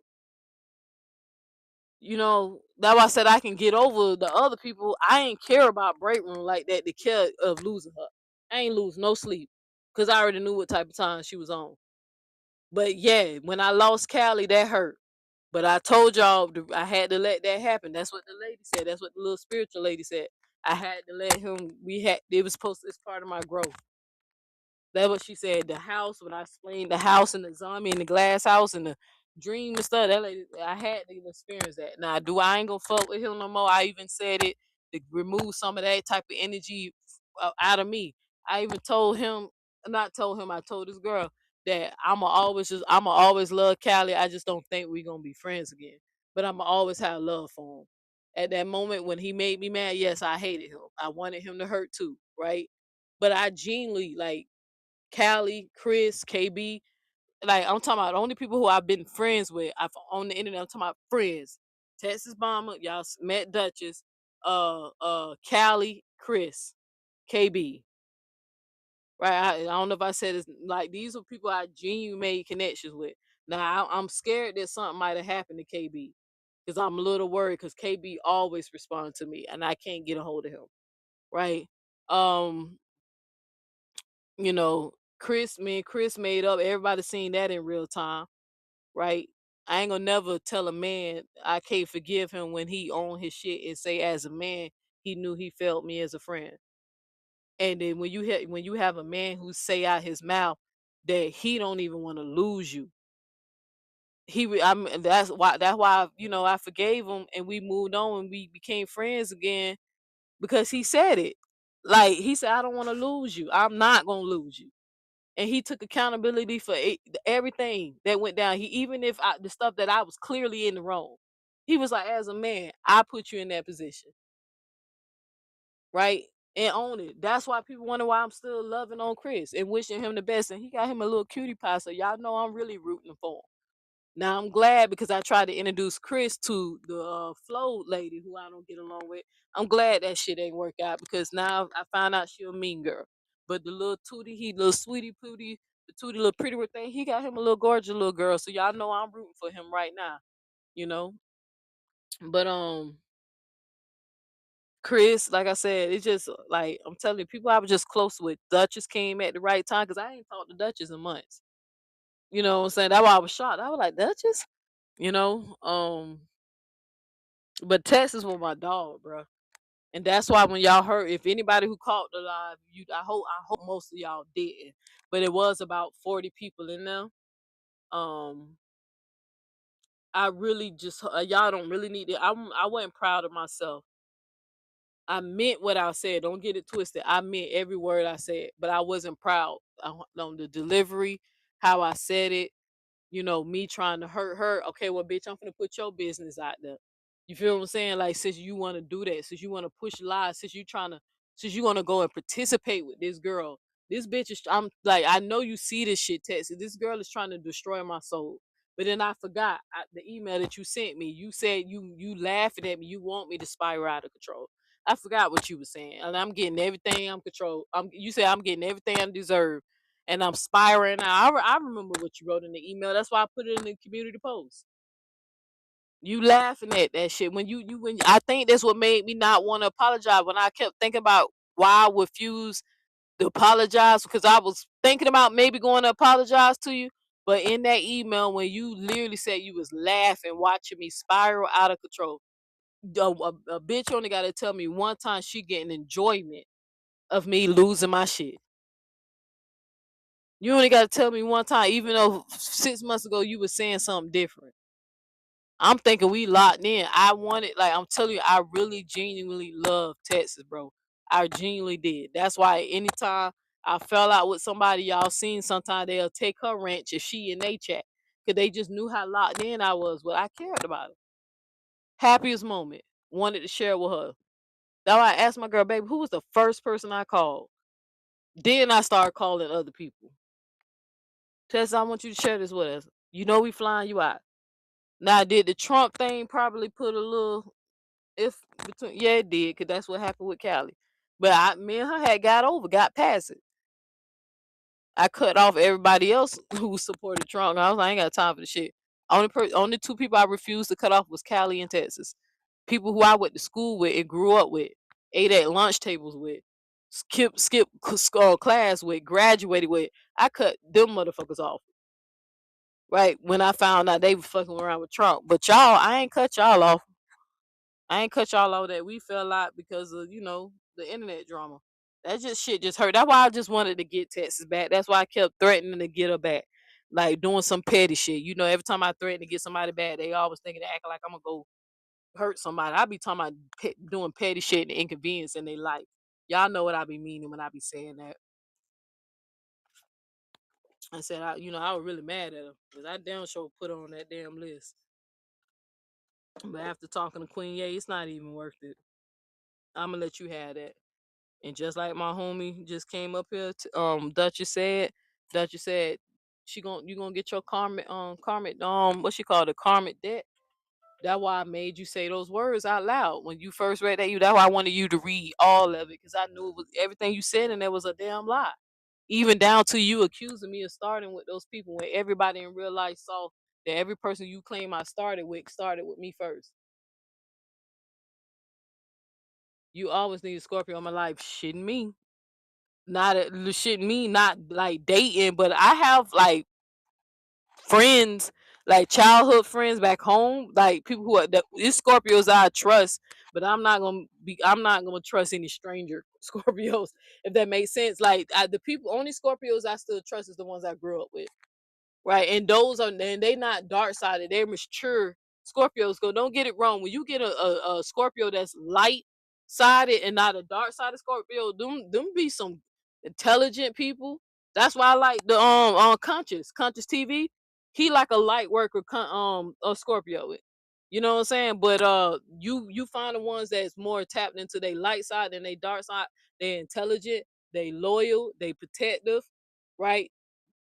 That's why I said I can get over the other people. I ain't care about break room like that. The care of losing her. I ain't lose no sleep, because I already knew what type of time she was on. But yeah, when I lost Callie, that hurt. But I told y'all I had to let that happen. That's what the lady said. That's what the little spiritual lady said. I had to let him. It was supposed to. It's part of my growth. That's what she said. The house, when I explained the house and the zombie and the glass house and the dream and stuff, that lady, I had to experience that. Now, I ain't gonna fuck with him no more. I even said it to remove some of that type of energy out of me. I even told him, not told him, I told this girl that I'ma always love Callie. I just don't think we're gonna be friends again. But I'ma always have love for him. At that moment when he made me mad, yes, I hated him. I wanted him to hurt too, right? But I genuinely like Callie, Chris, KB. Like I'm talking about the only people who I've been friends with on the internet. I'm talking about friends. Texas Bomber, y'all met Duchess, Callie, Chris, KB. Right? I don't know if I said it's like these are people I genuinely made connections with. Now I'm scared that something might have happened to KB because I'm a little worried because KB always responds to me and I can't get a hold of him. Right? Um, you know, me and Chris made up. Everybody seen that in real time, right? I ain't gonna never tell a man I can't forgive him when he own his shit and say as a man he knew he felt me as a friend. And then when you have a man who say out his mouth that he don't even want to lose you, that's why I forgave him and we moved on and we became friends again because he said it. Like he said, I don't want to lose you. I'm not gonna lose you. And he took accountability for everything that went down. Even if the stuff that I was clearly in the wrong, he was like, as a man, I put you in that position, right? And own it. That's why people wonder why I'm still loving on Chris and wishing him the best. And he got him a little cutie pie, so y'all know I'm really rooting for him. Now I'm glad because I tried to introduce Chris to the Flo lady who I don't get along with. I'm glad that shit ain't work out because now I found out she a mean girl. But the little Tootie, he little sweetie pootie, the Tootie little pretty thing, he got him a little gorgeous little girl. So y'all know I'm rooting for him right now, you know. But Chris, like I said, it's just like I'm telling you, people I was just close with. Duchess came at the right time because I ain't talked to Duchess in months. You know what I'm saying? That's why I was shocked. I was like, Duchess, you know. But Texas was my dog, bro. And that's why when y'all heard, if anybody who caught the live, I hope most of y'all didn't. But it was about 40 people in there. I really just y'all don't really need it. I wasn't proud of myself. I meant what I said. Don't get it twisted. I meant every word I said, but I wasn't proud on the delivery, how I said it. Me trying to hurt her. Okay, well, bitch, I'm gonna put your business out there. You feel what I'm saying? Like, since you want to do that, since you want to push lies, since you want to go and participate with this girl, this bitch is. I'm like, I know you see this shit, Texas. This girl is trying to destroy my soul. But then I forgot the email that you sent me. You said you laughing at me. You want me to spiral out of control. I forgot what you were saying, and I'm getting everything I'm control. You said I'm getting everything I deserve and I'm spiraling out. I remember what you wrote in the email. That's why I put it in the community post. You laughing at that shit when when I think that's what made me not want to apologize. When I kept thinking about why I refused to apologize because I was thinking about maybe going to apologize to you. But in that email, when you literally said you was laughing, watching me spiral out of control, a bitch only got to tell me one time she getting enjoyment of me losing my shit. You only got to tell me one time, even though 6 months ago you were saying something different. I'm thinking we locked in. I wanted, like, I'm telling you, I really genuinely love Texas, bro. I genuinely did. That's why anytime I fell out with somebody y'all seen, sometimes they'll take her wrench if she in they chat. Because they just knew how locked in I was. Well, I cared about it. Happiest moment. Wanted to share with her. That's why I asked my girl, baby, who was the first person I called? Then I started calling other people. Tess, I want you to share this with us. You know we flying you out. Now, did the Trump thing probably put a little if between? Yeah, it did, because that's what happened with Callie. But me and her had got past it. I cut off everybody else who supported Trump. I was like, I ain't got time for the shit. Only two people I refused to cut off was Callie and Texas. People who I went to school with and grew up with, ate at lunch tables with, skip class with, graduated with. I cut them motherfuckers off. Right when I found out they were fucking around with Trump. But y'all, I ain't cut y'all off. I ain't cut y'all off that we fell out because of the internet drama. That just shit just hurt. That's why I just wanted to get Texas back. That's why I kept threatening to get her back. Like doing some petty shit. You know, every time I threaten to get somebody back, they always thinking they acting like I'm gonna go hurt somebody. I be talking about doing petty shit and inconvenience in their life. Y'all know what I be meaning when I be saying that. I said, I was really mad at her because I damn sure put her on that damn list. But after talking to Queen Ye, it's not even worth it. I'm gonna let you have that. And just like my homie just came up here, Duchess said you gonna get your karmic what she called it, karmic debt. That's why I made you say those words out loud when you first read that. That's why I wanted you to read all of it because I knew it was everything you said and there was a damn lie. Even down to you accusing me of starting with those people when everybody in real life saw that every person you claim I started with me first. You always need a Scorpio in my life. Shitting me. Not shitting me, not like dating, but I have like friends, like childhood friends back home, like people who are these Scorpios I trust, but I'm not gonna trust any stranger Scorpios, if that makes sense. Like the people, only Scorpios I still trust is the ones I grew up with. Right, and they not dark sided, they're mature Scorpios. Don't get it wrong. When you get a Scorpio that's light sided and not a dark sided Scorpio, them be some intelligent people. That's why I like the conscious TV. He like a light worker, a Scorpio. You know what I'm saying? But you find the ones that's more tapped into their light side than they dark side. They're intelligent, they loyal, they protective, right?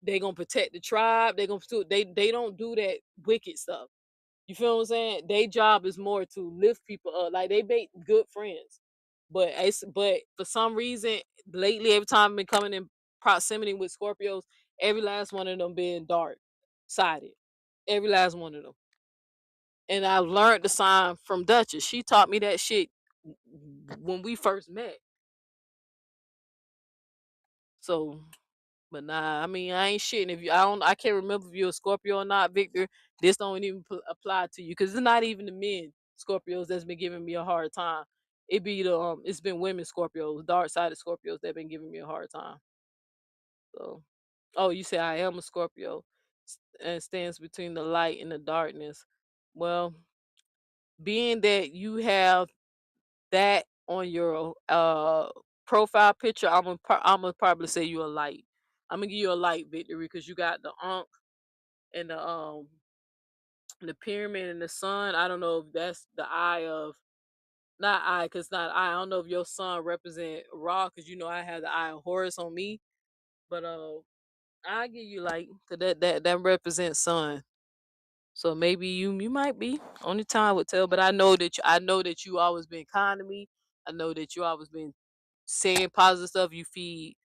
They gonna protect the tribe. They don't do that wicked stuff. You feel what I'm saying? Their job is more to lift people up. Like they make good friends. But for some reason lately, every time I've been coming in proximity with Scorpios, every last one of them being dark sided. Every last one of them. And I learned the sign from Duchess. She taught me that shit when we first met. So but nah, I mean, I ain't shitting if I can't remember if you're a Scorpio or not, Victor. This don't even apply to you because it's not even the men Scorpios that's been giving me a hard time. It's been women Scorpios, dark sided Scorpios that been giving me a hard time. So, oh, you say I am a Scorpio and stands between the light and the darkness. Well, being that you have that on your profile picture, I'm gonna probably say you a light. I'm gonna give you a light, Victory, because you got the Ankh and the pyramid and the sun. I don't know if that's the eye of not eye, because not eye. I don't know if your sun represent Ra, because I have the eye of Horus on me. But I give you like, 'cause that represents sun. So maybe you might be. Only time would tell. But I know that you always been kind to me. I know that you always been saying positive stuff. You feed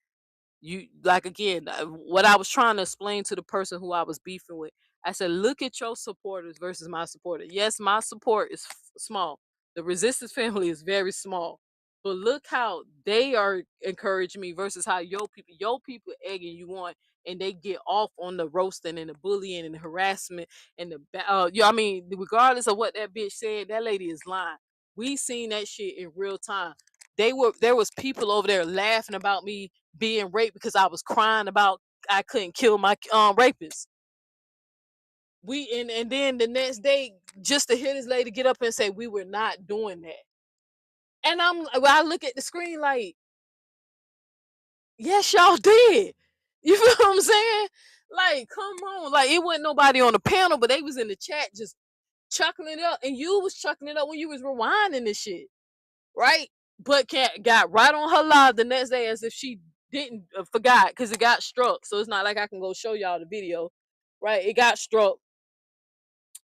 you like again what I was trying to explain to the person who I was beefing with. I said, look at your supporters versus my supporter. Yes, my support is small. The resistance family is very small. But look how they are encouraging me versus how your people egging you on, and they get off on the roasting and the bullying and the harassment and I mean, regardless of what that bitch said, that lady is lying. We seen that shit in real time. There was people over there laughing about me being raped because I was crying about I couldn't kill my rapist. And then the next day, just to hear this lady get up and say we were not doing that. And I look at the screen like, yes, y'all did. You feel what I'm saying? Like, come on. Like, it wasn't nobody on the panel, but they was in the chat just chuckling it up. And you was chuckling it up when you was rewinding this shit. Right? But Cat got right on her live the next day as if she didn't forgot, because it got struck. So it's not like I can go show y'all the video. Right? It got struck.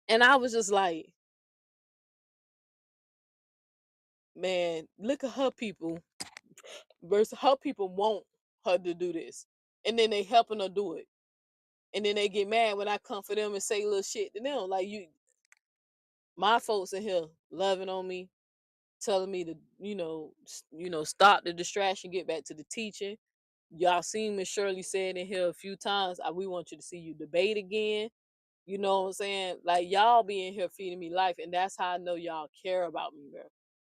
And I was just like, man, look at her people versus her people want her to do this. And then they helping her do it. And then they get mad when I come for them and say little shit to them. Like, my folks in here loving on me, telling me to, stop the distraction, get back to the teaching. Y'all seen Miss Shirley said in here a few times, we want you to see you debate again. You know what I'm saying? Like, y'all be in here feeding me life, and that's how I know y'all care about me, bro.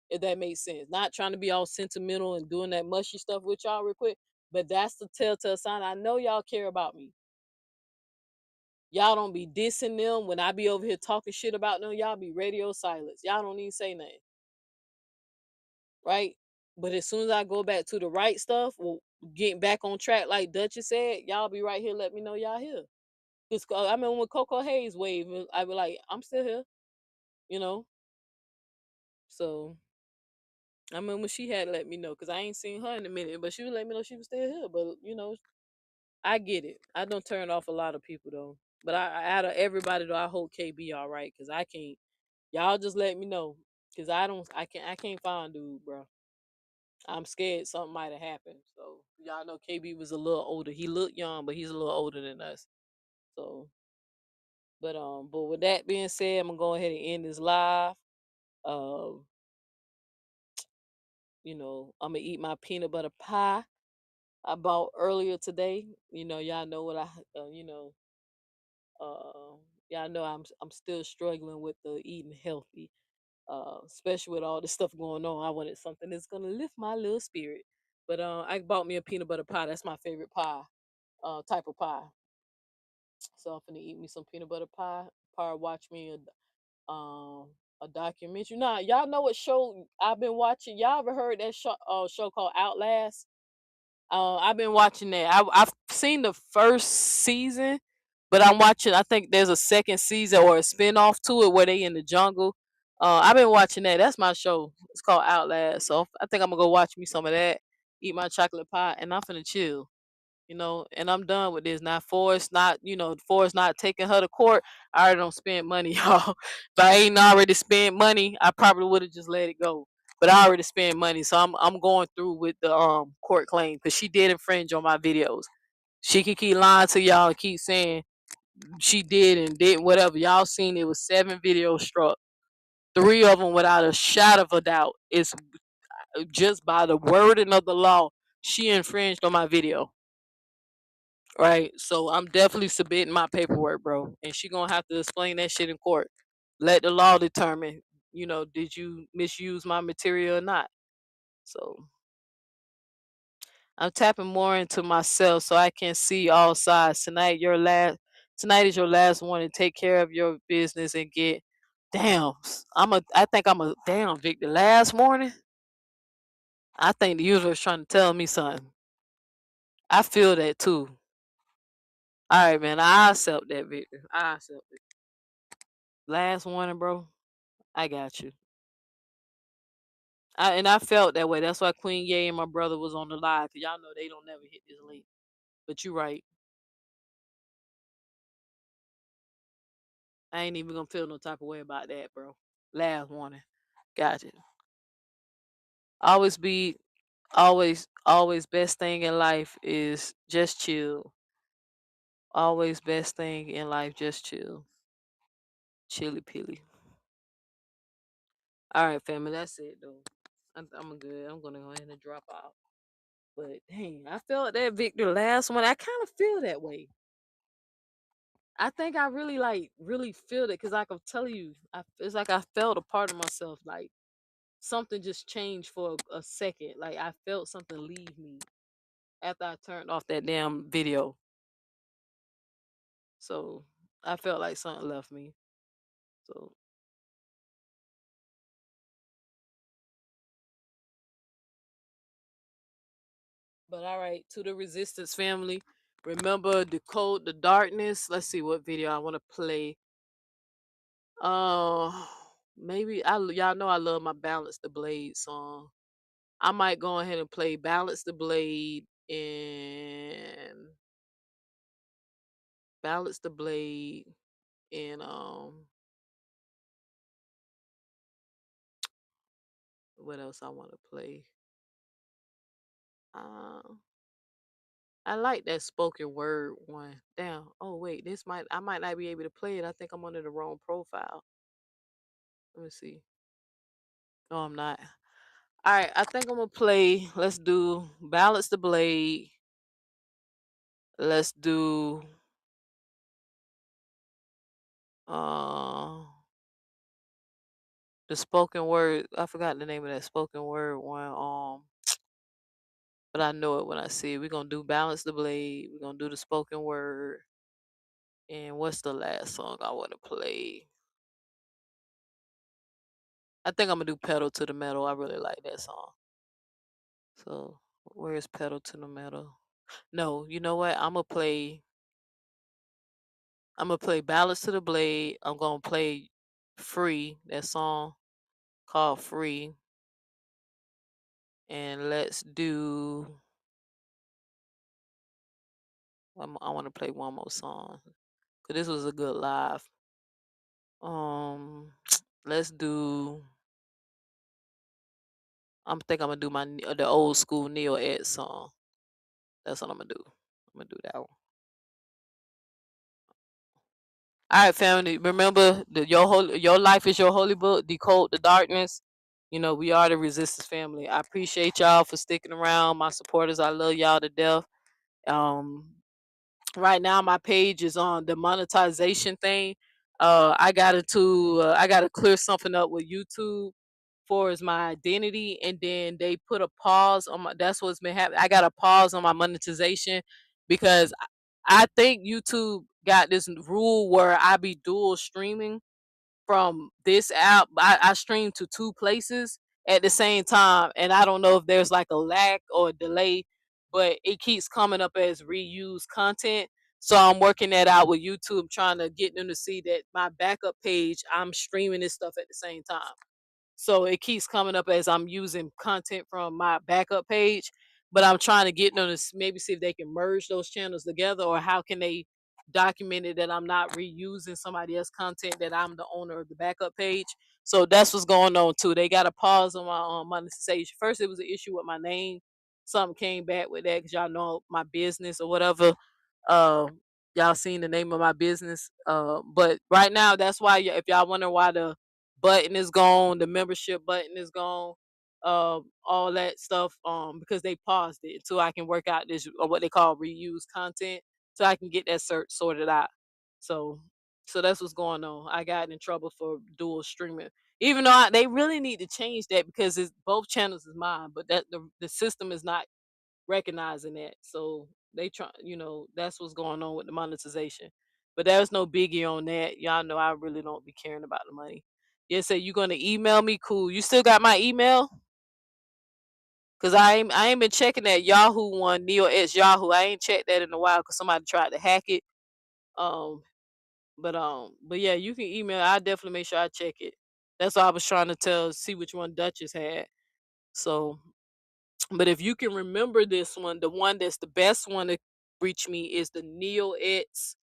if that makes sense. Not trying to be all sentimental and doing that mushy stuff with y'all real quick, but that's the telltale sign. I know y'all care about me. Y'all don't be dissing them when I be over here talking shit about them. Y'all be radio silence. Y'all don't even say nothing, right? But as soon as I go back to the right stuff, well, getting back on track, like Duchess said, y'all be right here. Let me know y'all here. Cause I mean, when Coco Hayes waved, I be like, I'm still here, you know. So I mean, when she had let me know, cause I ain't seen her in a minute, but she would let me know she was still here. But I get it. I don't turn off a lot of people though. But out of everybody though, I hope KB all right, cause I can't. Y'all just let me know, cause I can't find dude, bro. I'm scared something might have happened. So y'all know KB was a little older. He looked young, but he's a little older than us. So, but with that being said, I'm gonna go ahead and end this live. Um, I'm gonna eat my peanut butter pie I bought earlier today. Y'all know what uh, y'all know I'm still struggling with the eating healthy, especially with all the stuff going on. I wanted something that's gonna lift my little spirit. But I bought me a peanut butter pie. That's my favorite pie, type of pie. So I'm finna eat me some peanut butter pie. Probably watch me a documentary. Nah, y'all know what show I've been watching. Y'all ever heard that show called Outlast? I've been watching that. I've seen the first season, but I'm watching. I think there's a second season or a spinoff to it where they in the jungle. I've been watching that. That's my show. It's called Outlast. So I think I'm gonna go watch me some of that. Eat my chocolate pie, and I'm finna chill. And I'm done with this. Now, Forrest not taking her to court. I already don't spend money, y'all. If I ain't already spent money, I probably would have just let it go. But I already spent money, so I'm going through with the court claim because she did infringe on my videos. She can keep lying to y'all and keep saying she did and did whatever. Y'all seen it was 7 videos struck. 3 of them without a shadow of a doubt. It's just by the wording of the law. She infringed on my video. Right. So I'm definitely submitting my paperwork, bro. And she gonna have to explain that shit in court. Let the law determine, did you misuse my material or not? So I'm tapping more into myself so I can see all sides. Tonight is your last one to take care of your business and get damn. I think I'm a damn Victor. Last morning, I think the universe trying to tell me something. I feel that too. All right, man. I accept that, Victor. I accept it. Last warning, bro. I got you. I felt that way. That's why Queen Ye and my brother was on the live. Cause y'all know they don't never hit this link. But you right. I ain't even gonna feel no type of way about that, bro. Last warning. Got you. Always be always best thing in life is just chill. Always best thing in life, just chill. Chilly pilly. Alright, family, that's it though. I'm good. I'm gonna go ahead and drop out. But dang, I felt that Victor last one. I kind of feel that way. I think I really really feel it because I can tell you, it's like I felt a part of myself, like something just changed for a second. Like I felt something leave me after I turned off that damn video. So I felt like something left me. So, but all right, to the resistance family, remember Decode the Darkness. Let's see what video I want to play. Uh, maybe y'all know I love my Balance the Blade song. I might go ahead and play Balance the Blade and Balance the Blade and what else I want to play? Uh I like that spoken word one. Damn. Oh wait, I might not be able to play it. I think I'm under the wrong profile. Let me see. No, I'm not. All right, I think I'm gonna play. Let's do Balance the Blade. Let's do uh The spoken word. I forgot the name of that spoken word one. But I know it when I see it. We're gonna do Balance the Blade. We're gonna do the spoken word. And what's the last song I want to play? I think I'm gonna do Pedal to the Metal. I really like that song. So where's Pedal to the Metal? No, you know what? I'm gonna play Balance to the Blade. I'm gonna play Free, that song called Free. And let's do I want to play one more song. Cause this was a good live. Let's do. I'm gonna do the old school Neo Ed song. That's what I'm gonna do. I'm gonna do that one. All right, family. Remember, your life is your holy book. Decode the darkness. You know, we are the Resistance family. I appreciate y'all for sticking around. My supporters, I love y'all to death. Right now my page is on the monetization thing. I gotta clear something up with YouTube for as my identity, and then they put a pause on my. That's what's been happening. I got a pause on my monetization because I think YouTube got this rule where I be dual streaming from this app. I stream to two places at the same time, and I don't know if there's like a lag or a delay, but it keeps coming up as reused content. So I'm working that out with YouTube, trying to get them to see that my backup page, I'm streaming this stuff at the same time. So it keeps coming up as I'm using content from my backup page, but I'm trying to get them to maybe see if they can merge those channels together, or how can they document it that I'm not reusing somebody else's content, that I'm the owner of the backup page. So that's what's going on too. They got a pause on my monetization. First, it was an issue with my name. Something came back with that because y'all know my business or whatever. Y'all seen the name of my business. But right now, that's why if y'all wonder why the button is gone, the membership button is gone, all that stuff, because they paused it until I can work out this, or what they call reuse content, so I can get that sorted out. So that's what's going on. I got in trouble for dual streaming, even though they really need to change that, because both channels is mine, but that the system is not recognizing that. So they try, that's what's going on with the monetization. But there's no biggie on that. Y'all know I really don't be caring about the money. Yeah, say you gonna email me? Cool. You still got my email? Cause I ain't been checking that Yahoo one, Neo X Yahoo. I ain't checked that in a while because somebody tried to hack it. But yeah, you can email. I definitely make sure I check it. That's what I was trying to see which one Duchess had. So, but if you can remember this one, the one that's the best one to reach me is the Neo X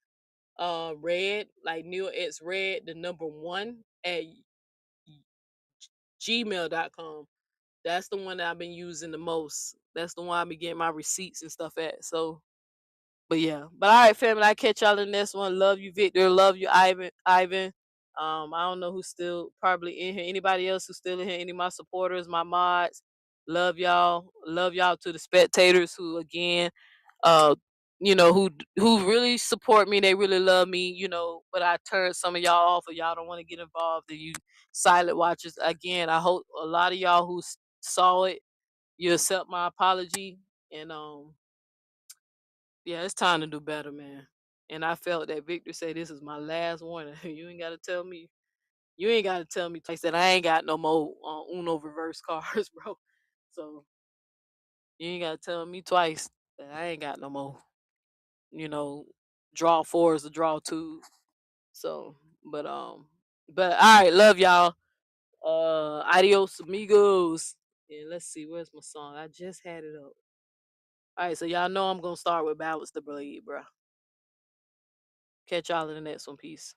Red, like Neo X Red, the number 1 at gmail.com. That's the one that I've been using the most. That's the one I've been getting my receipts and stuff at. So, but yeah. But all right, family, I catch y'all in the next one. Love you, Victor. Love you, Ivan. I don't know who's still probably in here. Anybody else who's still in here? Any of my supporters, my mods. Love y'all. Love y'all to the spectators who, again, who really support me. They really love me, but I turned some of y'all off, or y'all don't want to get involved, and you silent watchers. Again, I hope a lot of y'all who saw it, you accept my apology. And yeah, it's time to do better, man. And I felt that Victor said this is my last warning. You ain't gotta tell me twice that I ain't got no more Uno reverse cards, bro. So you ain't gotta tell me twice that I ain't got no more, draw 4s or draw 2. So but all right, love y'all. Adios amigos. And let's see, where's my song? I just had it up. All right, so y'all know I'm gonna start with Balance the Blade, bro. Catch y'all in the next one. Peace.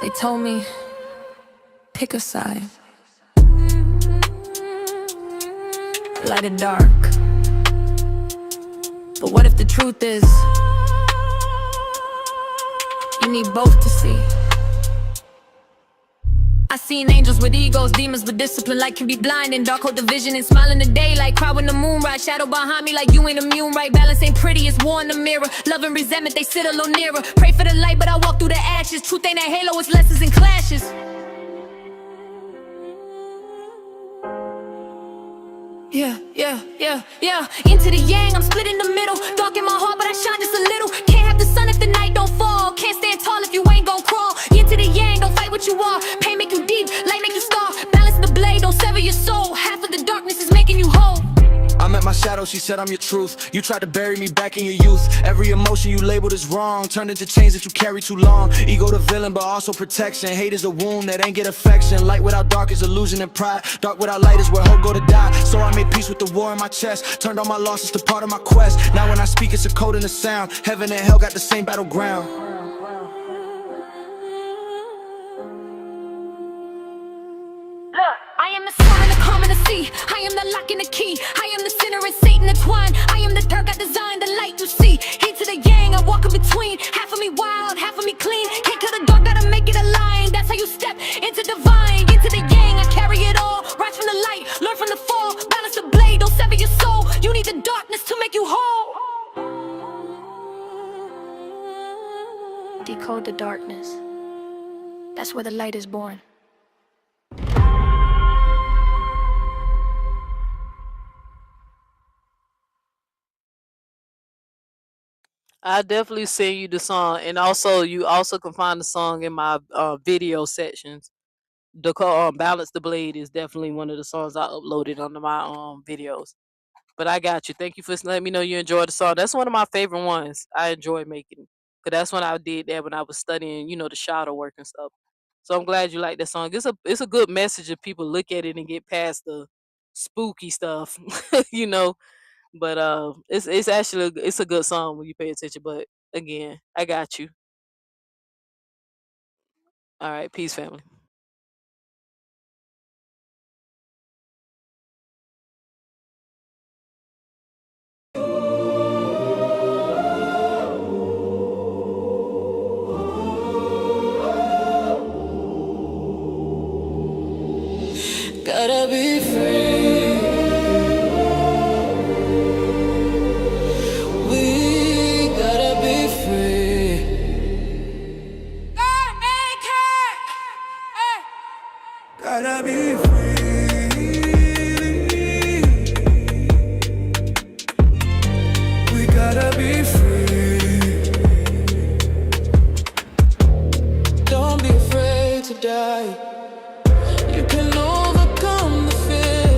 They told me, pick a side, light or dark. But what if the truth is, you need both to see? I seen angels with egos, demons with discipline like can be blind and dark hold the vision and smile in the daylight. Cry when the moon rise, shadow behind me like you ain't immune, right? Balance ain't pretty, it's war in the mirror. Love and resentment, they sit a little nearer. Pray for the light, but I walk through the ashes. Truth ain't a halo, it's lessons and clashes. Yeah. Into the yang, I'm split in the middle. Dark in my heart, but I shine just a little. Can't have the sun if the night don't fall. Can't stand tall if you ain't gon' crawl. Into the yang, don't fight what you are. Pain make you deep, light make you scar. Balance the blade, don't sever your soul. Half of the darkness is making you whole. I met my shadow, she said I'm your truth. You tried to bury me back in your youth. Every emotion you labeled as wrong turned into chains that you carry too long. Ego the villain, but also protection. Hate is a wound that ain't get affection. Light without dark is illusion and pride. Dark without light is where hope go to die. So I made peace with the war in my chest. Turned all my losses to part of my quest. Now when I speak, it's a code and a sound. Heaven and hell got the same battleground. I am the storm and the calm and the sea. I am the lock and the key. I am the sinner and Satan entwined. I am the dirt God designed, the light you see. Heat to the yang, I walk in between. Half of me wild, half of me clean. Can't kill the dark, gotta make it a line. That's how you step into divine. Into the yang, I carry it all. Rise from the light, learn from the fall. Balance the blade, don't sever your soul. You need the darkness to make you whole. Decode the darkness. That's where the light is born. I definitely send you the song, and also you also can find the song in my video sections. The Balance the Blade is definitely one of the songs I uploaded onto my videos. But I got you. Thank you for letting me know you enjoyed the song. That's one of my favorite ones. I enjoy making, cause that's when I did that when I was studying, the shadow work and stuff. So I'm glad you like that song. It's a good message if people look at it and get past the spooky stuff, you know. But it's actually it's a good song when you pay attention. But again, I got you. All right, peace, family. Gotta be free. We gotta be free. Gotta be free. We gotta be free. Don't be afraid to die. You can overcome the fear.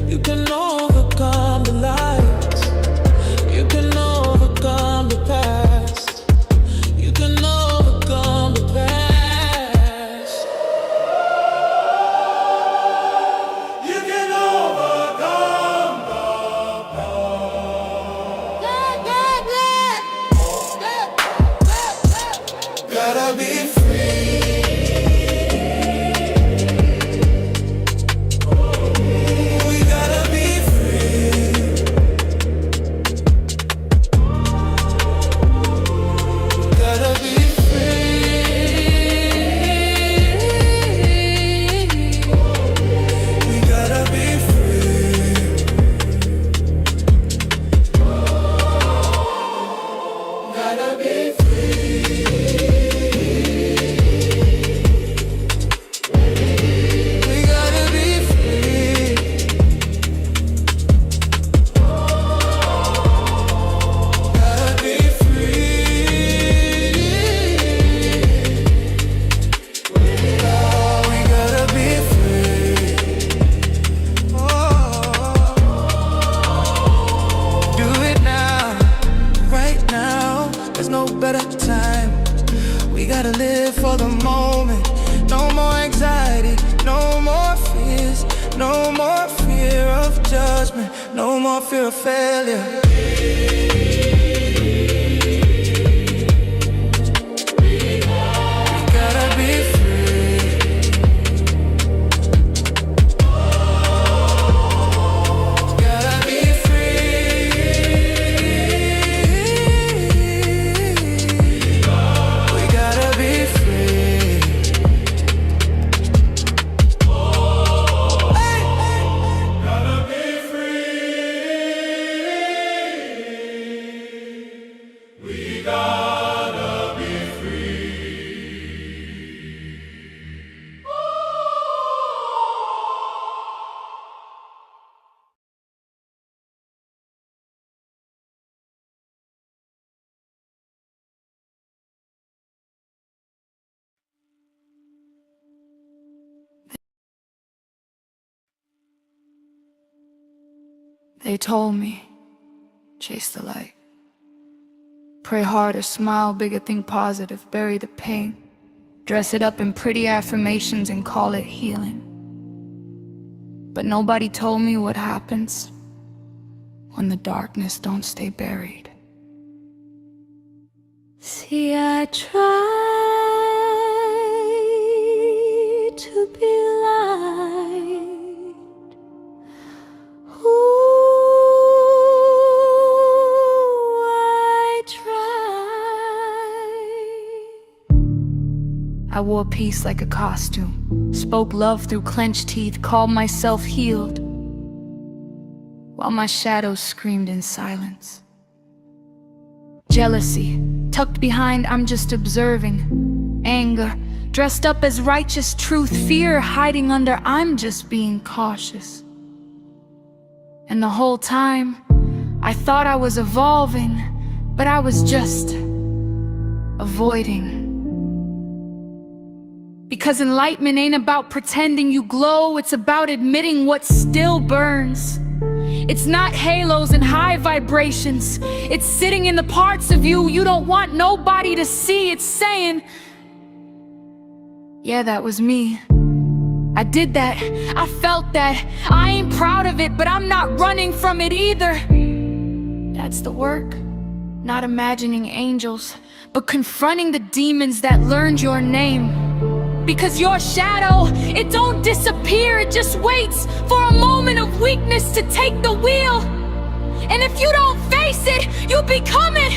You can overcome the lies. You can overcome the past. You can overcome the past. You can overcome the Gotta be free. We gotta be free. Gotta be free. We gotta be free. Gotta be free. We gotta be free. Gotta be free. Oh, we gotta be free. Oh, do it now, right now. There's no better time. We gotta live for the moment. No more anxiety, no more fears, no more fear of judgment, no more fear of failure. Gotta be free. Gotta be free. We gotta be free. They told me, chase the light. Pray harder, smile bigger, think positive, bury the pain. Dress it up in pretty affirmations and call it healing. But nobody told me what happens when the darkness don't stay buried. See, I try to be light. Ooh, I try. I wore peace like a costume, spoke love through clenched teeth, called myself healed, while my shadows screamed in silence. Jealousy, tucked behind I'm just observing. Anger, dressed up as righteous truth. Fear, hiding under I'm just being cautious. And the whole time, I thought I was evolving, but I was just avoiding. Because enlightenment ain't about pretending you glow, it's about admitting what still burns. It's not halos and high vibrations. It's sitting in the parts of you you don't want nobody to see. It's saying, yeah, that was me. I did that, I felt that. I ain't proud of it, but I'm not running from it either. That's the work. Not imagining angels, but confronting the demons that learned your name. Because your shadow, it don't disappear, it just waits for a moment of weakness to take the wheel. And if you don't face it, you become it.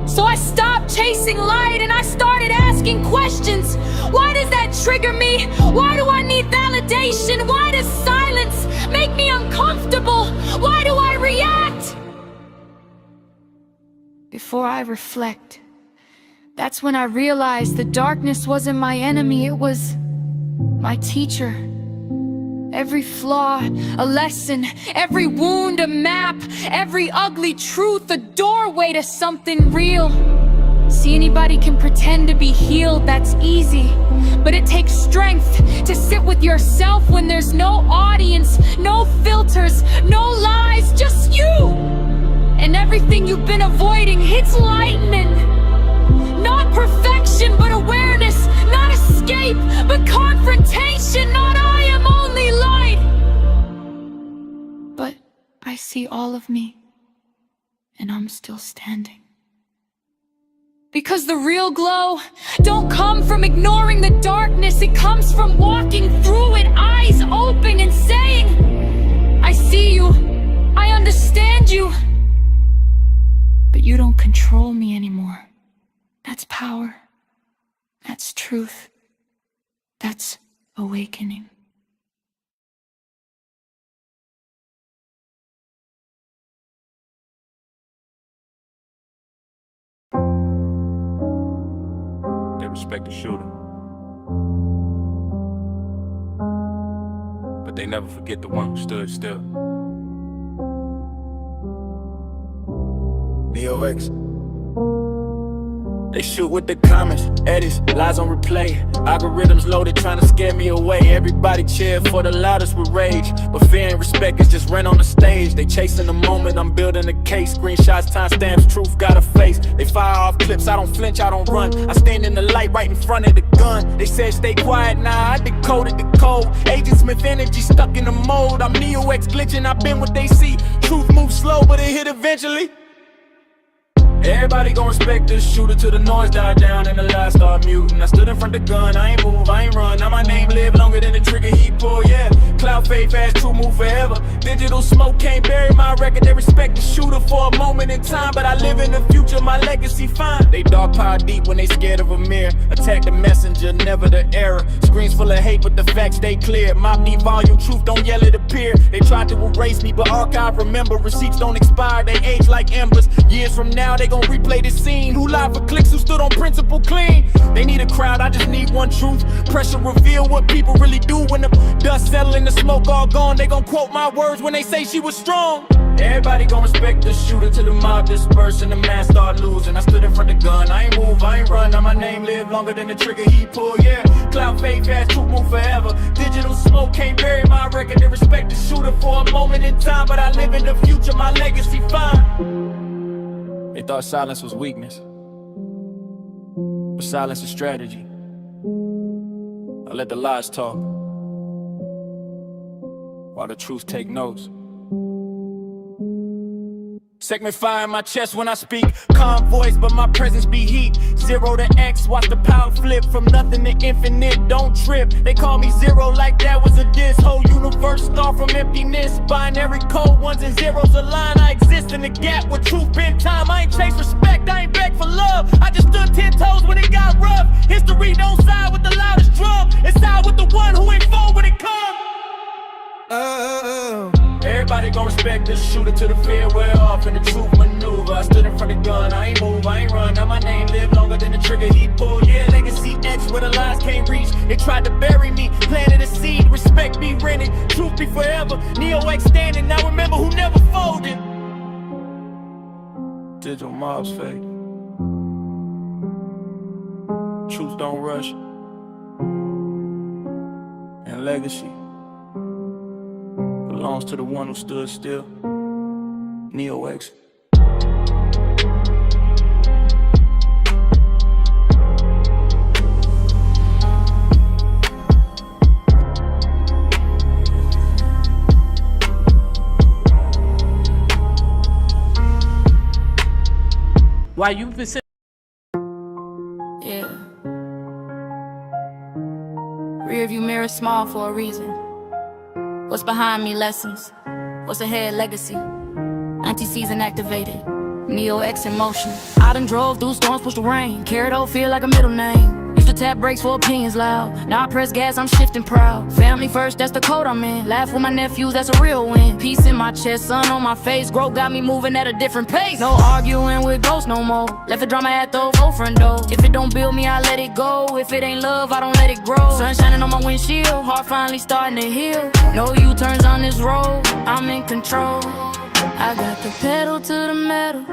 So I stopped chasing light and I started asking questions. Why does that trigger me? Why do I need validation? Why does silence make me uncomfortable? Why do I react? Before I reflect, that's when I realized the darkness wasn't my enemy, it was my teacher. Every flaw, a lesson, every wound, a map, every ugly truth, a doorway to something real. See, anybody can pretend to be healed, that's easy. But it takes strength to sit with yourself when there's no audience, no filters, no lies, just you. And everything you've been avoiding hits lightning. Not perfection, but awareness. Not escape, but confrontation. Not I am only light. But I see all of me, and I'm still standing. Because the real glow don't come from ignoring the darkness. It comes from walking through it, eyes open and saying, I see you, I understand you, but you don't control me anymore. That's power. That's truth. That's awakening. They respect the shooter, but they never forget the one who stood still. DOX. They shoot with the comments, edits, lies on replay. Algorithms loaded trying to scare me away. Everybody cheer for the loudest with rage, but fear and respect is just rent on the stage. They chasing the moment, I'm building a case. Screenshots, timestamps, truth got a face. They fire off clips, I don't flinch, I don't run. I stand in the light right in front of the gun. They said stay quiet, nah, I decoded the code. Agent Smith energy stuck in the mold. I'm NeoX glitching, I've been what they see. Truth moves slow, but it hit eventually. Everybody gon' respect this shooter till the noise died down and the lights start muting. I stood in front of the gun, I ain't move, I ain't run. Now my name live longer than the trigger he pull, yeah. Cloud fade fast, true move forever. Digital smoke can't bury my record. They respect the shooter for a moment in time, but I live in the future, my legacy fine. They dark power deep when they scared of a mirror. Attack the messenger, never the error. Screens full of hate, but the facts stay clear. Mob need volume, truth don't yell it appear. They tried to erase me, but archive remember. Receipts don't expire, they age like embers. Years from now, they gon' replay this scene. Who lied for clicks, who stood on principle clean. They need a crowd, I just need one truth. Pressure reveal what people really do. When the dust settle and the smoke all gone, they gon' quote my words when they say she was strong. Everybody gon' respect the shooter till the mob disperse and the man start losing. I stood in front of the gun, I ain't move, I ain't run. Now my name live longer than the trigger he pull, yeah. Cloud fade fast, truth move forever. Digital smoke can't bury my record. They respect the shooter for a moment in time, but I live in the future, my legacy fine. They thought silence was weakness, but silence is strategy. I let the lies talk, while the truth take notes. Segment fire in my chest when I speak. Calm voice, but my presence be heat. 0 to X, watch the power flip. From nothing to infinite, don't trip. They call me zero like that was a diss. Whole universe start from emptiness. Binary code, ones and zeros align. I exist in the gap with truth been time. I ain't chase respect, I ain't beg for love. I just stood 10 toes when it got rough. History don't side with the loudest drum. It side with the one who ain't fall when it comes. Everybody gon' respect the shooter till the fear wear off and the truth maneuver. I stood in front of the gun, I ain't move, I ain't run. Now my name live longer than the trigger he pulled. Yeah, legacy X where the lies can't reach. They tried to bury me, planted a seed. Respect be rented, truth be forever. Neo X standing, now remember who never folded. Digital mobs fake. Truth don't rush. And legacy belongs to the one who stood still. Neo X. Why you been sitting? Yeah. Rearview mirror small for a reason. What's behind me, lessons. What's ahead, legacy. Anti-season activated. Neo X in motion. I done drove through storms, pushed the rain. Carried old feel like a middle name. Used to tap brakes for opinions loud. Now I press gas, I'm shifting proud. Family first, that's the code I'm in. Laugh with my nephews, that's a real win. Peace in my chest, sun on my face. Growth got me moving at a different pace. No arguing with ghosts no more. Left the drama at the old front door. If it don't build me, I let it go. If it ain't love, I don't let it grow. Sun shining on my windshield, heart finally starting to heal. No U-turns on this road, I'm in control. I got the pedal to the metal,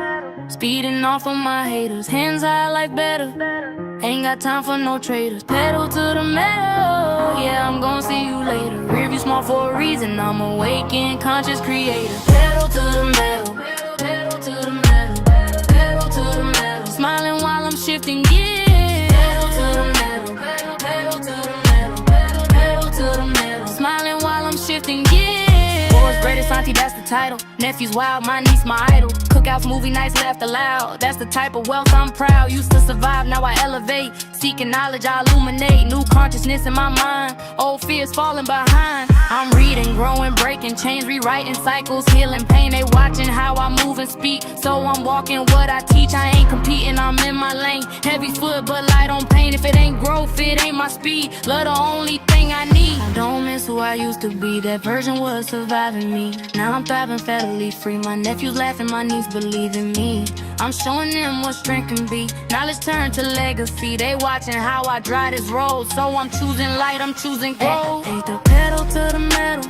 speeding off on my haters. Hands high like better, ain't got time for no traitors. Pedal to the metal, yeah, I'm gon' see you later. Rearview small for a reason, I'm awakened, conscious creator. Pedal to the metal, pedal to the metal, pedal to the metal. Smiling while I'm shifting gears. Pedal to the metal, pedal to the metal, pedal to the metal. Smiling while I'm shifting gears. Boys greatest auntie, that's the title. Nephew's wild, my niece my idol. Cookouts, movie nights, laughed aloud. That's the type of wealth I'm proud. Used to survive, now I elevate. Seeking knowledge, I illuminate. New consciousness in my mind. Old fears falling behind. I'm reading, growing, breaking chains, rewriting cycles, healing pain. They watching how I move and speak. So I'm walking what I teach. I ain't competing, I'm in my lane. Heavy foot, but light on pain. If it ain't growth, it ain't my speed. Love the only thing I need. I don't miss who I used to be. That version was surviving me. Now I'm thriving, federally free. My nephews laughing, my niece believe in me. I'm showing them what strength can be. Knowledge turned to legacy. They watching how I drive this road. So I'm choosing light, I'm choosing growth. Ain't the pedal to the metal,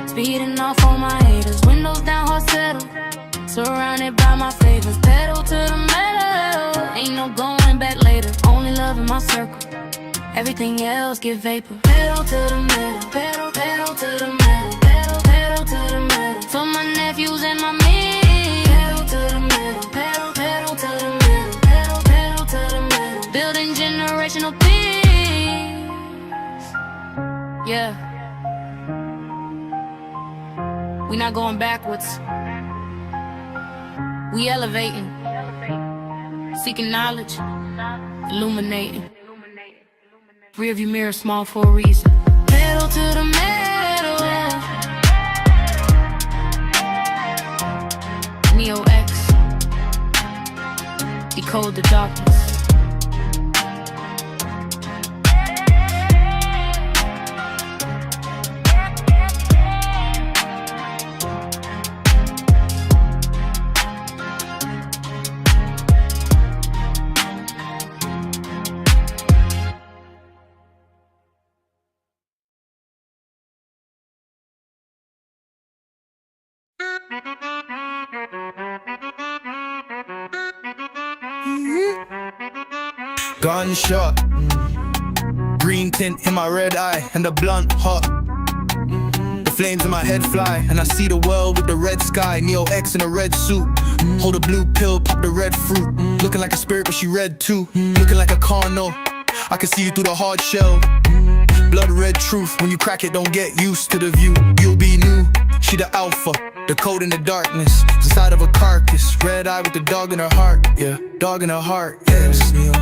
speeding off on my haters. Windows down, heart settle, surrounded by my favors. Pedal to the metal, ain't no going back later. Only love in my circle, everything else get vapor. Pedal to the metal, pedal, pedal to the metal, pedal, pedal to the metal. For my nephews and my men. Pedal to the metal, pedal, pedal to the metal, pedal, pedal to the metal. Building generational peace. Yeah. We not going backwards. We elevating. Seeking knowledge. Illuminating. Rearview mirror small for a reason. Pedal to the metal. Neo X. Decode the darkness. gunshot. Green tint in my red eye and the blunt hot. The flames in my head fly and I see the world with the red sky. Neo X in a red suit. Hold a blue pill, pop the red fruit. Looking like a spirit but she red too. Looking like a carno. I can see you through the hard shell. Blood red truth. When you crack it, don't get used to the view. You'll be new. She the alpha. The code in the darkness. Inside of a carcass. Red eye with the dog in her heart. Yeah, dog in her heart. X Neo.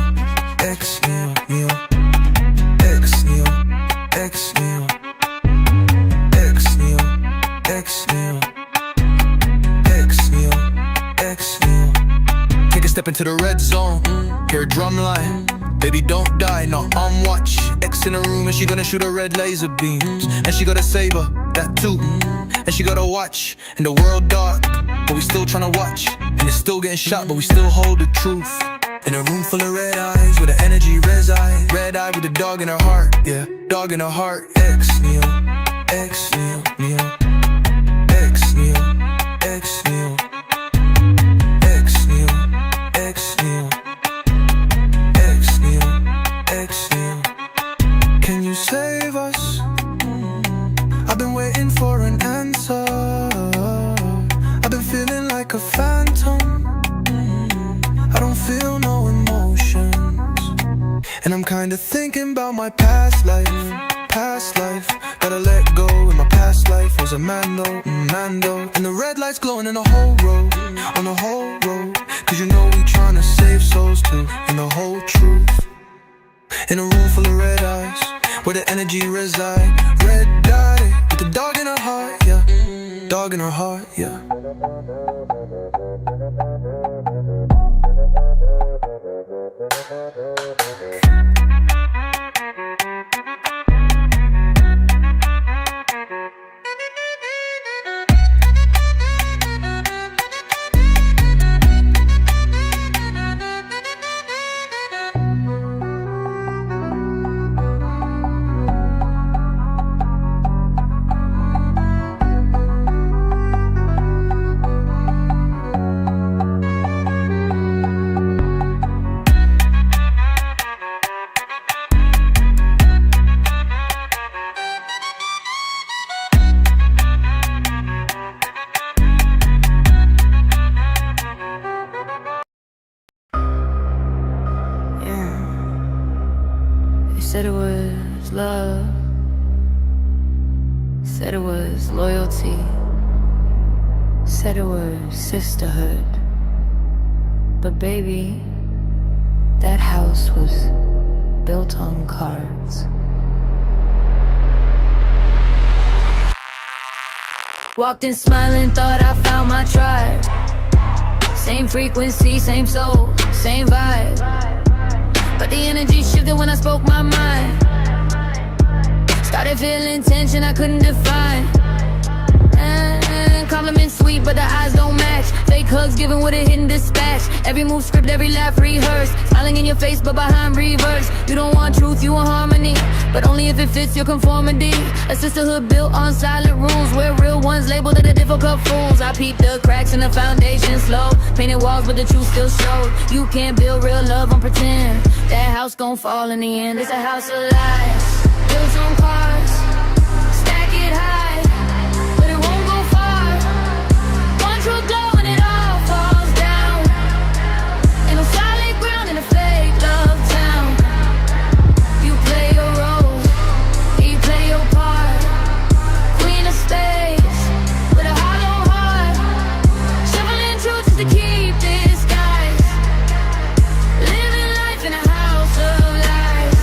X Neo. Neo. X Neo. X Neo. X Neo. X Neo. X Neo. X Neo. Take a step into the red zone. Hear a drum line. Baby, don't die, no, on watch. X in the room and she gonna shoot her red laser beams. And she got a saber, that too. And she got a watch. And the world dark, but we still tryna watch. And it's still getting shot, but we still hold the truth. In a room full of red eyes, with the energy reside. Red eye with the dog in her heart, yeah, dog in her heart. X Neo, X Neo, Neo. X Neo, X Neo. X Neo, X Neo. Can you save us? I've been waiting for an answer. I've been feeling like a phantom. I don't feel no emotions. And I'm kinda thinking about my past life. Gotta let go. In my past life was a Mando. And the red lights glowing in the whole road. On the whole road. Cause you know we tryna save souls too. And the whole truth. In a room full of red eyes, where the energy reside. Red dotted, with the dog in her heart, yeah. Dog in her heart, yeah. Said it was love, said it was loyalty, said it was sisterhood. But baby, that house was built on cards. Walked in smiling, thought I found my tribe. Same frequency, same soul, same vibe. But the energy shifted when I spoke my mind. Started feeling tension I couldn't define. Compliments sweet, but the eyes don't match. Fake hugs given with a hidden dispatch. Every move script, every laugh rehearsed. Smiling in your face, but behind reverse. You don't want truth, you want harmony, but only if it fits your conformity. A sisterhood built on silent rules, where real ones labeled as the difficult fools. I peeped the cracks in the foundation slow. Painted walls, but the truth still showed. You can't build real love on pretend. That house gon' fall in the end. It's a house of lies, built on cards. Stack it high, but it won't go far. One true glow and it all falls down. Ain't no solid ground in a fake love town. You play your role, you play your part. Queen of spades, with a hollow heart. Shoveling truth just to keep this guys. Living life in a house of lies.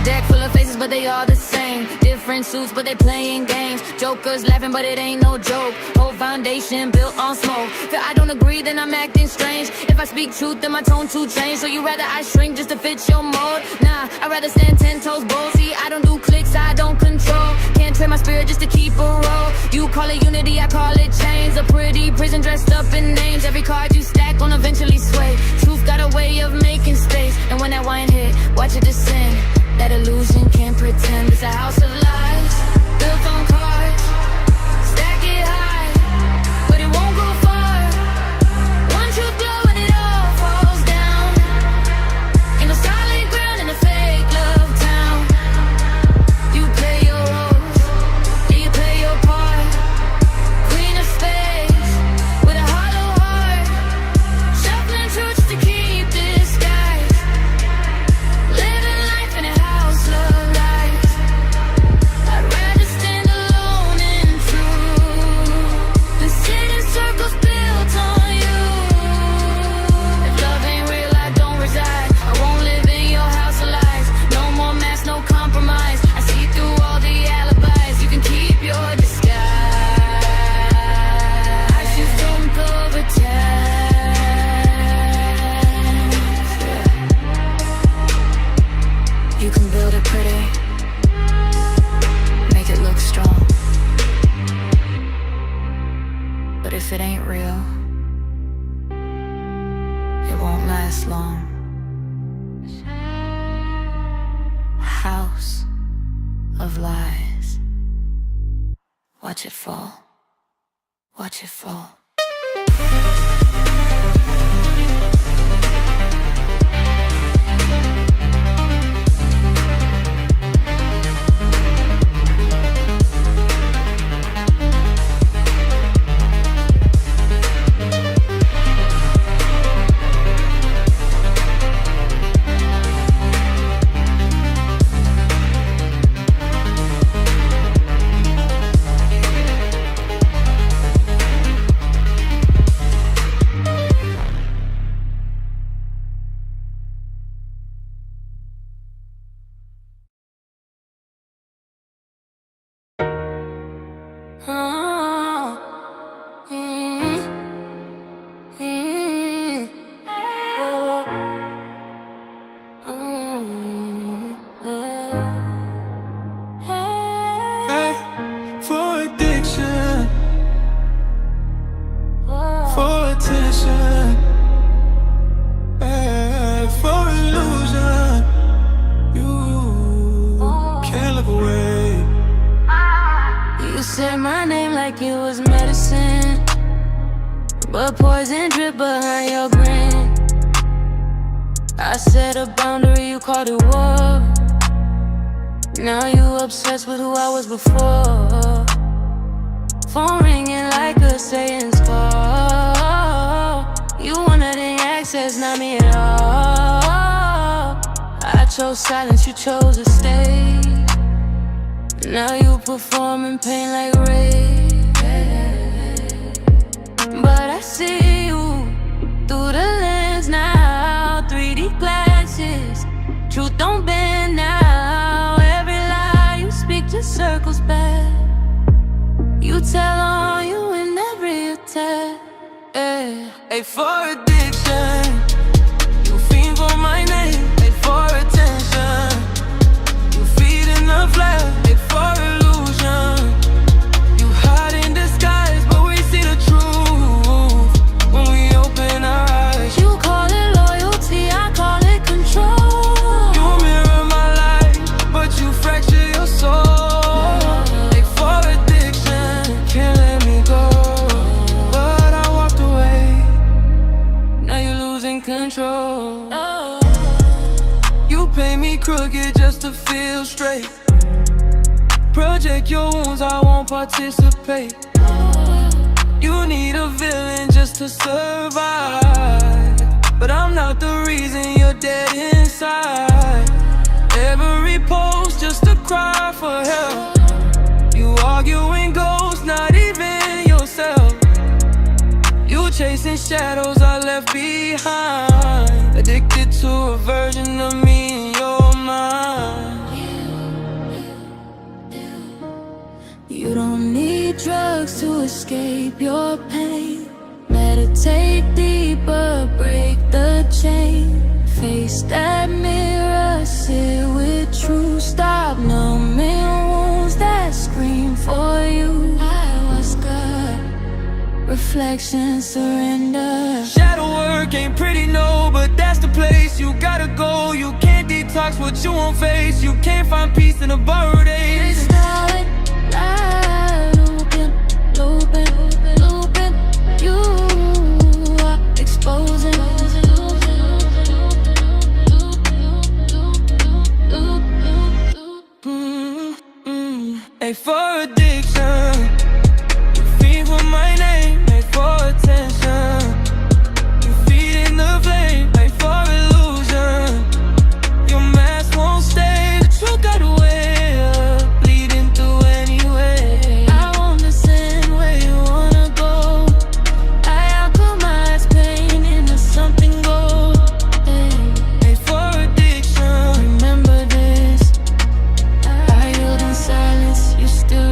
Deck full of faces, but they all the same. Different suits, but they playing games. Jokers laughing, but it ain't no joke. Whole foundation built on smoke. If I don't agree, then I'm acting strange. If I speak truth, then my tone to change. So you rather I shrink just to fit your mold? Nah, I'd rather stand 10 toes bold. See, I don't do clicks, I don't control. Can't trade my spirit just to keep a roll. You call it unity, I call it chains. A pretty prison dressed up in names. Every card you stack gon' eventually sway. Truth got a way of making space. And when that wine hit, watch it descend. That illusion can't pretend. It's a house of lies, built on cards. Stack it high, but it won't go far. One true glow and it all falls down. You can build it pretty, make it look strong, but if it ain't real, it won't last long. House of lies. Watch it fall. Watch it fall. Said my name like it was medicine, but poison drip behind your grin. I set a boundary, you called it war. Now you obsessed with who I was before. Phone ringing like a Satan's call. You wanted access, not me at all. I chose silence, you chose to stay. Now you performing pain like rain. But I see you through the lens now. 3D glasses, truth don't bend now. Every lie you speak just circles back. You tell on you in every attack. Hey, for addiction, you fiend for my name. Hey, for attention, you feed in the flesh. Hey, for illusion, you hide in disguise, but we see the truth when we open our eyes. You call it loyalty, I call it control. You mirror my life, but you fracture your soul. Hey, for addiction, can't let me go, but I walked away. Now you're losing control. You pay me crooked just to feel straight. Project your wounds, I won't participate. You need a villain just to survive, but I'm not the reason you're dead inside. Every post just a cry for help. You arguing ghosts, not even yourself. You chasing shadows I left behind. Addicted to a version of me in your mind. You don't need drugs to escape your pain. Meditate deeper, break the chain. Face that mirror, sit with truth. Stop numbing wounds that scream for you. Ayahuasca, reflection, surrender. Shadow work ain't pretty, no, but that's the place you gotta go. You can't detox what you won't face. You can't find peace in a borrowed days. Starlight, looping, you are exposing. Hey, for addiction, you feed for my name. Hey, for attention, you feed in the flame. Hey, for illusion, your mask won't stay. The truth got away up, bleeding through anyway. I won't listen where you wanna go. I alchemize pain into something gold. Hey, for addiction, remember this. I yield in silence, you still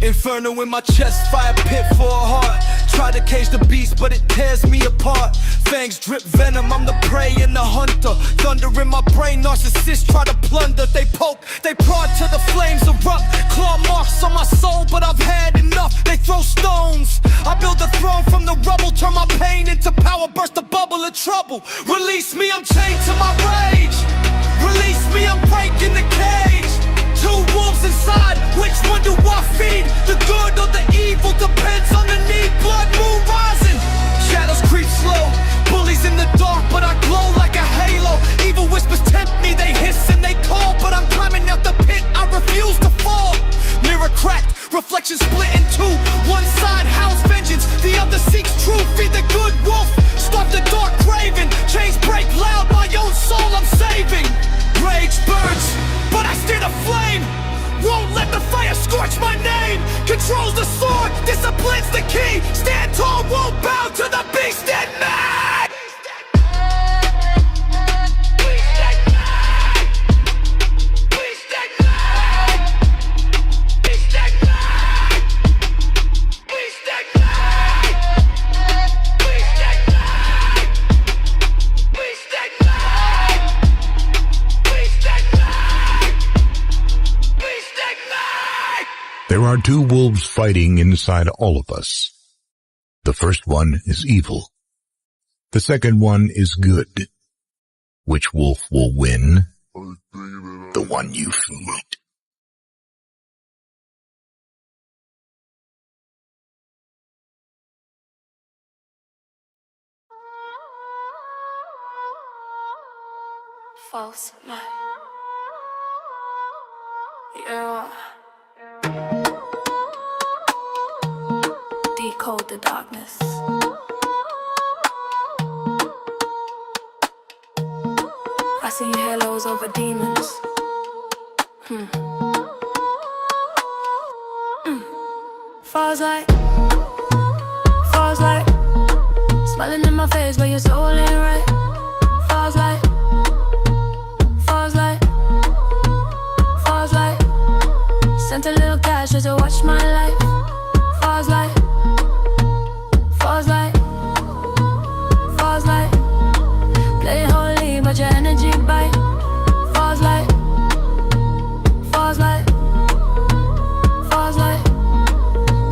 Inferno in my chest, fire pit for a heart. Try to cage the beast, but it tears me apart. Fangs drip venom, I'm the prey and the hunter. Thunder in my brain, narcissists try to plunder. They poke, they prod till the flames erupt. Claw marks on my soul, but I've had enough. They throw stones, I build a throne from the rubble. Turn my pain into power, burst a bubble of trouble. Release me, I'm chained to my rage. Release me, I'm breaking the cage. Two wolves inside, which one do I feed? The good or the evil depends on the need. Blood moon rising, shadows creep slow. Bullies in the dark, but I glow like a halo. Evil whispers tempt me, they hiss and they call. But I'm climbing out the pit, I refuse to fall. Mirror cracked, reflection split in two. One side howls vengeance, the other seeks truth. Feed the good wolf, stop the dark craving. Chains break loud, my own soul I'm saving. Rage burns, but I steer the flame. Won't let the fire scorch my name. Controls the sword, discipline's the key. Stand tall, won't bow to the beast in me. There are two wolves fighting inside all of us. The first one is evil. The second one is good. Which wolf will win? The one you feed. False light. Yeah. Decode the darkness. I see halos over demons. Falls like, smiling in my face, but your soul ain't right. Falls like, sent a little cash just to watch my life. Falls like, play holy, but your energy bite. Falls like,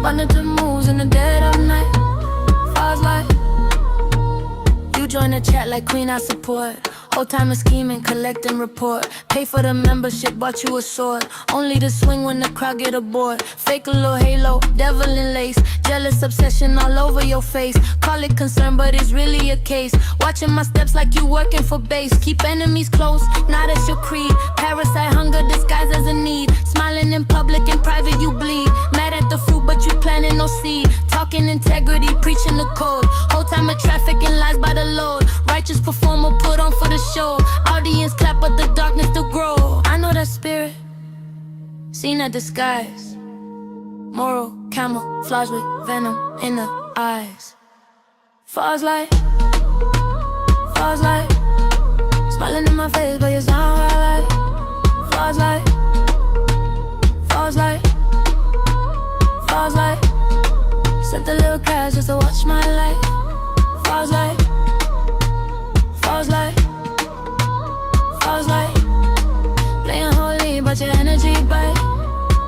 under the moves in the dead of night. Falls like, you join the chat like queen, I support. Whole time of scheming, collecting report. Pay for the membership, bought you a sword. Only to swing when the crowd get aboard. Fake a little halo, devil in lace. Jealous obsession all over your face. Call it concern, but it's really a case. Watching my steps like you working for base. Keep enemies close, not as your creed. Parasite hunger disguised as a need. Smiling in public, in private you bleed. Mad at the fruit, but you planting no seed. Talking integrity, preaching the code. Whole time of traffic and lies by the load. Righteous performer put on for the show. Audience clap, but the darkness still grow. I know that spirit, seen that disguise. Moral camouflage with venom in the eyes. Falls like, smiling in my face, but you sound right. Falls like, sent a little cash just to watch my life. Falls like, playing holy, but your energy bite.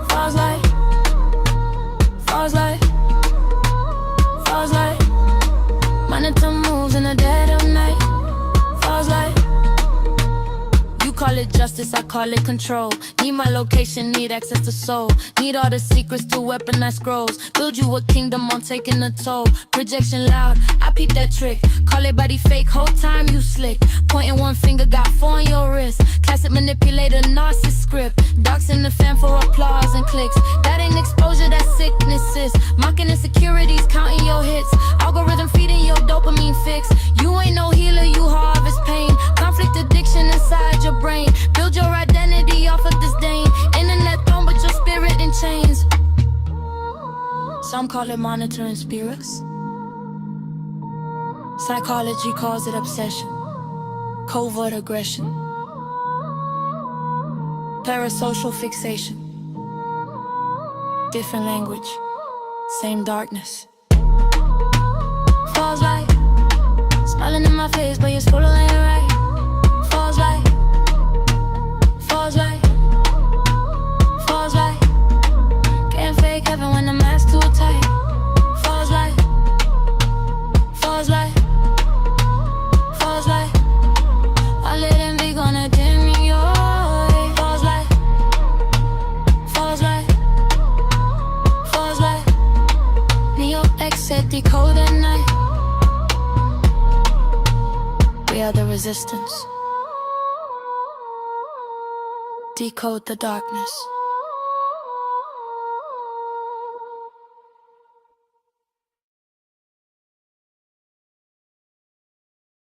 Falls like, monitor moves in the dead of night. Falls like, you call it justice, I call it control. Need my location, need access to soul. Need all the secrets to weaponize scrolls. Build you a kingdom on taking a toll. Projection loud, I peep that trick. Call it body fake, whole time you slick. Pointing one finger, got four on your wrist. Classic manipulator, narcissist script. Docs in the fan for applause and clicks. That ain't exposure, that's sicknesses. Mocking insecurities, counting your hits. Algorithm feeding your dopamine fix. You ain't no healer, you harvest pain. Conflict addiction inside your brain. Build your identity off of disdain. Internet throne, but your spirit in chains. Some call it monitoring spirits. Psychology calls it obsession. Covert aggression. Parasocial fixation. different language, same darkness. Falls like smiling in my face, but you're scrolling right. Falls like, falls like, falls like. Can't fake heaven when the mask too tight. Falls like, falls like, falls like. I let envy gonna dim your way. Falls like, falls like, falls like. Neo X said decode at night. We are the resistance. Decode the darkness.